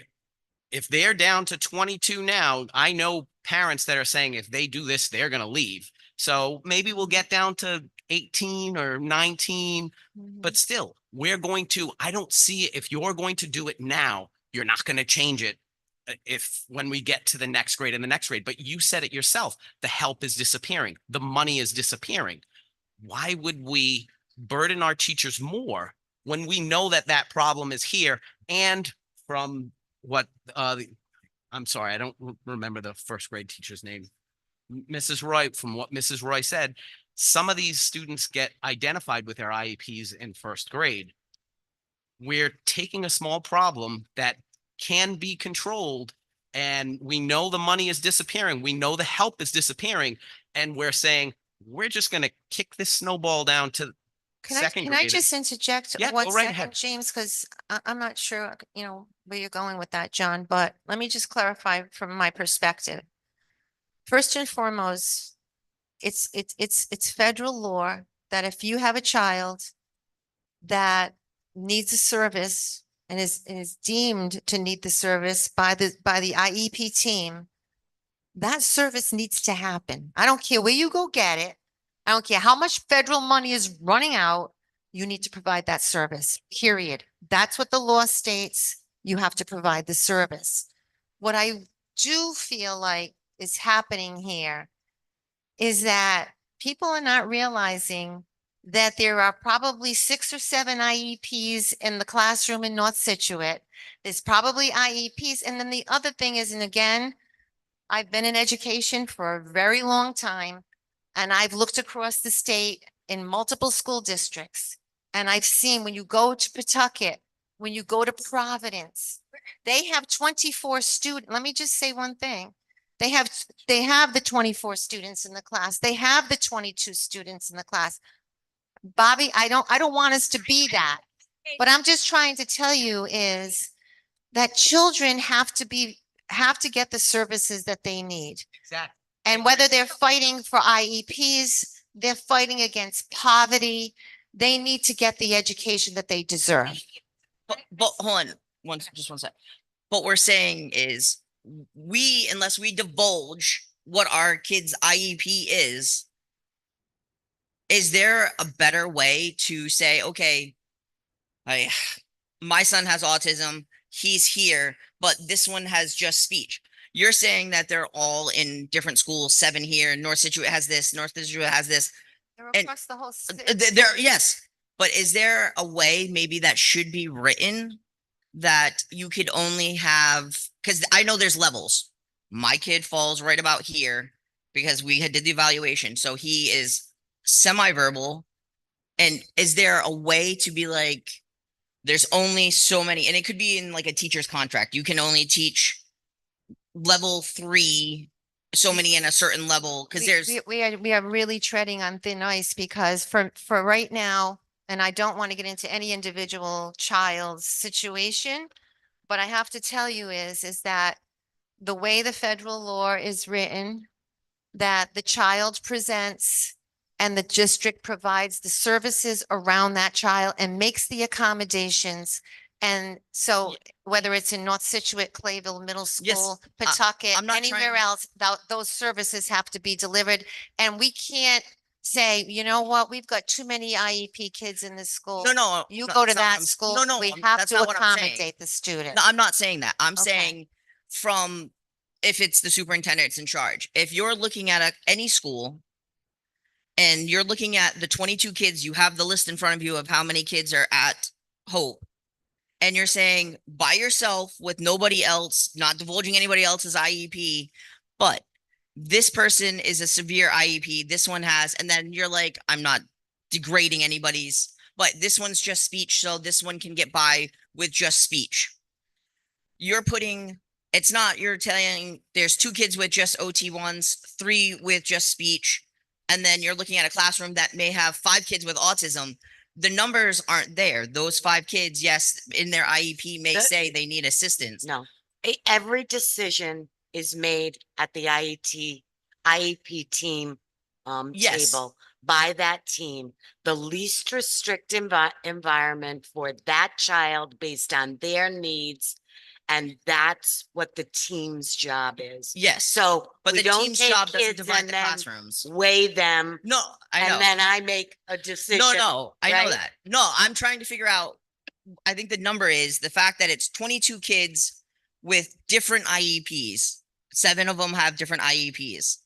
If they're down to 22 now, I know parents that are saying if they do this, they're going to leave. So maybe we'll get down to 18 or 19, but still, I don't see if you're going to do it now, you're not going to change it when we get to the next grade and the next grade. But you said it yourself, the help is disappearing. The money is disappearing. Why would we burden our teachers more when we know that that problem is here? And from what I'm sorry, I don't remember the first grade teacher's name. Mrs. Roy, from what Mrs. Roy said, some of these students get identified with their IEPs in first grade. We're taking a small problem that can be controlled, and we know the money is disappearing. We know the help is disappearing, and we're saying, we're just gonna kick this snowball down to second Can I grade. just interject Yeah, one go right second, ahead. James? Because I'm not sure, where you're going with that, John, but let me just clarify from my perspective. First and foremost, it's federal law that if you have a child that needs a service and is deemed to need the service by the IEP team, that service needs to happen. I don't care where you go get it. I don't care how much federal money is running out. You need to provide that service, period. That's what the law states. You have to provide the service. What I do feel like is happening here is that people are not realizing that there are probably 6 or 7 IEPs in the classroom in North Scituate. There's probably IEPs. And then the other thing is, and again, I've been in education for a very long time, and I've looked across the state in multiple school districts. And I've seen when you go to Pawtucket, when you go to Providence, they have 24 students. Let me just say one thing. They have the 24 students in the class. They have the 22 students in the class. Bobby, I don't want us to be that. But I'm just trying to tell you is that children have to get the services that they need. Exactly. And whether they're fighting for IEPs, they're fighting against poverty, they need to get the education that they deserve. But hold on, just one sec. What we're saying is unless we divulge what our kid's IEP is there a better way to say, okay, my son has autism, he's here, but this one has just speech. You're saying that they're all in different schools, 7 here, North Scituate has this, North Scituate has this. They're And across the whole state. yes, but is there a way maybe that should be written that you could only have, because I know there's levels. My kid falls right about here because we did the evaluation. So he is semi-verbal. And is there a way to be like, there's only so many, and it could be in like a teacher's contract. You can only teach level 3, so many in a certain level, because there's. We are really treading on thin ice because for right now, and I don't want to get into any individual child's situation, but I have to tell you is that the way the federal law is written, that the child presents and the district provides the services around that child and makes the accommodations. And so whether it's in North Scituate, Clayville Middle Yes, School, Pawtucket, I'm not anywhere trying- else, those services have to be delivered. And we can't say, you know what, we've got too many IEP kids in this school. No, You no, go to it's not what that I'm- school. no, no, We I'm- have that's to not what I'm saying. accommodate the student. No, I'm not saying that. I'm Okay. saying from if it's the superintendent's in charge. If you're looking at any school and you're looking at the 22 kids, you have the list in front of you of how many kids are at Hope. And you're saying by yourself with nobody else, not divulging anybody else's IEP, but this person is a severe IEP. This one has, and then you're like, I'm not degrading anybody's, but this one's just speech. So this one can get by with just speech. You're telling there's 2 kids with just OT1s, 3 with just speech. And then you're looking at a classroom that may have 5 kids with autism. The numbers aren't there. Those 5 kids, yes, in their IEP may say they need assistance. No, every decision is made at the IEP team Yes. table by that team. The least restrictive environment for that child based on their needs. And that's what the team's job is. Yes. So But we the don't team's take job doesn't kids divide and the then classrooms. weigh them. No, I know. And then I make a decision. No, I know right? that. No, I'm trying to figure out, I think the number is the fact that it's 22 kids with different IEPs. 7 of them have different IEPs.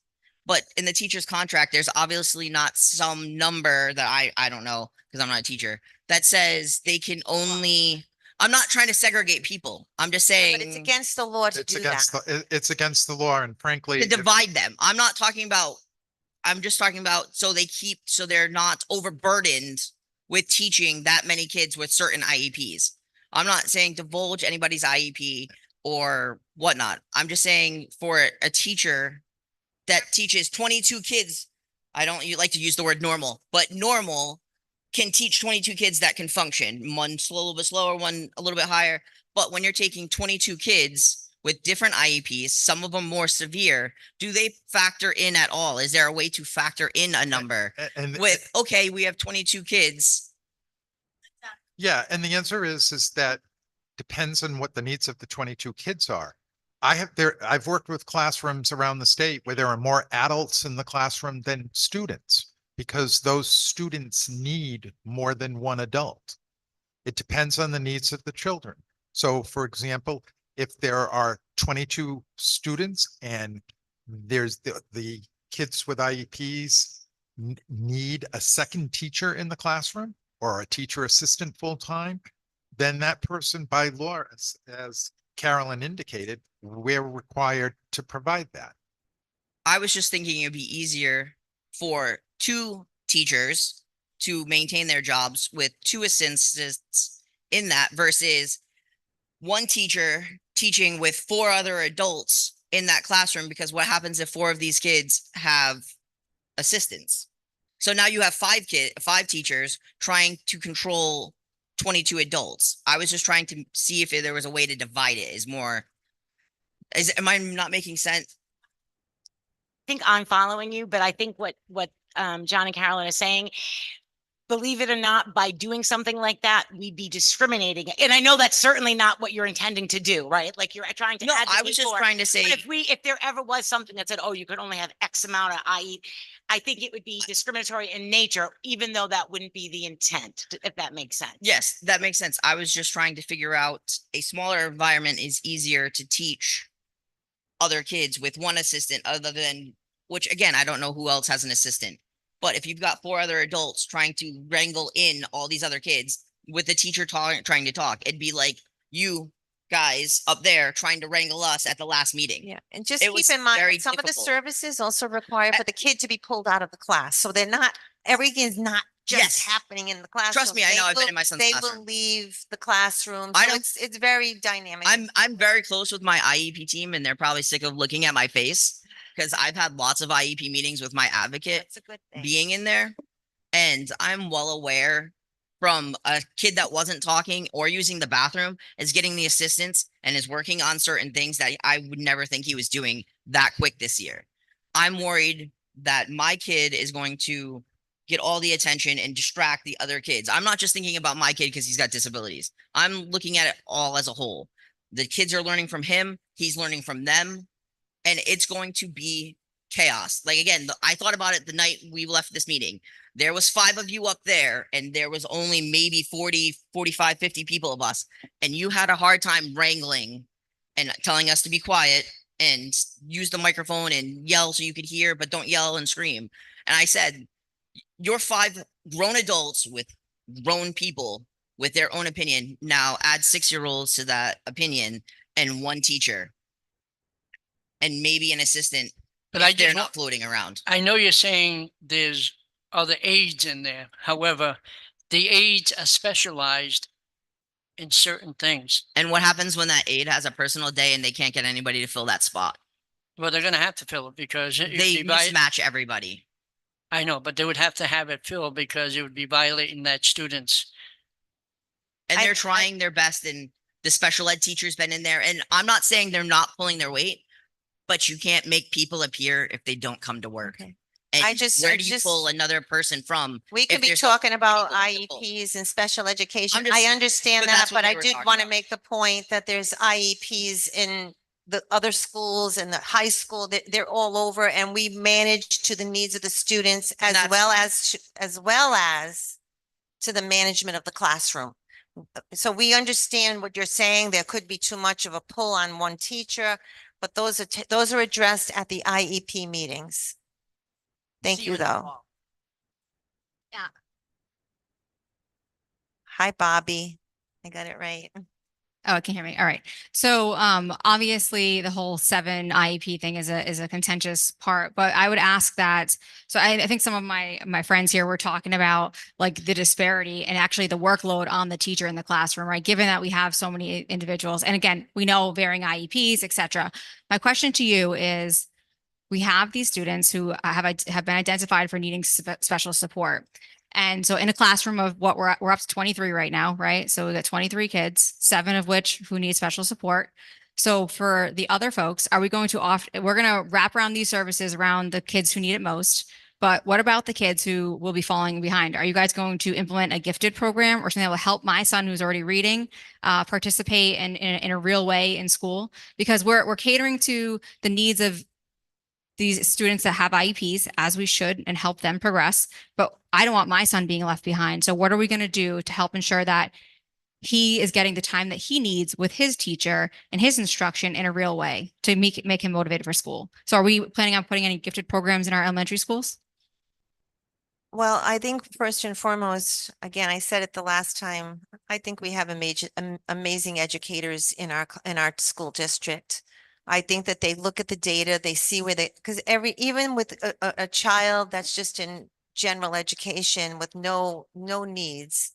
But in the teacher's contract, there's obviously not some number that I don't know because I'm not a teacher that says they can only I'm not trying to segregate people. I'm just But saying it's against the law to It's do against that. it's against the law, and frankly, to if- divide them. I'm not talking about, I'm just talking about so they're not overburdened with teaching that many kids with certain IEPs. I'm not saying divulge anybody's IEP or whatnot. I'm just saying for a teacher that teaches 22 kids, I don't like to use the word normal, but normal can teach 22 kids that can function. One a little bit slower, one a little bit higher. But when you're taking 22 kids with different IEPs, some of them more severe, do they factor in at all? Is there a way to factor in a number and with, okay, we have 22 kids? yeah, and the answer is that depends on what the needs of the 22 kids are. I've worked with classrooms around the state where there are more adults in the classroom than students because those students need more than one adult. It depends on the needs of the children. So for example, if there are 22 students and there's the kids with IEPs need a second teacher in the classroom or a teacher assistant full-time, then that person by law, as Carolyn indicated, we're required to provide that. I was just thinking it'd be easier for two teachers to maintain their jobs with two assistants in that versus one teacher teaching with four other adults in that classroom, because what happens if four of these kids have assistants? So now you have five teachers trying to control 22 adults. I was just trying to see if there was a way to divide it. Am I not making sense? I think I'm following you, but I think what John and Carolyn are saying, believe it or not, by doing something like that, we'd be discriminating. And I know that's certainly not what you're intending to do, right? Like you're trying to No, I advocate was just for- trying to say, But if there ever was something that said, oh, you could only have X amount of IE, I think it would be discriminatory in nature, even though that wouldn't be the intent, if that makes sense. yes, that makes sense. I was just trying to figure out a smaller environment is easier to teach other kids with one assistant other than, which again, I don't know who else has an assistant. But if you've got four other adults trying to wrangle in all these other kids with the teacher trying to talk, it'd be like you guys up there trying to wrangle us at the last meeting. Yeah, and just It keep was in mind, very that some of the difficult. services also require for the kid to be pulled out of the class. So they're not, everything is not just Yes. happening in the classroom. Trust me, I know. I've been will- in my son's They classroom. will leave the classroom. I So don't- it's very dynamic. I'm very close with my IEP team, and they're probably sick of looking at my face because I've had lots of IEP meetings with my advocate That's a good thing. being in there. And I'm well aware from a kid that wasn't talking or using the bathroom is getting the assistance and is working on certain things that I would never think he was doing that quick this year. I'm worried that my kid is going to get all the attention and distract the other kids. I'm not just thinking about my kid because he's got disabilities. I'm looking at it all as a whole. The kids are learning from him, he's learning from them, and it's going to be chaos. Like again, I thought about it the night we left this meeting. There was 5 of you up there and there was only maybe 40, 45, 50 people of us. And you had a hard time wrangling and telling us to be quiet and use the microphone and yell so you could hear, but don't yell and scream. And I said, you're 5 grown adults with grown people with their own opinion. Now add 6-year-olds to that opinion and 1 teacher and maybe an assistant. But if I they're just not want- floating around. I know you're saying there's other aides in there. However, the aides are specialized in certain things. And what happens when that aide has a personal day and they can't get anybody to fill that spot? Well, they're gonna have to fill it because it would They be mismatch everybody. I know, but they would have to have it filled because it would be violating that student's. And they're trying their best, and the special ed teacher's been in there. And I'm not saying they're not pulling their weight, but you can't make people appear if they don't come to work. Okay. And I just- where I do you just- pull another person from? We if could be there's talking about people visible? IEPs and special education. I'm just- I understand but that, that's what but we I were did talking want to about. make the point that there's IEPs in the other schools and the high school, that they're all over, and we manage to the needs of the students as that's well fine. as well as to the management of the classroom. So we understand what you're saying. There could be too much of a pull on one teacher, but those are addressed at the IEP meetings. Thank See you, in the though. fall. Hi, Bobby. I got it right. Oh, can you hear me? All right. So obviously the whole 7 IEP thing is a contentious part, but I would ask that. So I think some of my friends here were talking about like the disparity and actually the workload on the teacher in the classroom, right? Given that we have so many individuals. And again, we know varying IEPs, et cetera. My question to you is, we have these students who have been identified for needing special support. And so in a classroom of what we're up to 23 right now, right? So we got 23 kids, 7 of which who need special support. So for the other folks, are we going to we're going to wrap around these services around the kids who need it most. But what about the kids who will be falling behind? Are you guys going to implement a gifted program or something that will help my son who's already reading participate in a real way in school? Because we're catering to the needs of these students that have IEPs, as we should, and help them progress. But I don't want my son being left behind. So what are we going to do to help ensure that he is getting the time that he needs with his teacher and his instruction in a real way to make him motivated for school? So are we planning on putting any gifted programs in our elementary schools? Well, I think first and foremost, again, I said it the last time, I think we have amazing educators in our school district. I think that they look at the data, they see where because even with a child that's just in general education with no needs,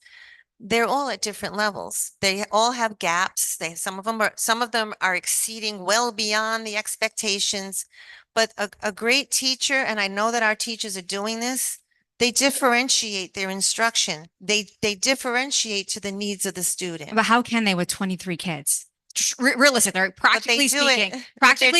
they're all at different levels. They all have gaps. Some of them are exceeding well beyond the expectations. But a great teacher, and I know that our teachers are doing this, they differentiate their instruction. They differentiate to the needs of the student. But how can they with 23 kids? Realistically, right? Practically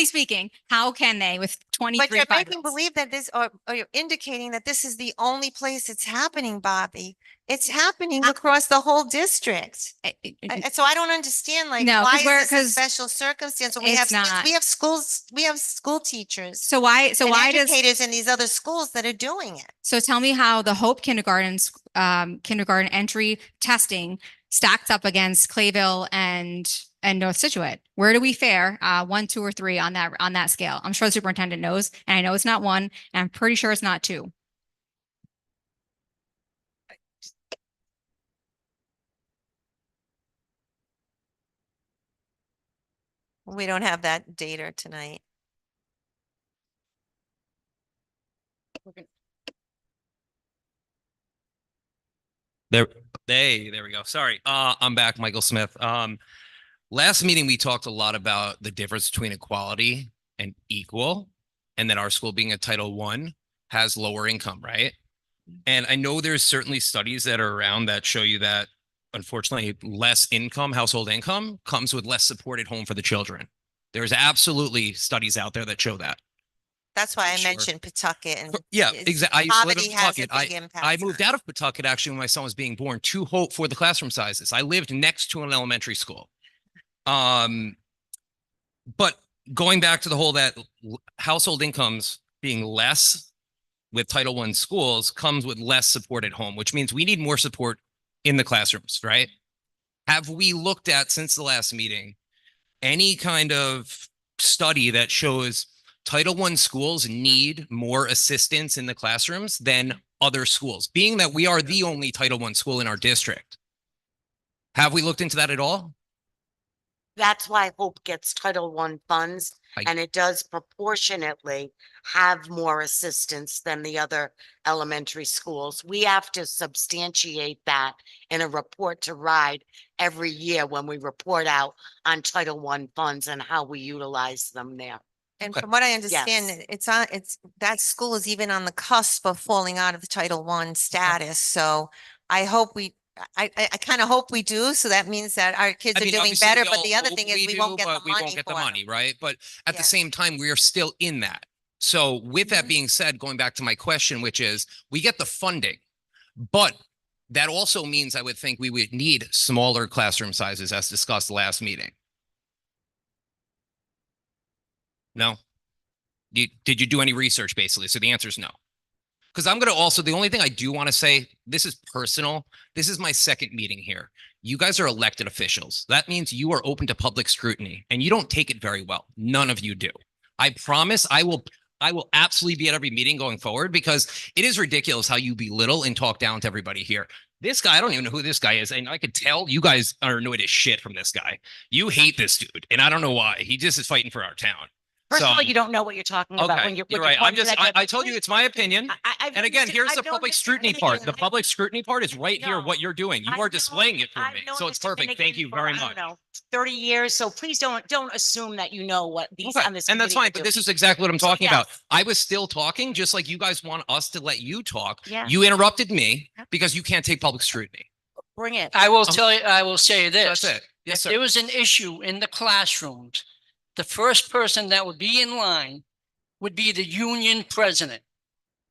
speaking, how can they with 23? But you're making believe that or you're indicating that this is the only place it's happening, Bobby. It's happening across the whole district. So I don't understand, like, no, why is this a special circumstance when we have school teachers. So why educators in these other schools that are doing it? So tell me how the Hope kindergarten entry testing stacks up against Clayville and North Scituate. Where do we fare? 1, 2, or 3 on that scale? I'm sure the superintendent knows, and I know it's not 1, and I'm pretty sure it's not 2. We don't have that data tonight. There we go. Sorry. I'm back, Michael Smith. Last meeting, we talked a lot about the difference between equality and equal, and that our school being a Title I has lower income, right? And I know there's certainly studies that are around that show you that, unfortunately, less income, household income, comes with less supported home for the children. There's absolutely studies out there that show that. That's why I mentioned Pawtucket and yeah, exactly. I used to live in Pawtucket. I moved out of Pawtucket actually when my son was being born to Hope for the classroom sizes. I lived next to an elementary school. But going back to the whole that household incomes being less with Title I schools comes with less support at home, which means we need more support in the classrooms, right? Have we looked at, since the last meeting, any kind of study that shows Title I schools need more assistance in the classrooms than other schools, being that we are the only Title I school in our district? Have we looked into that at all? That's why Hope gets Title I funds, and it does proportionately have more assistance than the other elementary schools. We have to substantiate that in a report to RIDE every year when we report out on Title I funds and how we utilize them there. And from what I understand, that school is even on the cusp of falling out of the Title I status. So I hope I kind of hope we do. So that means that our kids are doing better. But the other thing is we won't get the money. Right? But at the same time, we are still in that. So with that being said, going back to my question, which is we get the funding, but that also means I would think we would need smaller classroom sizes as discussed last meeting. No? Did you do any research basically? So the answer is no. Because I'm going to also, the only thing I do want to say, this is personal. This is my second meeting here. You guys are elected officials. That means you are open to public scrutiny and you don't take it very well. None of you do. I promise I will I will absolutely be at every meeting going forward because it is ridiculous how you belittle and talk down to everybody here. This guy, I don't even know who this guy is. And I could tell you guys are annoyed as shit from this guy. You hate this dude. And I don't know why. He just is fighting for our town. First of So- all, you don't know what you're talking about Okay, when you're. you're when right. you're I'm just, pointing I at told you it's my opinion. And again, here's the I've known public Mr. scrutiny part. The Finnegan. public scrutiny part is right here, what you're doing. You I've are known- displaying it for I've me. known So it's Mr. perfect. Finnegan Thank you for, very I don't much. know, 30 years. So please don't assume that you know what these Okay, on this. and that's committee fine, but do. this is exactly what I'm So, talking about. yes. I was still talking, just like you guys want us to let you talk. Yeah. You interrupted me because you can't take public scrutiny. Bring it. I will tell you, I will say So this. that's it. Yes, If sir. there was an issue in the classrooms, the first person that would be in line would be the union president.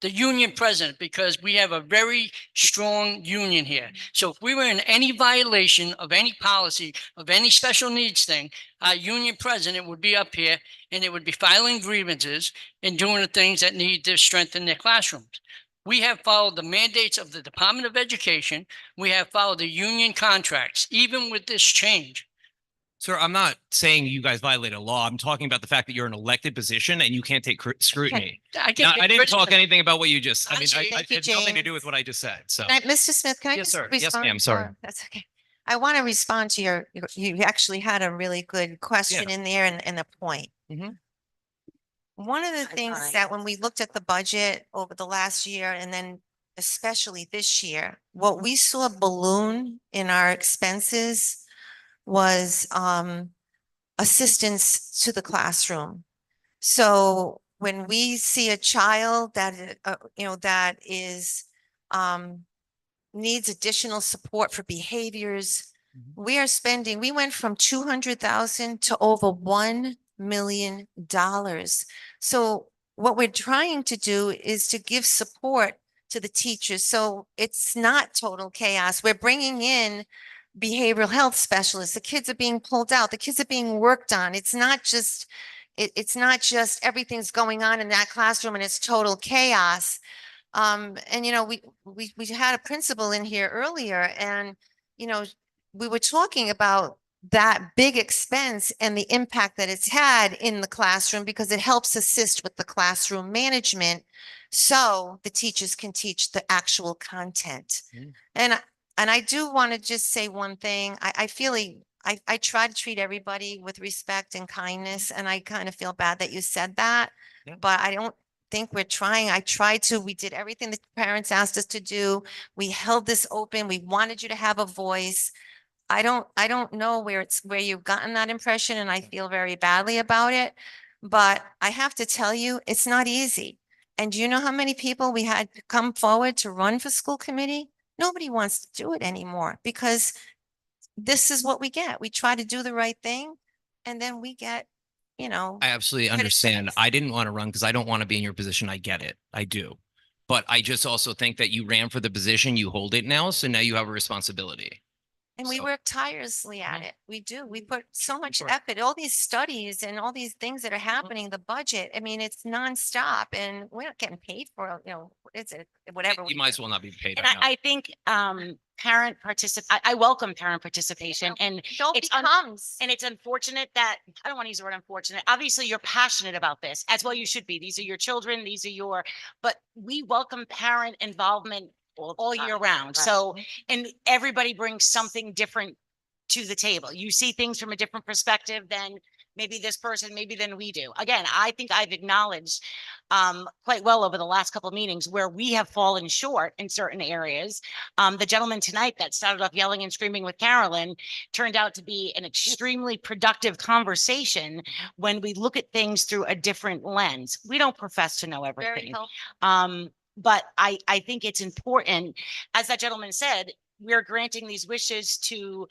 The union president, because we have a very strong union here. So if we were in any violation of any policy, of any special needs thing, our union president would be up here and it would be filing grievances and doing the things that need to strengthen their classrooms. We have followed the mandates of the Department of Education. We have followed the union contracts, even with this change. Sir, I'm not saying you guys violated a law. I'm talking about the fact that you're an elected position and you can't take scrutiny. I Now, get I didn't talk Christmas. anything about what you just, I mean, Thank you, it had nothing to James. do with what I just said. So, Mr. Smith, can I Yes, just sir. Yes, respond? ma'am. Sorry. Or- That's okay. I want to respond to you actually had a really good question in there and a point. Mhm. One of the Fine. things that when we looked at the budget over the last year and then especially this year, what we saw balloon in our expenses was assistance to the classroom. So when we see a child that, that is, needs additional support for behaviors, we went from 200,000 to over $1 million. So what we're trying to do is to give support to the teachers. So it's not total chaos. We're bringing in behavioral health specialists. The kids are being pulled out. The kids are being worked on. It's not just everything's going on in that classroom and it's total chaos. And we had a principal in here earlier and, we were talking about that big expense and the impact that it's had in the classroom because it helps assist with the classroom management. So the teachers can teach the actual content. And I do want to just say one thing. I try to treat everybody with respect and kindness, and I kind of feel bad that you said that, but I don't think we're trying. We did everything the parents asked us to do. We held this open. We wanted you to have a voice. I don't know where you've gotten that impression, and I feel very badly about it, but I have to tell you, it's not easy. And do you know how many people we had come forward to run for school committee? Nobody wants to do it anymore because this is what we get. We try to do the right thing and then we get, I absolutely understand. I didn't want to run because I don't want to be in your position. I get it. I do. But I just also think that you ran for the position, you hold it now. So now you have a responsibility. and we So- work tirelessly at it. We do. We put so much course. effort, all these studies and all these things that are happening, the budget. I mean, it's nonstop and we're not getting paid for, it's whatever. You we might do. as well not be paid. And right now. I think I welcome parent participation and Don't it's becomes. and it's unfortunate that, I don't want to use the word unfortunate. Obviously, you're passionate about this, as well you should be. These are your children, but we welcome parent involvement all year round. So, and everybody brings something different to the table. You see things from a different perspective than maybe this person, maybe than we do. Again, I think I've acknowledged quite well over the last couple of meetings where we have fallen short in certain areas. The gentleman tonight that started off yelling and screaming with Carolyn turned out to be an extremely productive conversation when we look at things through a different lens. We don't profess to know Very everything. helpful. But I think it's important, as that gentleman said, we're granting these wishes to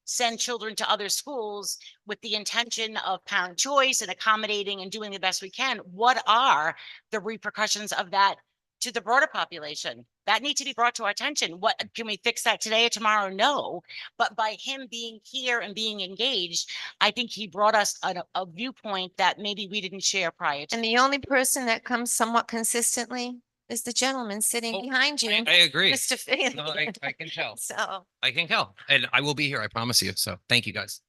send children to other schools with the intention of parent choice and accommodating and doing the best we can. What are the repercussions of that to the broader population? That need to be brought to our attention. What can we fix that today or tomorrow? No. But by him being here and being engaged, I think he brought us a viewpoint that maybe we didn't share prior to. And the only person that comes somewhat consistently is the gentleman sitting Oh, behind you. I agree. Mr. Faley. No, I can tell. So. I can tell. And I will be here. I promise you. So thank you guys.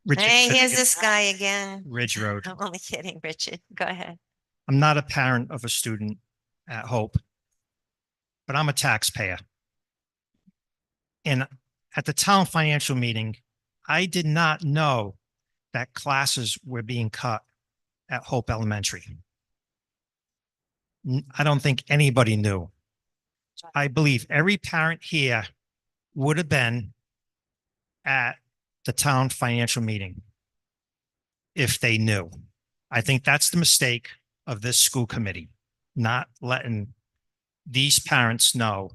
Richard, Hey, here's this guy again. Ridge Road. I'm only kidding, Richard. Go ahead. I'm not a parent of a student at Hope, but I'm a taxpayer. And at the town financial meeting, I did not know that classes were being cut at Hope Elementary. I don't think anybody knew. I believe every parent here would have been at the town financial meeting if they knew. I think that's the mistake of this school committee, not letting these parents know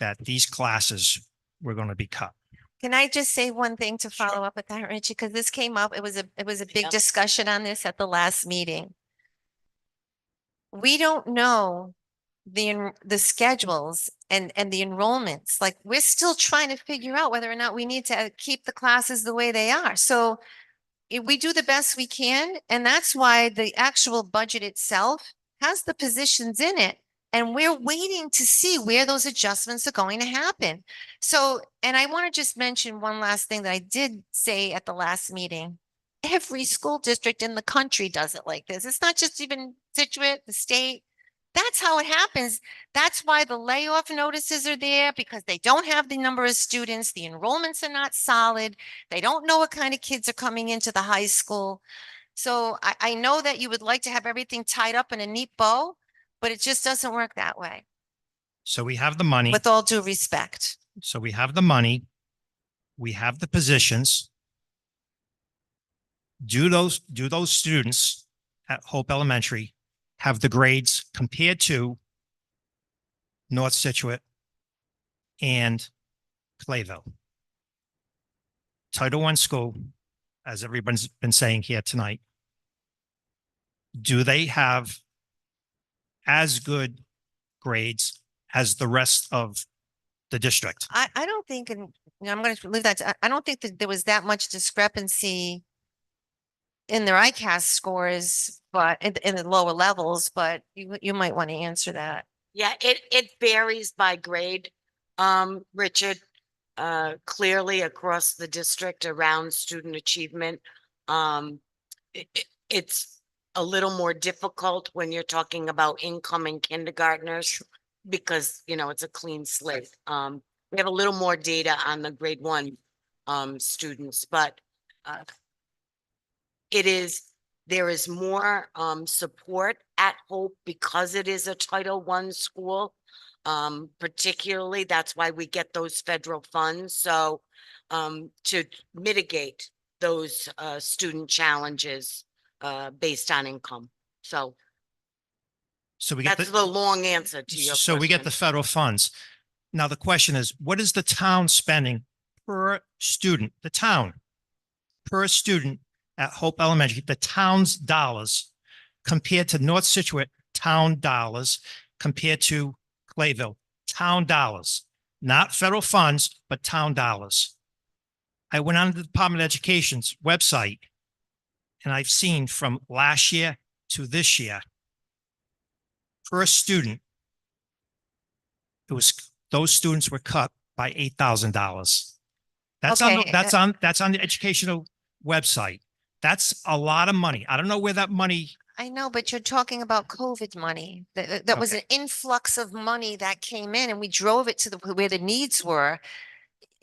that these classes were going to be cut. Can I just say one thing to follow up with that, Richie? Because this came up, it was a big discussion on this at the last meeting. We don't know the schedules and the enrollments. Like, we're still trying to figure out whether or not we need to keep the classes the way they are. So we do the best we can, and that's why the actual budget itself has the positions in it. And we're waiting to see where those adjustments are going to happen. So, and I want to just mention one last thing that I did say at the last meeting. Every school district in the country does it like this. It's not just even Scituate, the state. That's how it happens. That's why the layoff notices are there, because they don't have the number of students. The enrollments are not solid. They don't know what kind of kids are coming into the high school. So I know that you would like to have everything tied up in a neat bow, but it just doesn't work that way, So we have the money. with all due respect. So we have the money. We have the positions. Do those students at Hope Elementary have the grades compared to North Scituate and Clayville? Title I school, as everyone's been saying here tonight, do they have as good grades as the rest of the district? I don't think, and I'm going to leave that, I don't think that there was that much discrepancy in their ICAS scores, but in the lower levels, but you might want to answer that. Yeah, it varies by grade, Richard, clearly across the district around student achievement. It's a little more difficult when you're talking about incoming kindergartners because, you know, it's a clean slate. We have a little more data on the grade 1 students, but there is more support at Hope because it is a Title I school. Particularly, that's why we get those federal funds. So to mitigate those student challenges based on income. So we get that's the long answer to your so we get the question. federal funds. Now, the question is, what is the town spending per student? The town per student at Hope Elementary, the town's dollars compared to North Scituate town dollars, compared to Clayville town dollars, not federal funds, but town dollars. I went on the Department of Education's website and I've seen from last year to this year, per student, those students were cut by $8,000. That's Okay, that's on the educational website. That's a lot of money. I don't know where that money. I know, but you're talking about COVID money. That was an influx of money that came in, and we drove it to where the needs were.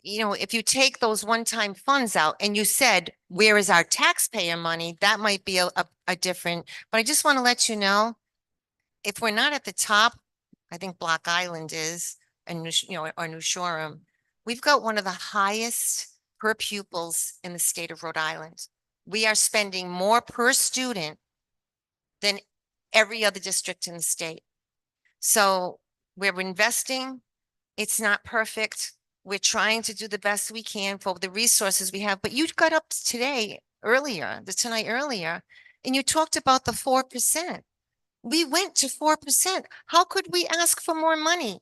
You know, if you take those one-time funds out and you said, where is our taxpayer money? That might be a different, but I just want to let you know, if we're not at the top, I think Block Island is, and or New Shoreham, we've got one of the highest per pupils in the state of Rhode Island. We are spending more per student than every other district in the state. So we're investing. It's not perfect. We're trying to do the best we can for the resources we have. But you got up tonight earlier, and you talked about the 4%. We went to 4%. How could we ask for more money?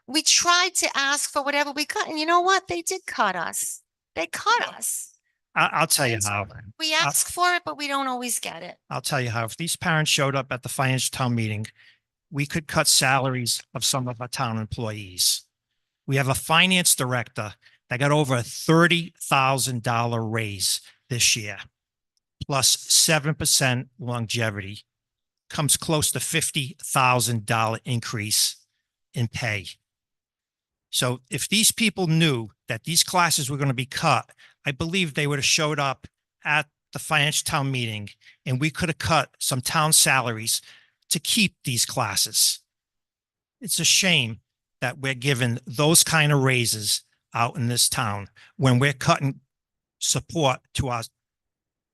We tried to ask for whatever we cut. And you know what? They did cut us. They cut us. I'll tell you how. We ask for it, but we don't always get it. I'll tell you how. If these parents showed up at the financial town meeting, we could cut salaries of some of our town employees. We have a finance director that got over a $30,000 raise this year, plus 7% longevity, comes close to $50,000 increase in pay. So if these people knew that these classes were going to be cut, I believe they would have showed up at the financial town meeting and we could have cut some town salaries to keep these classes. It's a shame that we're given those kind of raises out in this town when we're cutting support to our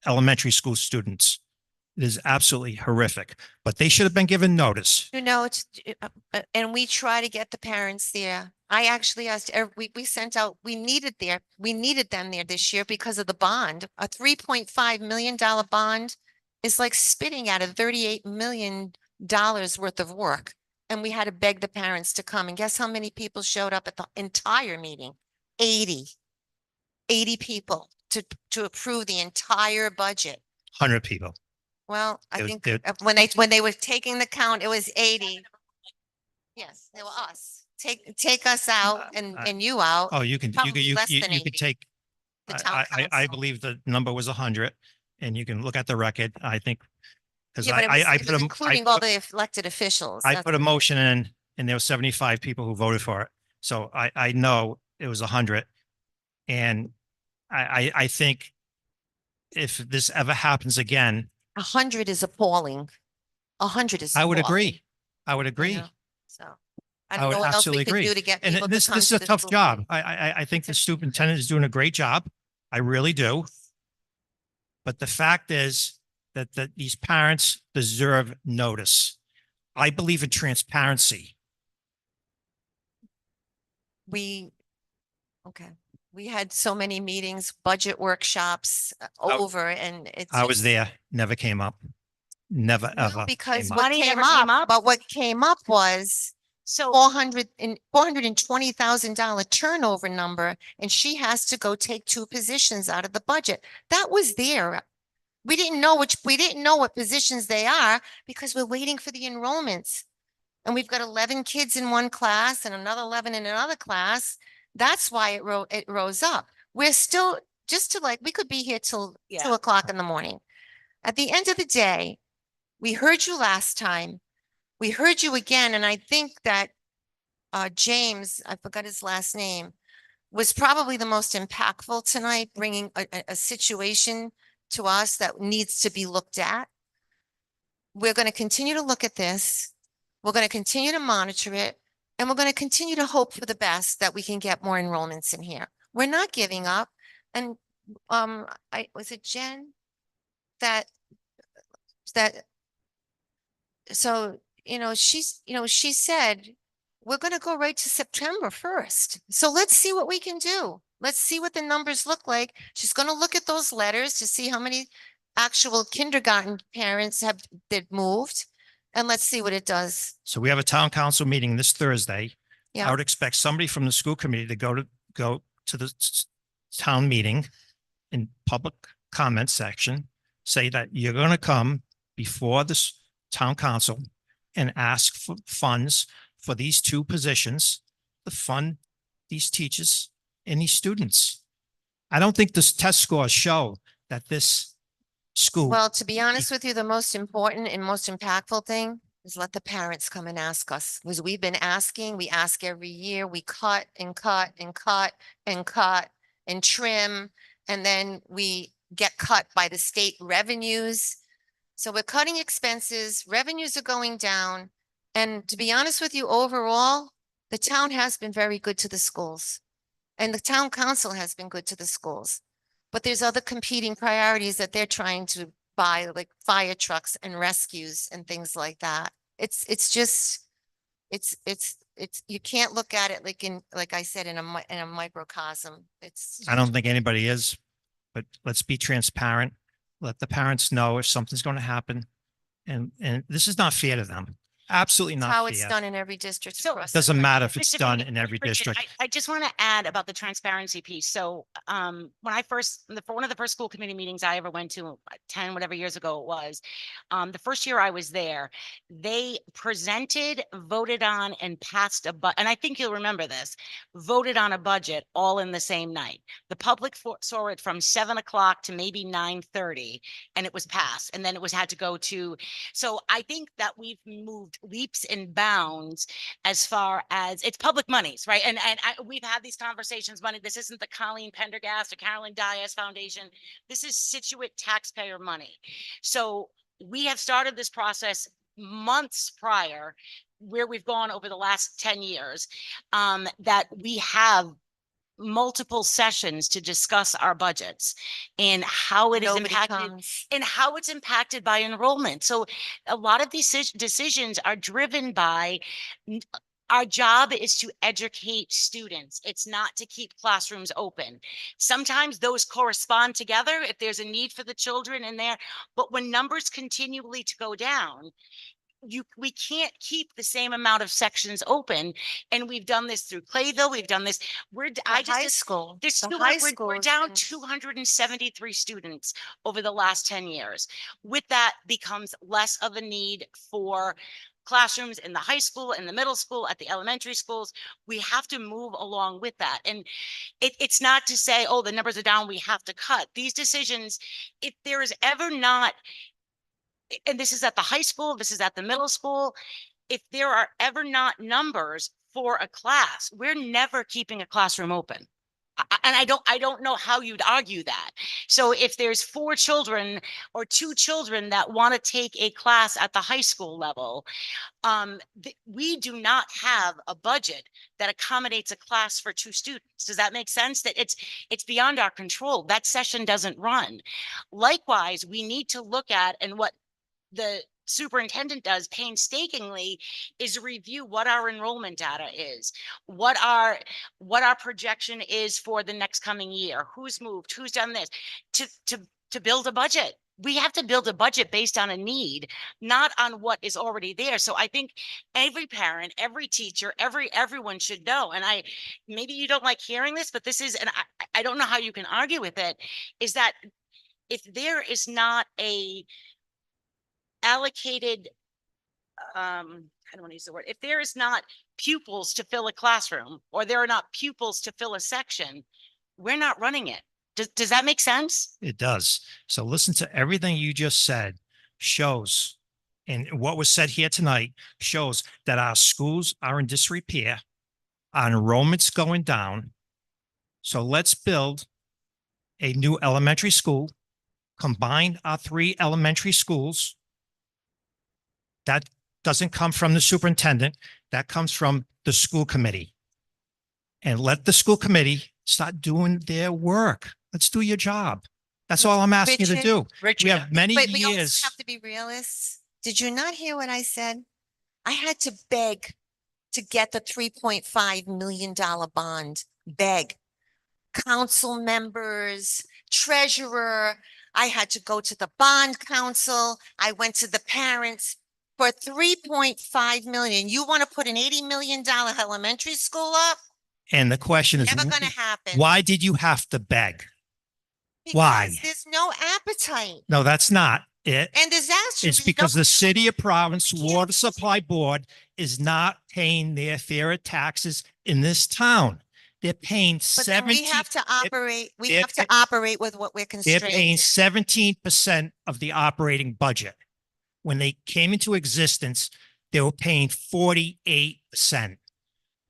elementary school students. It is absolutely horrific, but they should have been given notice. You know, and we try to get the parents there. I actually asked, we sent out, we needed them there this year because of the bond. A $3.5 million bond is like spitting out of $38 million worth of work. And we had to beg the parents to come. And guess how many people showed up at the entire meeting? 80 people to approve the entire budget. 100 people. Well, I It was- think it- when they were taking the count, it was 80. Yes, they were us. Take us out and you out. Oh, you can Probably less than you could 80. take. The town I council. believe the number was 100, and you can look at the record. I think because Yeah, but it was, I it put was a including all the elected officials. I That's- put a motion in, and there were 75 people who voted for it. So I know it was 100, and I think if this ever happens again, 100 is appalling. 100 is. I would appalling, agree. I would you agree. know? So I I don't would know what else we absolutely can agree. do to get And people to this come is to a the tough school job. meeting. I think the superintendent is doing a great job. I really do. But the fact is that these parents deserve notice. I believe in transparency. Okay. We had so many meetings, budget workshops over and it's. I was just- there, never came up. Never, No, ever. because came up. what Money came never came up, up? but what came up was So $420,000 turnover number, and she has to go take 2 positions out of the budget. That was there. We didn't know what positions they are because we're waiting for the enrollments. And we've got 11 kids in one class and another 11 in another class. That's why it rose up. We're still we could be here till 2:00 in the morning. At the end of the day, we heard you last time. We heard you again, and I think that James, I forgot his last name, was probably the most impactful tonight, bringing a situation to us that needs to be looked at. We're going to continue to look at this. We're going to continue to monitor it, and we're going to continue to hope for the best that we can get more enrollments in here. We're not giving up. And was it Jen that so, she said, we're going to go right to September 1st. So let's see what we can do. Let's see what the numbers look like. She's going to look at those letters to see how many actual kindergarten parents have moved. And let's see what it does. So we have a town council meeting this Thursday. I Yeah. would expect somebody from the school committee to go to the town meeting in public comment section, say that you're going to come before this town council and ask for funds for these 2 positions to fund these teachers and these students. I don't think this test scores show that this school. Well, to be honest with you, the most important and most impactful thing is let the parents come and ask us. Because we've been asking, we ask every year, we cut and cut and cut and cut and trim, and then we get cut by the state revenues. So we're cutting expenses, revenues are going down. And to be honest with you, overall, the town has been very good to the schools. And the town council has been good to the schools. But there's other competing priorities that they're trying to buy, like fire trucks and rescues and things like that. It's you can't look at it like I said, in a microcosm. I don't think anybody is, but let's be transparent. Let the parents know if something's going to happen. And this is not fair to them. absolutely It's not how it's fair. done in every district. So- across the Doesn't country. matter if it's Mr. done Bean, in every Richard, district. I just want to add about the transparency piece. So, when I first, one of the first school committee meetings I ever went to, 10, whatever years ago it was, the first year I was there, they presented, voted on, and passed and I think you'll remember this, voted on a budget all in the same night. The public saw it from 7 o'clock to maybe 9:30, and it was passed, and then it was had to go to. So I think that we've moved leaps and bounds as far as it's public monies, right? And we've had these conversations. Money. This isn't the Colleen Pendergast or Carolyn Dias Foundation. This is Scituate taxpayer money. So we have started this process months prior, where we've gone over the last 10 years, that we have multiple sessions to discuss our budgets and how it is Nobody impacted comes. and how it's impacted by enrollment. So a lot of these decisions are driven by our job is to educate students. It's not to keep classrooms open. Sometimes those correspond together if there's a need for the children in there, but when numbers continually to go down, we can't keep the same amount of sections open. And we've done this through Clayville. We've done this. High school. There's The two, high we're school down is- 273 students over the last 10 years. With that becomes less of a need for classrooms in the high school, in the middle school, at the elementary schools. We have to move along with that. And it's not to say, oh, the numbers are down, we have to cut. These decisions, if there is ever not, and this is at the high school, this is at the middle school, if there are ever not numbers for a class, we're never keeping a classroom open. And I don't know how you'd argue that. So if there's 4 children or 2 children that want to take a class at the high school level, we do not have a budget that accommodates a class for 2 students. Does that make sense? That it's beyond our control. That session doesn't run. Likewise, we need to look at, and what the superintendent does painstakingly, is review what our enrollment data is, what our projection is for the next coming year, who's moved, who's done this, to build a budget. We have to build a budget based on a need, not on what is already there. So I think every parent, every teacher, everyone should know. And maybe you don't like hearing this, but this is, and I don't know how you can argue with it, is that if there is not a allocated, I don't want to use the word, if there is not pupils to fill a classroom, or there are not pupils to fill a section, we're not running it. Does that make sense? It does. So listen to everything you just said shows, and what was said here tonight shows that our schools are in disrepair, our enrollment's going down. So let's build a new elementary school, combine our 3 elementary schools. That doesn't come from the superintendent. That comes from the school committee. And let the school committee start doing their work. Let's do your job. That's all I'm asking you to Richard, do. Richard, We have many But we also years. have to be realists. Did you not hear what I said? I had to beg to get the $3.5 million bond. Beg. Council members, treasurer. I had to go to the bond council. I went to the parents for 3.5 million. You want to put an $80 million elementary school up? And the question is, Never gonna happen. why did you have to beg? Why? Because there's no appetite. No, that's not it. And there's actually It's because no- the city of Providence Water Supply Board is not paying their fair taxes in this town. They're paying But then 17, we have to operate, we they're have to pay- operate with what we're they're constrained. paying in. 17% of the operating budget. When they came into existence, they were paying 48%.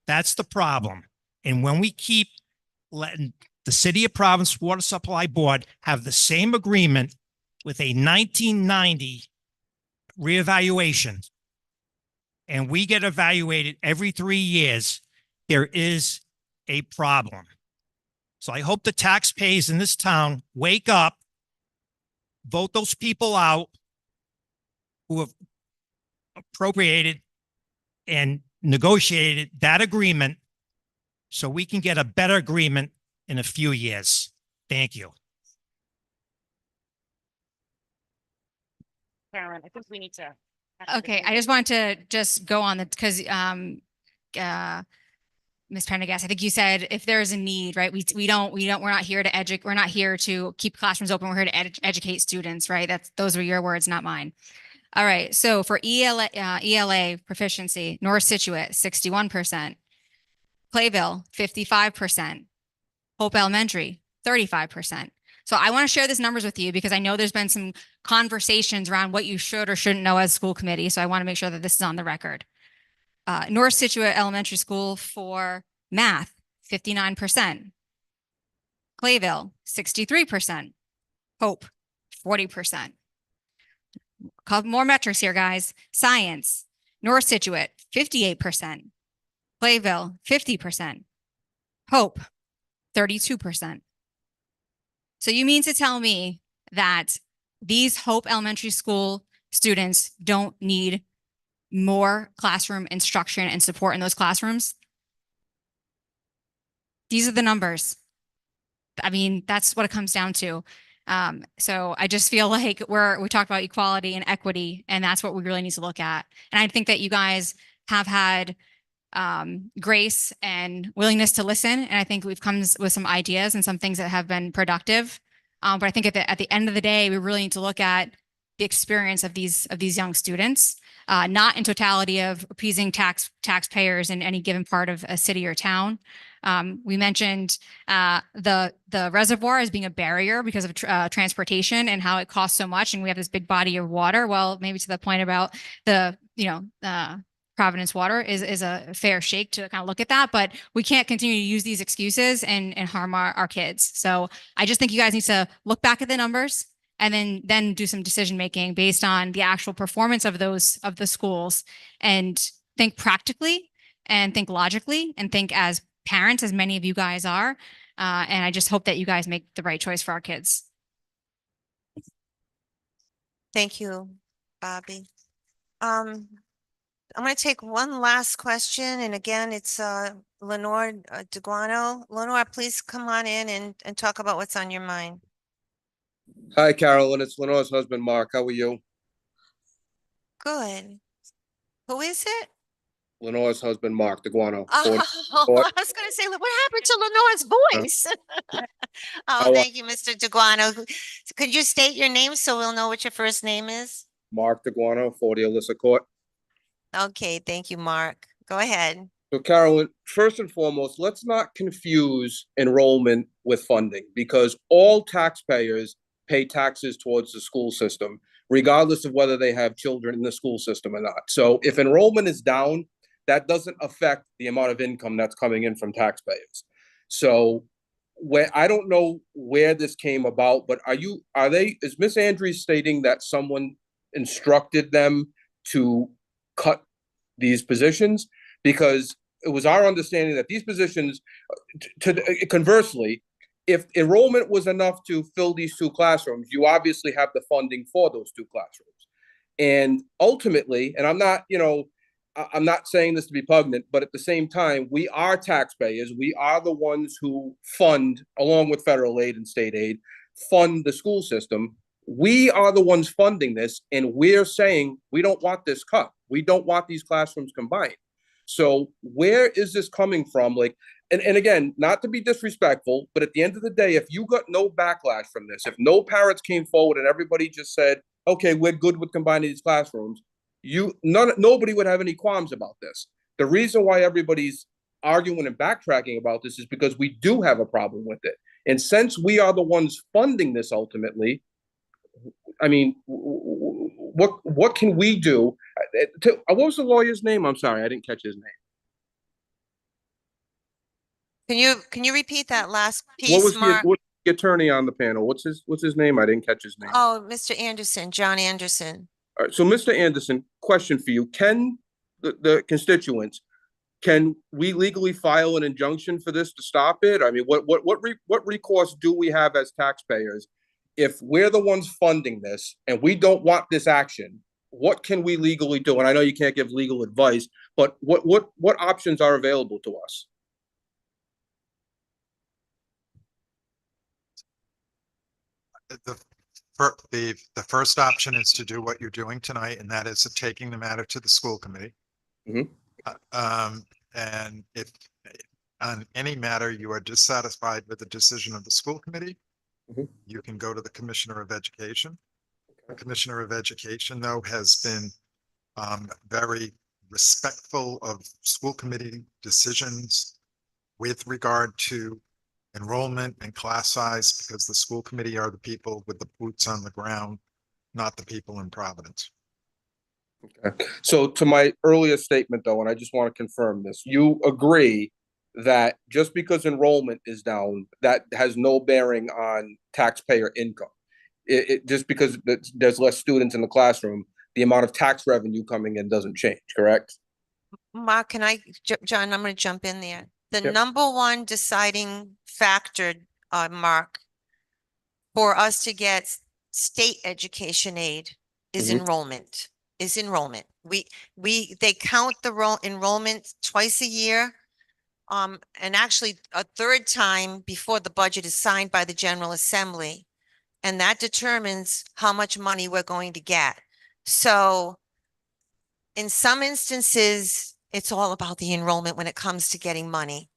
That's the problem. And when we keep letting the City of Providence Water Supply Board have the same agreement with a 1990 reevaluation, and we get evaluated every 3 years, there is a problem. So I hope the taxpayers in this town wake up, vote those people out who have appropriated and negotiated that agreement so we can get a better agreement in a few years. Thank you. Karen, I think we need to Okay, I just wanted to just go on the, because Ms. Prendergast, I think you said if there's a need, right? We're not here to we're not here to keep classrooms open. We're here to educate students, right? Those were your words, not mine. All right, so for ELA proficiency, North Scituate, 61%, Clayville, 55%, Hope Elementary, 35%. So I want to share these numbers with you because I know there's been some conversations around what you should or shouldn't know as school committee. So I want to make sure that this is on the record. North Scituate Elementary School for math, 59%. Clayville, 63%. Hope, 40%. Couple more metrics here, guys. Science, North Scituate, 58%. Clayville, 50%. Hope, 32%. So you mean to tell me that these Hope Elementary School students don't need more classroom instruction and support in those classrooms? These are the numbers. I mean, that's what it comes down to. So I just feel like we talk about equality and equity, and that's what we really need to look at. And I think that you guys have had grace and willingness to listen. And I think we've come with some ideas and some things that have been productive. But I think at the end of the day, we really need to look at the experience of these young students, not in totality of appeasing taxpayers in any given part of a city or town. We mentioned the reservoir as being a barrier because of transportation and how it costs so much, and we have this big body of water. Well, maybe to the point about the Providence water is a fair shake to kind of look at that, but we can't continue to use these excuses and harm our kids. So I just think you guys need to look back at the numbers and then do some decision making based on the actual performance of the schools, and think practically and think logically and think as parents, as many of you guys are. And I just hope that you guys make the right choice for our kids. Thank you, Bobby. I'm going to take one last question. And again, it's Lenore DeGuano. Lenore, please come on in and talk about what's on your mind. Hi, Carolyn. It's Lenore's husband, Mark. How are you? Good. Who is it? Lenore's husband, Mark DeGuano. Oh, I was going to say, what happened to Lenore's voice? Oh, thank you, Mr. DeGuano. Could you state your name so we'll know what your first name is? Mark DeGuano, 40 Alyssa Court. Okay, thank you, Mark. Go ahead. So, Carolyn, first and foremost, let's not confuse enrollment with funding, because all taxpayers pay taxes towards the school system, regardless of whether they have children in the school system or not. So if enrollment is down, that doesn't affect the amount of income that's coming in from taxpayers. So I don't know where this came about, but is Ms. Andrews stating that someone instructed them to cut these positions? Because it was our understanding that these positions, conversely, if enrollment was enough to fill these two classrooms, you obviously have the funding for those two classrooms. And ultimately, and I'm not saying this to be pungent, but at the same time, we are taxpayers. We are the ones who fund, along with federal aid and state aid, fund the school system. We are the ones funding this, and we're saying we don't want this cut. We don't want these classrooms combined. So where is this coming from? And again, not to be disrespectful, but at the end of the day, if you got no backlash from this, if no parents came forward and everybody just said, okay, we're good with combining these classrooms, nobody would have any qualms about this. The reason why everybody's arguing and backtracking about this is because we do have a problem with it. And since we are the ones funding this ultimately, I mean, what can we do? What was the lawyer's name? I'm sorry, I didn't catch his name. Can you repeat that last piece, What was Mark? the attorney on the panel? What's his name? I didn't catch his name. Oh, Mr. Anderson, John Anderson. All right, so Mr. Anderson, question for you. Can the constituents, can we legally file an injunction for this to stop it? I mean, what recourse do we have as taxpayers if we're the ones funding this and we don't want this action? What can we legally do? And I know you can't give legal advice, but what options are available to us? the first option is to do what you're doing tonight, and that is taking the matter to the school committee. Mhm. And if on any matter you are dissatisfied with the decision of the school committee, Mhm. you can go to the Commissioner of Education. The Commissioner of Education, though, has been very respectful of school committee decisions with regard to enrollment and class size, because the school committee are the people with the boots on the ground, not the people in Providence. Okay. So to my earlier statement, though, and I just want to confirm this, you agree that just because enrollment is down, that has no bearing on taxpayer income? Just because there's less students in the classroom, the amount of tax revenue coming in doesn't change, correct? Mark, John, I'm going to jump in there. The Yep. number one deciding factor, Mark, for us to get state education aid is Mhm. enrollment, they count the enrollment twice a year. And actually a third time before the budget is signed by the General Assembly. And that determines how much money we're going to get. So in some instances, it's all about the enrollment when it comes to getting money.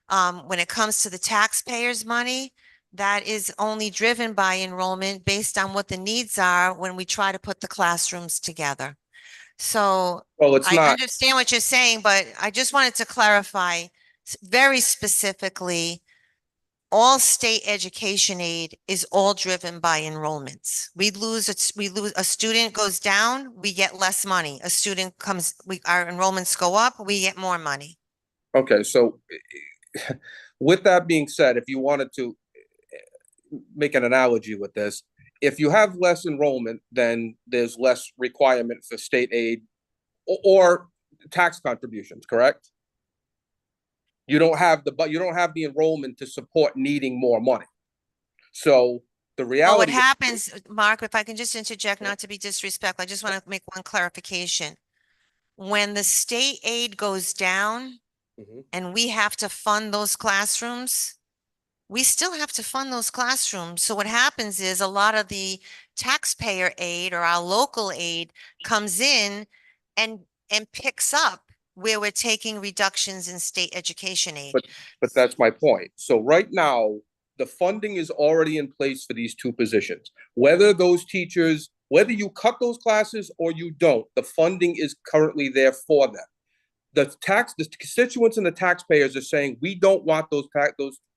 When it comes to the taxpayers' money, that is only driven by enrollment based on what the needs are when we try to put the classrooms together. So Well, it's I not. understand what you're saying, but I just wanted to clarify very specifically, all state education aid is all driven by enrollments. We lose a student goes down, we get less money. A student comes, our enrollments go up, we get more money. Okay, so with that being said, if you wanted to make an analogy with this, if you have less enrollment, then there's less requirement for state aid or tax contributions, correct? You don't have the enrollment to support needing more money. So the Well, what reality, happens, Mark, if I can just interject, not to be disrespectful, I just want to make one clarification. When the state aid goes down Mhm. and we have to fund those classrooms, we still have to fund those classrooms. So what happens is a lot of the taxpayer aid or our local aid comes in and picks up where we're taking reductions in state education aid. but that's my point. So right now, the funding is already in place for these two positions. Whether those teachers, whether you cut those classes or you don't, the funding is currently there for them. The constituents and the taxpayers are saying, we don't want those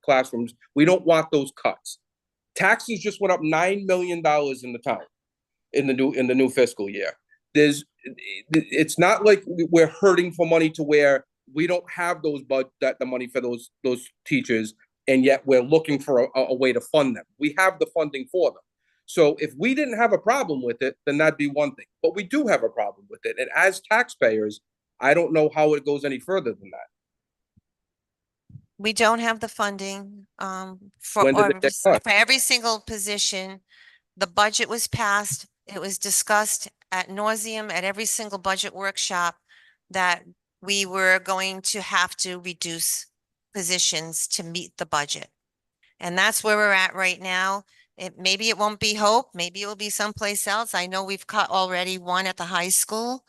classrooms. We don't want those cuts. Taxes just went up $9 million in the town in the new fiscal year. It's not like we're hurting for money to where we don't have the money for those teachers, and yet we're looking for a way to fund them. We have the funding for them. So if we didn't have a problem with it, then that'd be one thing. But we do have a problem with it. And as taxpayers, I don't know how it goes any further than that. We don't have the funding for When did they get cut? for every single position. The budget was passed. It was discussed ad nauseum at every single budget workshop that we were going to have to reduce positions to meet the budget. And that's where we're at right now. Maybe it won't be Hope, maybe it will be someplace else. I know we've cut already one at the high school.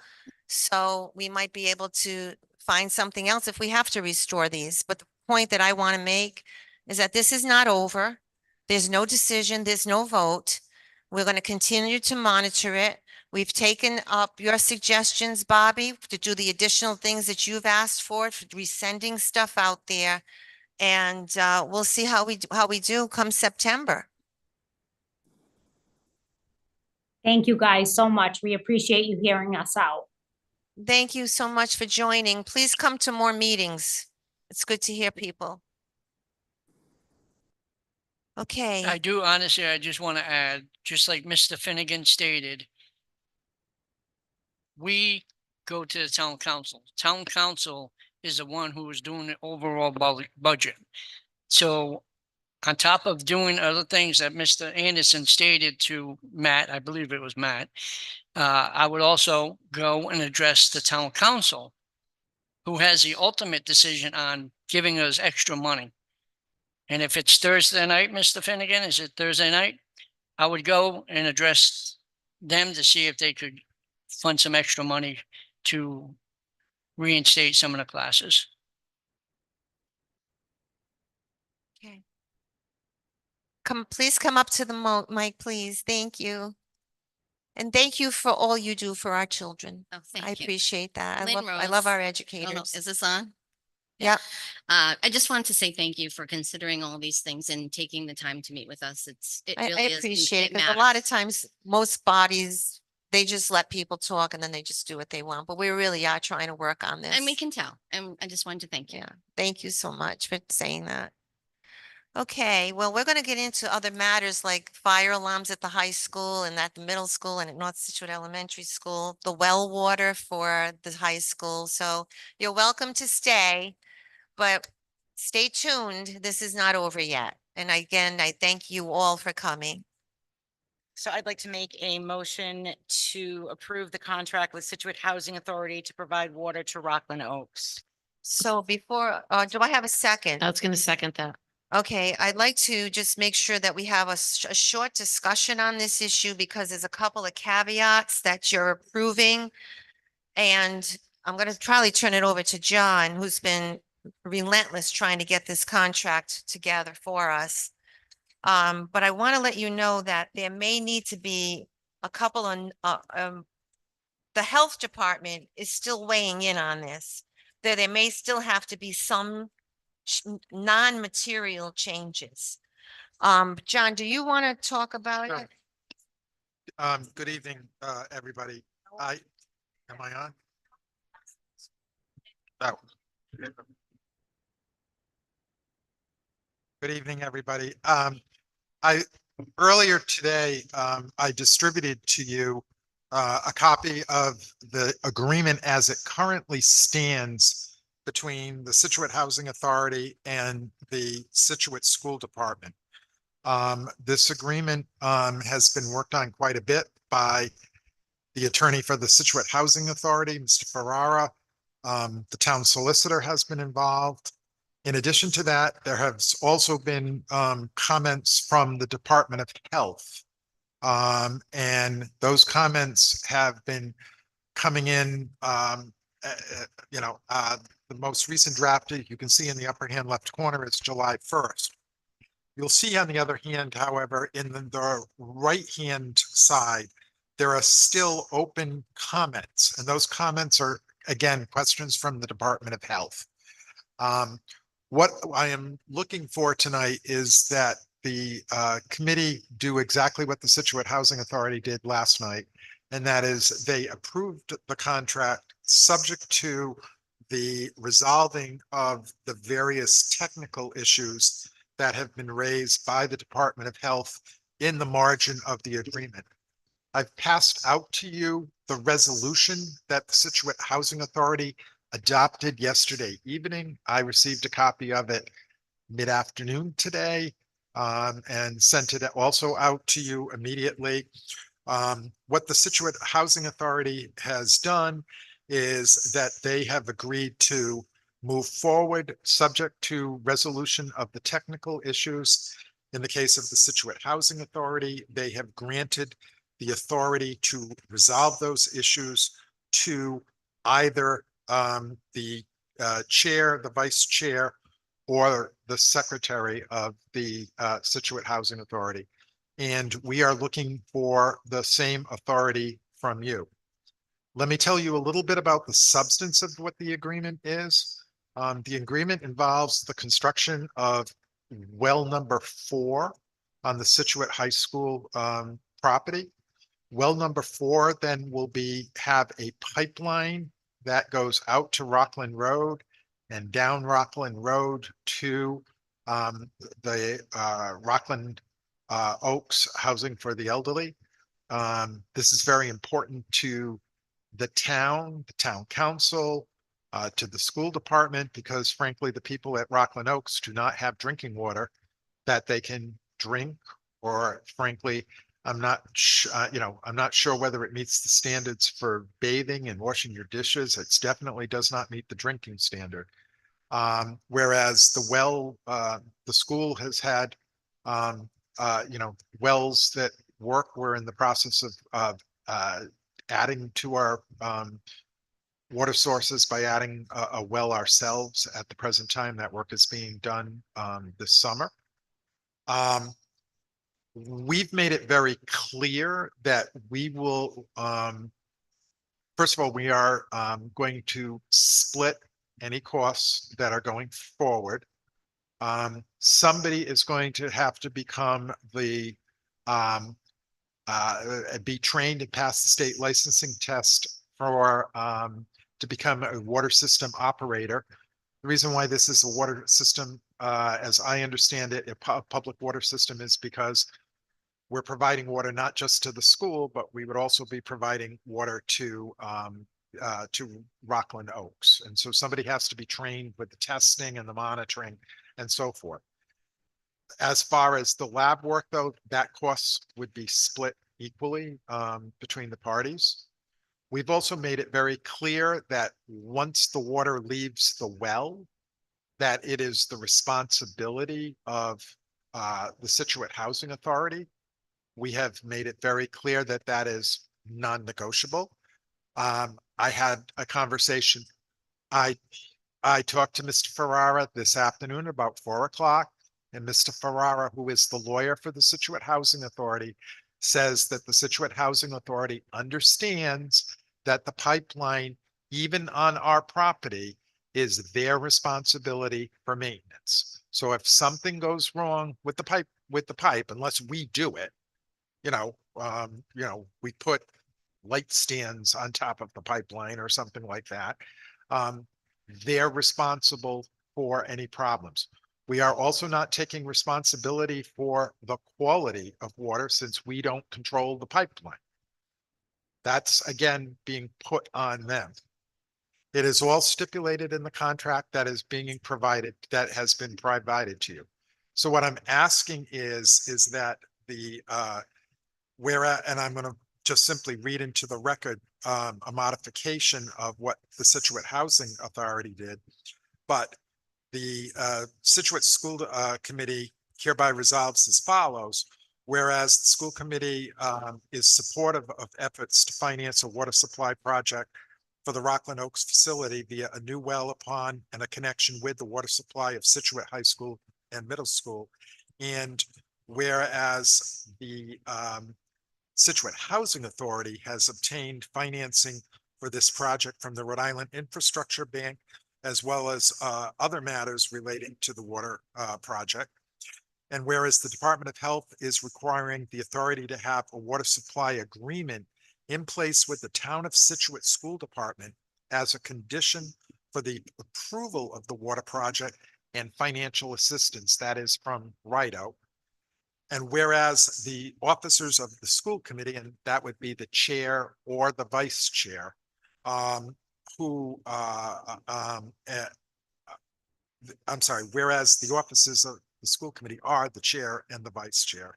So we might be able to find something else if we have to restore these. But the point that I want to make is that this is not over. There's no decision, there's no vote. We're going to continue to monitor it. We've taken up your suggestions, Bobby, to do the additional things that you've asked for resending stuff out there. And we'll see how we do come September. Thank you guys so much. We appreciate you hearing us out. Thank you so much for joining. Please come to more meetings. It's good to hear people. Okay. I do honestly, I just want to add, just like Mr. Finnegan stated, we go to the town council. Town council is the one who is doing the overall budget. So on top of doing other things that Mr. Anderson stated to Matt, I believe it was Matt, I would also go and address the town council, who has the ultimate decision on giving us extra money. And if it's Thursday night, Mr. Finnegan, is it Thursday night? I would go and address them to see if they could fund some extra money to reinstate some of the classes. Okay. Please come up to the mic, please. Thank you. And thank you for all you do for our children. Oh, I thank you. appreciate that. Lynn I love Rose. our Oh, no, educators. is this on? Yep. I just wanted to say thank you for considering all these things and taking the time to meet with us. It I really is. appreciate it because a matters. lot of times most bodies, they just let people talk and then they just do what they want. But we really are trying to work on this. And we can tell. And I just wanted to thank you. Yeah. Thank you so much for saying that. Okay, well, we're going to get into other matters like fire alarms at the high school and at the middle school and at North Situate Elementary School, the well water for the high school. So you're welcome to stay, but stay tuned. This is not over yet. And again, I thank you all for coming. So I'd like to make a motion to approve the contract with Scituate Housing Authority to provide water to Rockland Oaks. So before, do I have a second? I was going to second that. Okay, I'd like to just make sure that we have a short discussion on this issue because there's a couple of caveats that you're approving. And I'm going to probably turn it over to John, who's been relentless trying to get this contract together for us. But I want to let you know that there may need to be a couple of, the health department is still weighing in on this. There may still have to be some non-material changes. John, do you want to talk about Sure. it? Good evening, everybody. Am I on? Oh. Good evening, everybody. Earlier today, I distributed to you a copy of the agreement as it currently stands between the Scituate Housing Authority and the Scituate School Department. This agreement has been worked on quite a bit by the attorney for the Scituate Housing Authority, Mr. Ferrara. The town solicitor has been involved. In addition to that, there has also been comments from the Department of Health. And those comments have been coming in, the most recent draft, you can see in the upper hand left corner, is July 1st. You'll see on the other hand, however, in the right-hand side, there are still open comments, and those comments are, again, questions from the Department of Health. What I am looking for tonight is that the committee do exactly what the Scituate Housing Authority did last night, and that is they approved the contract subject to the resolving of the various technical issues that have been raised by the Department of Health in the margin of the agreement. I've passed out to you the resolution that the Scituate Housing Authority adopted yesterday evening. I received a copy of it mid-afternoon today and sent it also out to you immediately. What the Scituate Housing Authority has done is that they have agreed to move forward subject to resolution of the technical issues. In the case of the Scituate Housing Authority, they have granted the authority to resolve those issues to either the chair, the vice chair, or the secretary of the Scituate Housing Authority. And we are looking for the same authority from you. Let me tell you a little bit about the substance of what the agreement is. The agreement involves the construction of well number 4 on the Scituate High School property. Well number 4 then will have a pipeline that goes out to Rockland Road and down Rockland Road to the Rockland Oaks Housing for the Elderly. This is very important to the town council, to the school department, because frankly, the people at Rockland Oaks do not have drinking water that they can drink, or frankly, I'm not sure whether it meets the standards for bathing and washing your dishes. It definitely does not meet the drinking standard. Whereas the school has had, wells that work. We're in the process of adding to our water sources by adding a well ourselves at the present time. That work is being done this summer. We've made it very clear that we will, first of all, we are going to split any costs that are going forward. Somebody is going to have to become the be trained and pass the state licensing test for to become a water system operator. The reason why this is a water system, as I understand it, a public water system, is because we're providing water not just to the school, but we would also be providing water to Rockland Oaks. And so somebody has to be trained with the testing and the monitoring and so forth. As far as the lab work, though, that cost would be split equally between the parties. We've also made it very clear that once the water leaves the well, that it is the responsibility of the Scituate Housing Authority. We have made it very clear that that is non-negotiable. I had a conversation. I talked to Mr. Ferrara this afternoon about 4 o'clock, and Mr. Ferrara, who is the lawyer for the Scituate Housing Authority, says that the Scituate Housing Authority understands that the pipeline, even on our property, is their responsibility for maintenance. So if something goes wrong with the pipe, unless we do it, we put light stands on top of the pipeline or something like that. They're responsible for any problems. We are also not taking responsibility for the quality of water since we don't control the pipeline. That's again being put on them. It is all stipulated in the contract that is being provided, that has been provided to you. So what I'm asking is that the and I'm going to just simply read into the record a modification of what the Scituate Housing Authority did. But the Scituate School Committee hereby resolves as follows. Whereas the school committee is supportive of efforts to finance a water supply project for the Rockland Oaks facility via a new well upon and a connection with the water supply of Scituate High School and Middle School. And whereas the Scituate Housing Authority has obtained financing for this project from the Rhode Island Infrastructure Bank, as well as other matters relating to the water project. And whereas the Department of Health is requiring the authority to have a water supply agreement in place with the Town of Scituate School Department as a condition for the approval of the water project and financial assistance, that is from RIDO. And whereas the officers of the school committee, and that would be the chair or the vice chair, whereas the officers of the school committee are the chair and the vice chair.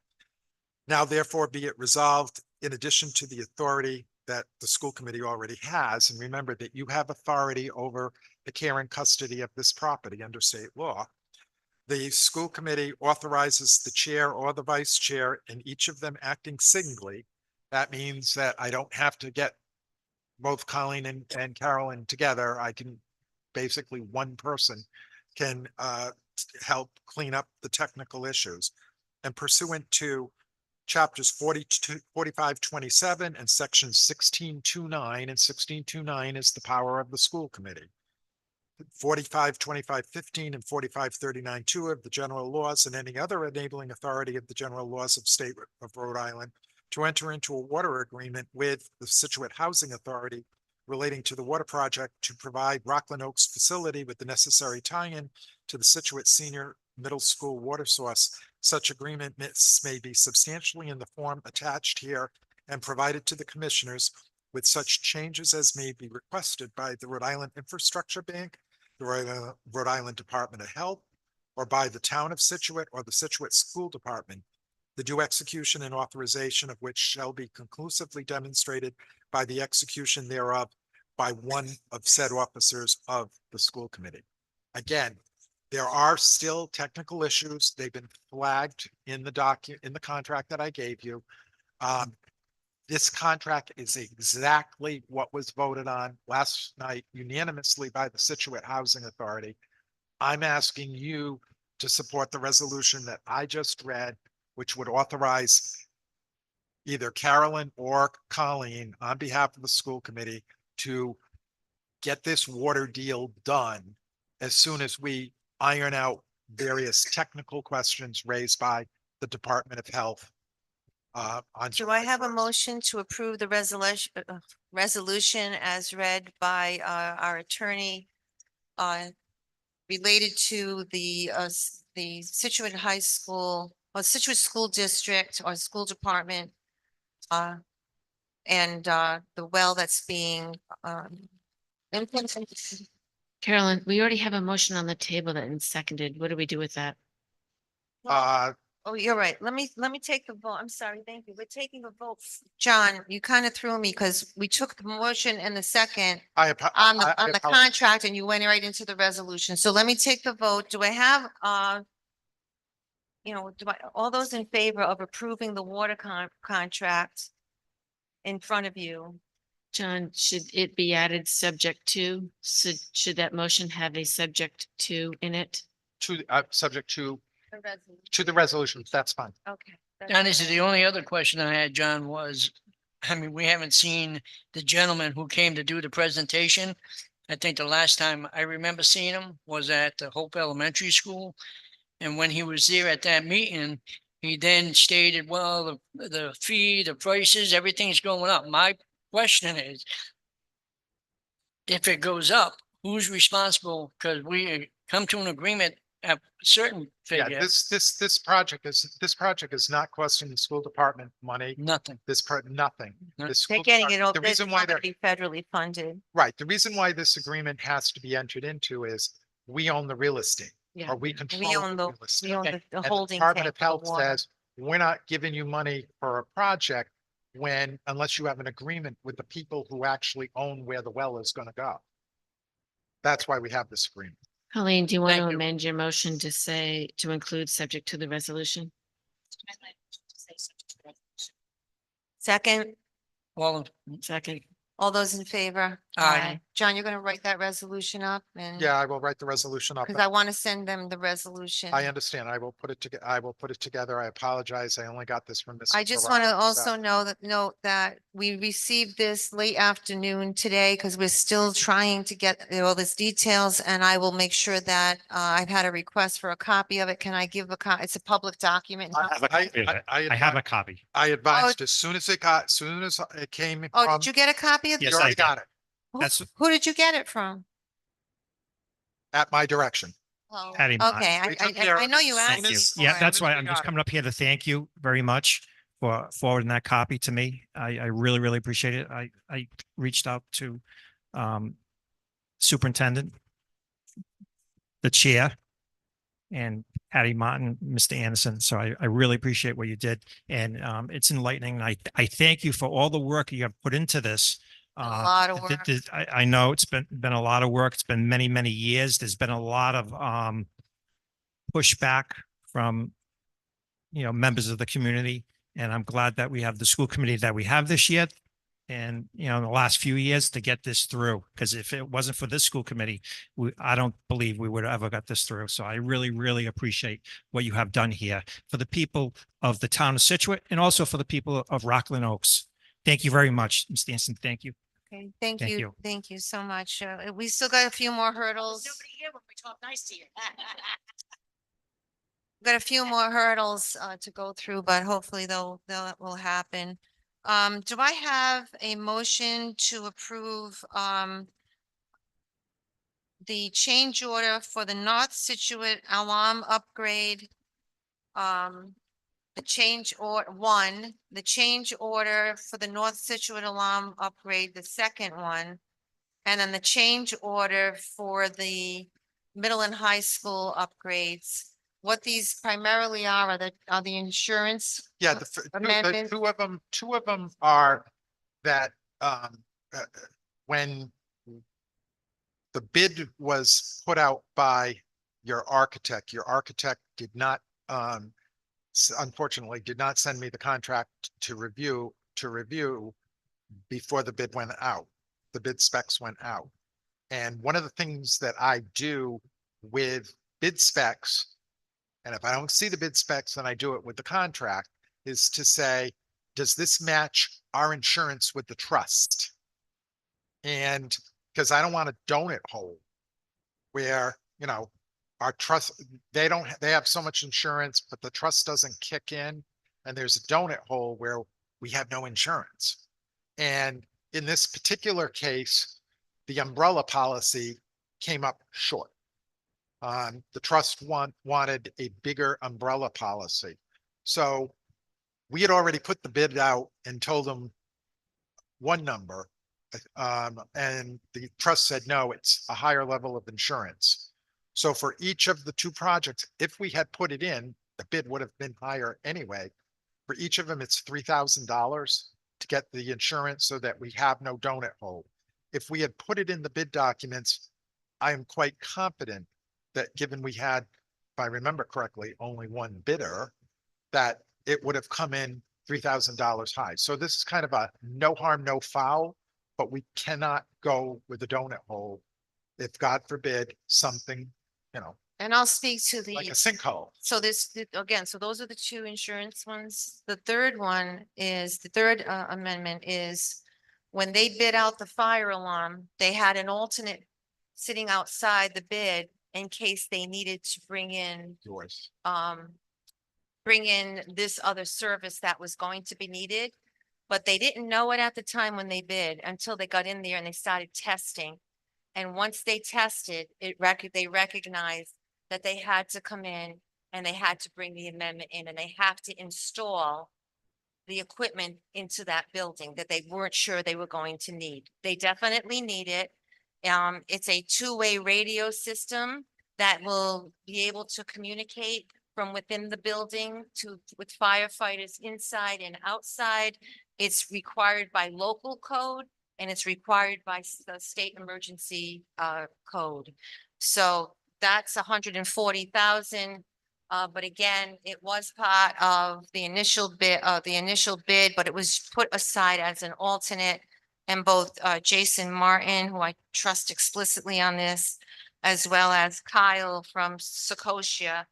Now, therefore, be it resolved, in addition to the authority that the school committee already has, and remember that you have authority over the care and custody of this property under state law, the school committee authorizes the chair or the vice chair, and each of them acting singly. That means that I don't have to get both Colleen and Carolyn together. I can basically, one person can help clean up the technical issues. And pursuant to chapters 4527 and section 1629, and 1629 is the power of the school committee. 452515 and 4539(2) of the general laws and any other enabling authority of the general laws of state of Rhode Island to enter into a water agreement with the Scituate Housing Authority relating to the water project to provide Rockland Oaks facility with the necessary tie-in to the Scituate Senior Middle School water source. Such agreement may be substantially in the form attached here and provided to the commissioners with such changes as may be requested by the Rhode Island Infrastructure Bank, the Rhode Island Department of Health, or by the Town of Scituate or the Scituate School Department, the due execution and authorization of which shall be conclusively demonstrated by the execution thereof by one of said officers of the school committee. Again, there are still technical issues. They've been flagged in the contract that I gave you. This contract is exactly what was voted on last night unanimously by the Scituate Housing Authority. I'm asking you to support the resolution that I just read, which would authorize either Carolyn or Colleen on behalf of the school committee to get this water deal done as soon as we iron out various technical questions raised by the Department of Health. Do I have a motion to approve the resolution as read by our attorney related to the Scituate High School or Scituate School District or School Department and the well that's being implemented? Carolyn, we already have a motion on the table that is seconded. What do we do with that? Oh, you're right. Let me take the vote. I'm sorry. Thank you. We're taking the vote. John, you kind of threw me because we took the motion and the second on the apologize. contract and you went right into the resolution. So let me take the vote. Do I have, all those in favor of approving the water contract in front of you? John, should it be added subject to? Should that motion have a subject to in it? Subject to The resolution. the resolutions, that's fine. Okay. John, this is the only other question I had, John, was, I mean, we haven't seen the gentleman who came to do the presentation. I think the last time I remember seeing him was at the Hope Elementary School. And when he was there at that meeting, he then stated, well, the fee, the prices, everything's going up. My question is, if it goes up, who's responsible? Because we come to an agreement at a certain Yeah, figure. this project is not costing the school department money. Nothing. Nothing. The They're school getting it depart- over. The reason why they're Be federally funded. right, the reason why this agreement has to be entered into is we own the real estate. Yeah. Or we We control own the the, real estate. we own And the the holding Department tank of for Health the water. says, we're not giving you money for a project unless you have an agreement with the people who actually own where the well is gonna go. That's why we have this agreement. Colleen, do you want to Thank you. amend your motion to say, to include subject to the resolution? Second, Well, Second. all those in favor? Aye. John, you're gonna write that resolution up and. Yeah, I will write the resolution up. Because I want to send them the resolution. I understand. I will put it together. I will put it together. I apologize. I only got this from Mr. I just Ferraro. want to also note that we received this late afternoon today because we're still trying to get all these details and I will make sure that I've had a request for a copy of it. Can I give it's a public document? I have a copy of it. I have a copy. I advised as soon as it came. Oh, from- did you get a copy of Yes, You this? I already did. got it That's Who did you get it from? at my direction. Oh, Patty Mott. okay, We took care I of know it you as soon asked me as- for Yeah, it. that's why we I'm got just it. coming up here to thank you very much for forwarding that copy to me. I really, really appreciate it. I reached out to superintendent, the chair, and Patty Martin, Mr. Anderson. So I really appreciate what you did. And it's enlightening. I thank you for all the work you have put into this. A lot of work. I know it's been a lot of work. It's been many, many years. There's been a lot of pushback from, members of the community. And I'm glad that we have the school committee that we have this year. And, in the last few years to get this through, because if it wasn't for this school committee, I don't believe we would have ever got this through. So I really, really appreciate what you have done here for the people of the town of Scituate and also for the people of Rockland Oaks. Thank you very much, Mr. Anderson. Thank you. Okay, thank Thank you. you. Thank you so much. We still got a few more hurdles. here when we talk nice to you. Got a few more hurdles to go through, but hopefully that will happen. Do I have a motion to approve the change order for the North Scituate alarm upgrade? The change order for the North Scituate alarm upgrade, the second one. And then the change order for the middle and high school upgrades. What these primarily are the insurance. Yeah, Amendment. two of them are that, when the bid was put out by your architect did not, unfortunately did not send me the contract to review before the bid went out. The bid specs went out. And one of the things that I do with bid specs, and if I don't see the bid specs, then I do it with the contract, is to say, does this match our insurance with the trust? And because I don't want a donut hole where, you know, our trust, they have so much insurance, but the trust doesn't kick in. And there's a donut hole where we have no insurance. And in this particular case, the umbrella policy came up short. The trust wanted a bigger umbrella policy. So we had already put the bid out and told them one number. And the trust said, no, it's a higher level of insurance. So for each of the two projects, if we had put it in, the bid would have been higher anyway. For each of them, it's $3,000 to get the insurance so that we have no donut hole. If we had put it in the bid documents, I am quite confident that given we had, if I remember correctly, only one bidder, that it would have come in $3,000 high. So this is kind of a no harm, no foul, but we cannot go with a donut hole if God forbid something, you know, And I'll speak to like a the, sinkhole. so this, again, so those are the two insurance ones. The third one is, the third amendment is when they bid out the fire alarm, they had an alternate sitting outside the bid in case they needed to bring in Yours. bring in this other service that was going to be needed. But they didn't know it at the time when they bid until they got in there and they started testing. And once they tested, they recognized that they had to come in and they had to bring the amendment in and they have to install the equipment into that building that they weren't sure they were going to need. They definitely need it. It's a two-way radio system that will be able to communicate from within the building with firefighters inside and outside. It's required by local code and it's required by the state emergency code. So that's 140,000. But again, it was part of the initial bid, but it was put aside as an alternate. And both Jason Martin, who I trust explicitly on this, as well as Kyle from Secoshia,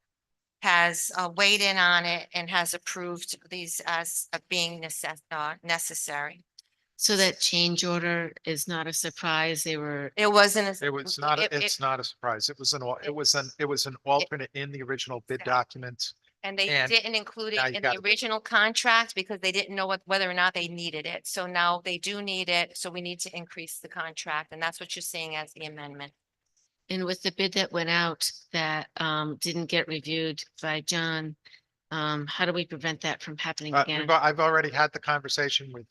has weighed in on it and has approved these as being necessary. So that change order is not a surprise. They were, It wasn't. It was not, it's not a surprise. It was an alternate in the original bid documents. And they And didn't include now it you in the got it. original contract because they didn't know whether or not they needed it. So now they do need it. So we need to increase the contract. And that's what you're seeing as the amendment. and with the bid that went out that didn't get reviewed by John, how do we prevent that from happening again? I've already had the conversation with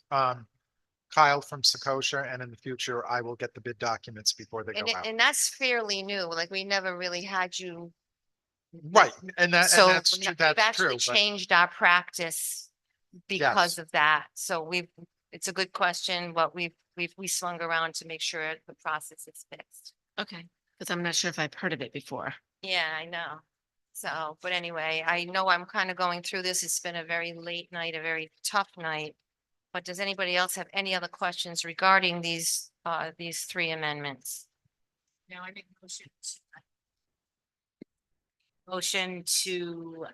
Kyle from Secoshia, and in the future, I will get the bid documents before they go out. And that's fairly new. Like we never really had you. Right, and that's So true, we've that's actually true. But changed our practice because Yes. of that. So it's a good question, but we swung around to make sure the process is fixed. Okay, because I'm not sure if I've heard of it before. Yeah, I know. So, but anyway, I know I'm kind of going through this. It's been a very late night, a very tough night. But does anybody else have any other questions regarding these three amendments? Now I make a motion to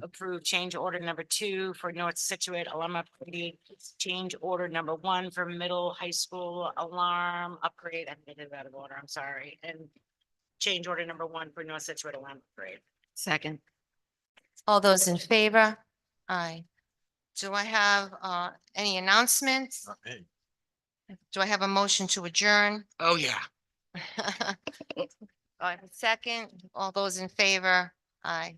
approve change order number 2 for North Scituate Alarm Upgrade, change order number 1 for middle high school alarm upgrade. I did it out of order, I'm sorry. And change order number 1 for North Scituate Alarm Upgrade. Second. All those in favor? Aye. Do I have any announcements? Not me. Do I have a motion to adjourn? Oh, yeah. I have a second. All those in favor? Aye.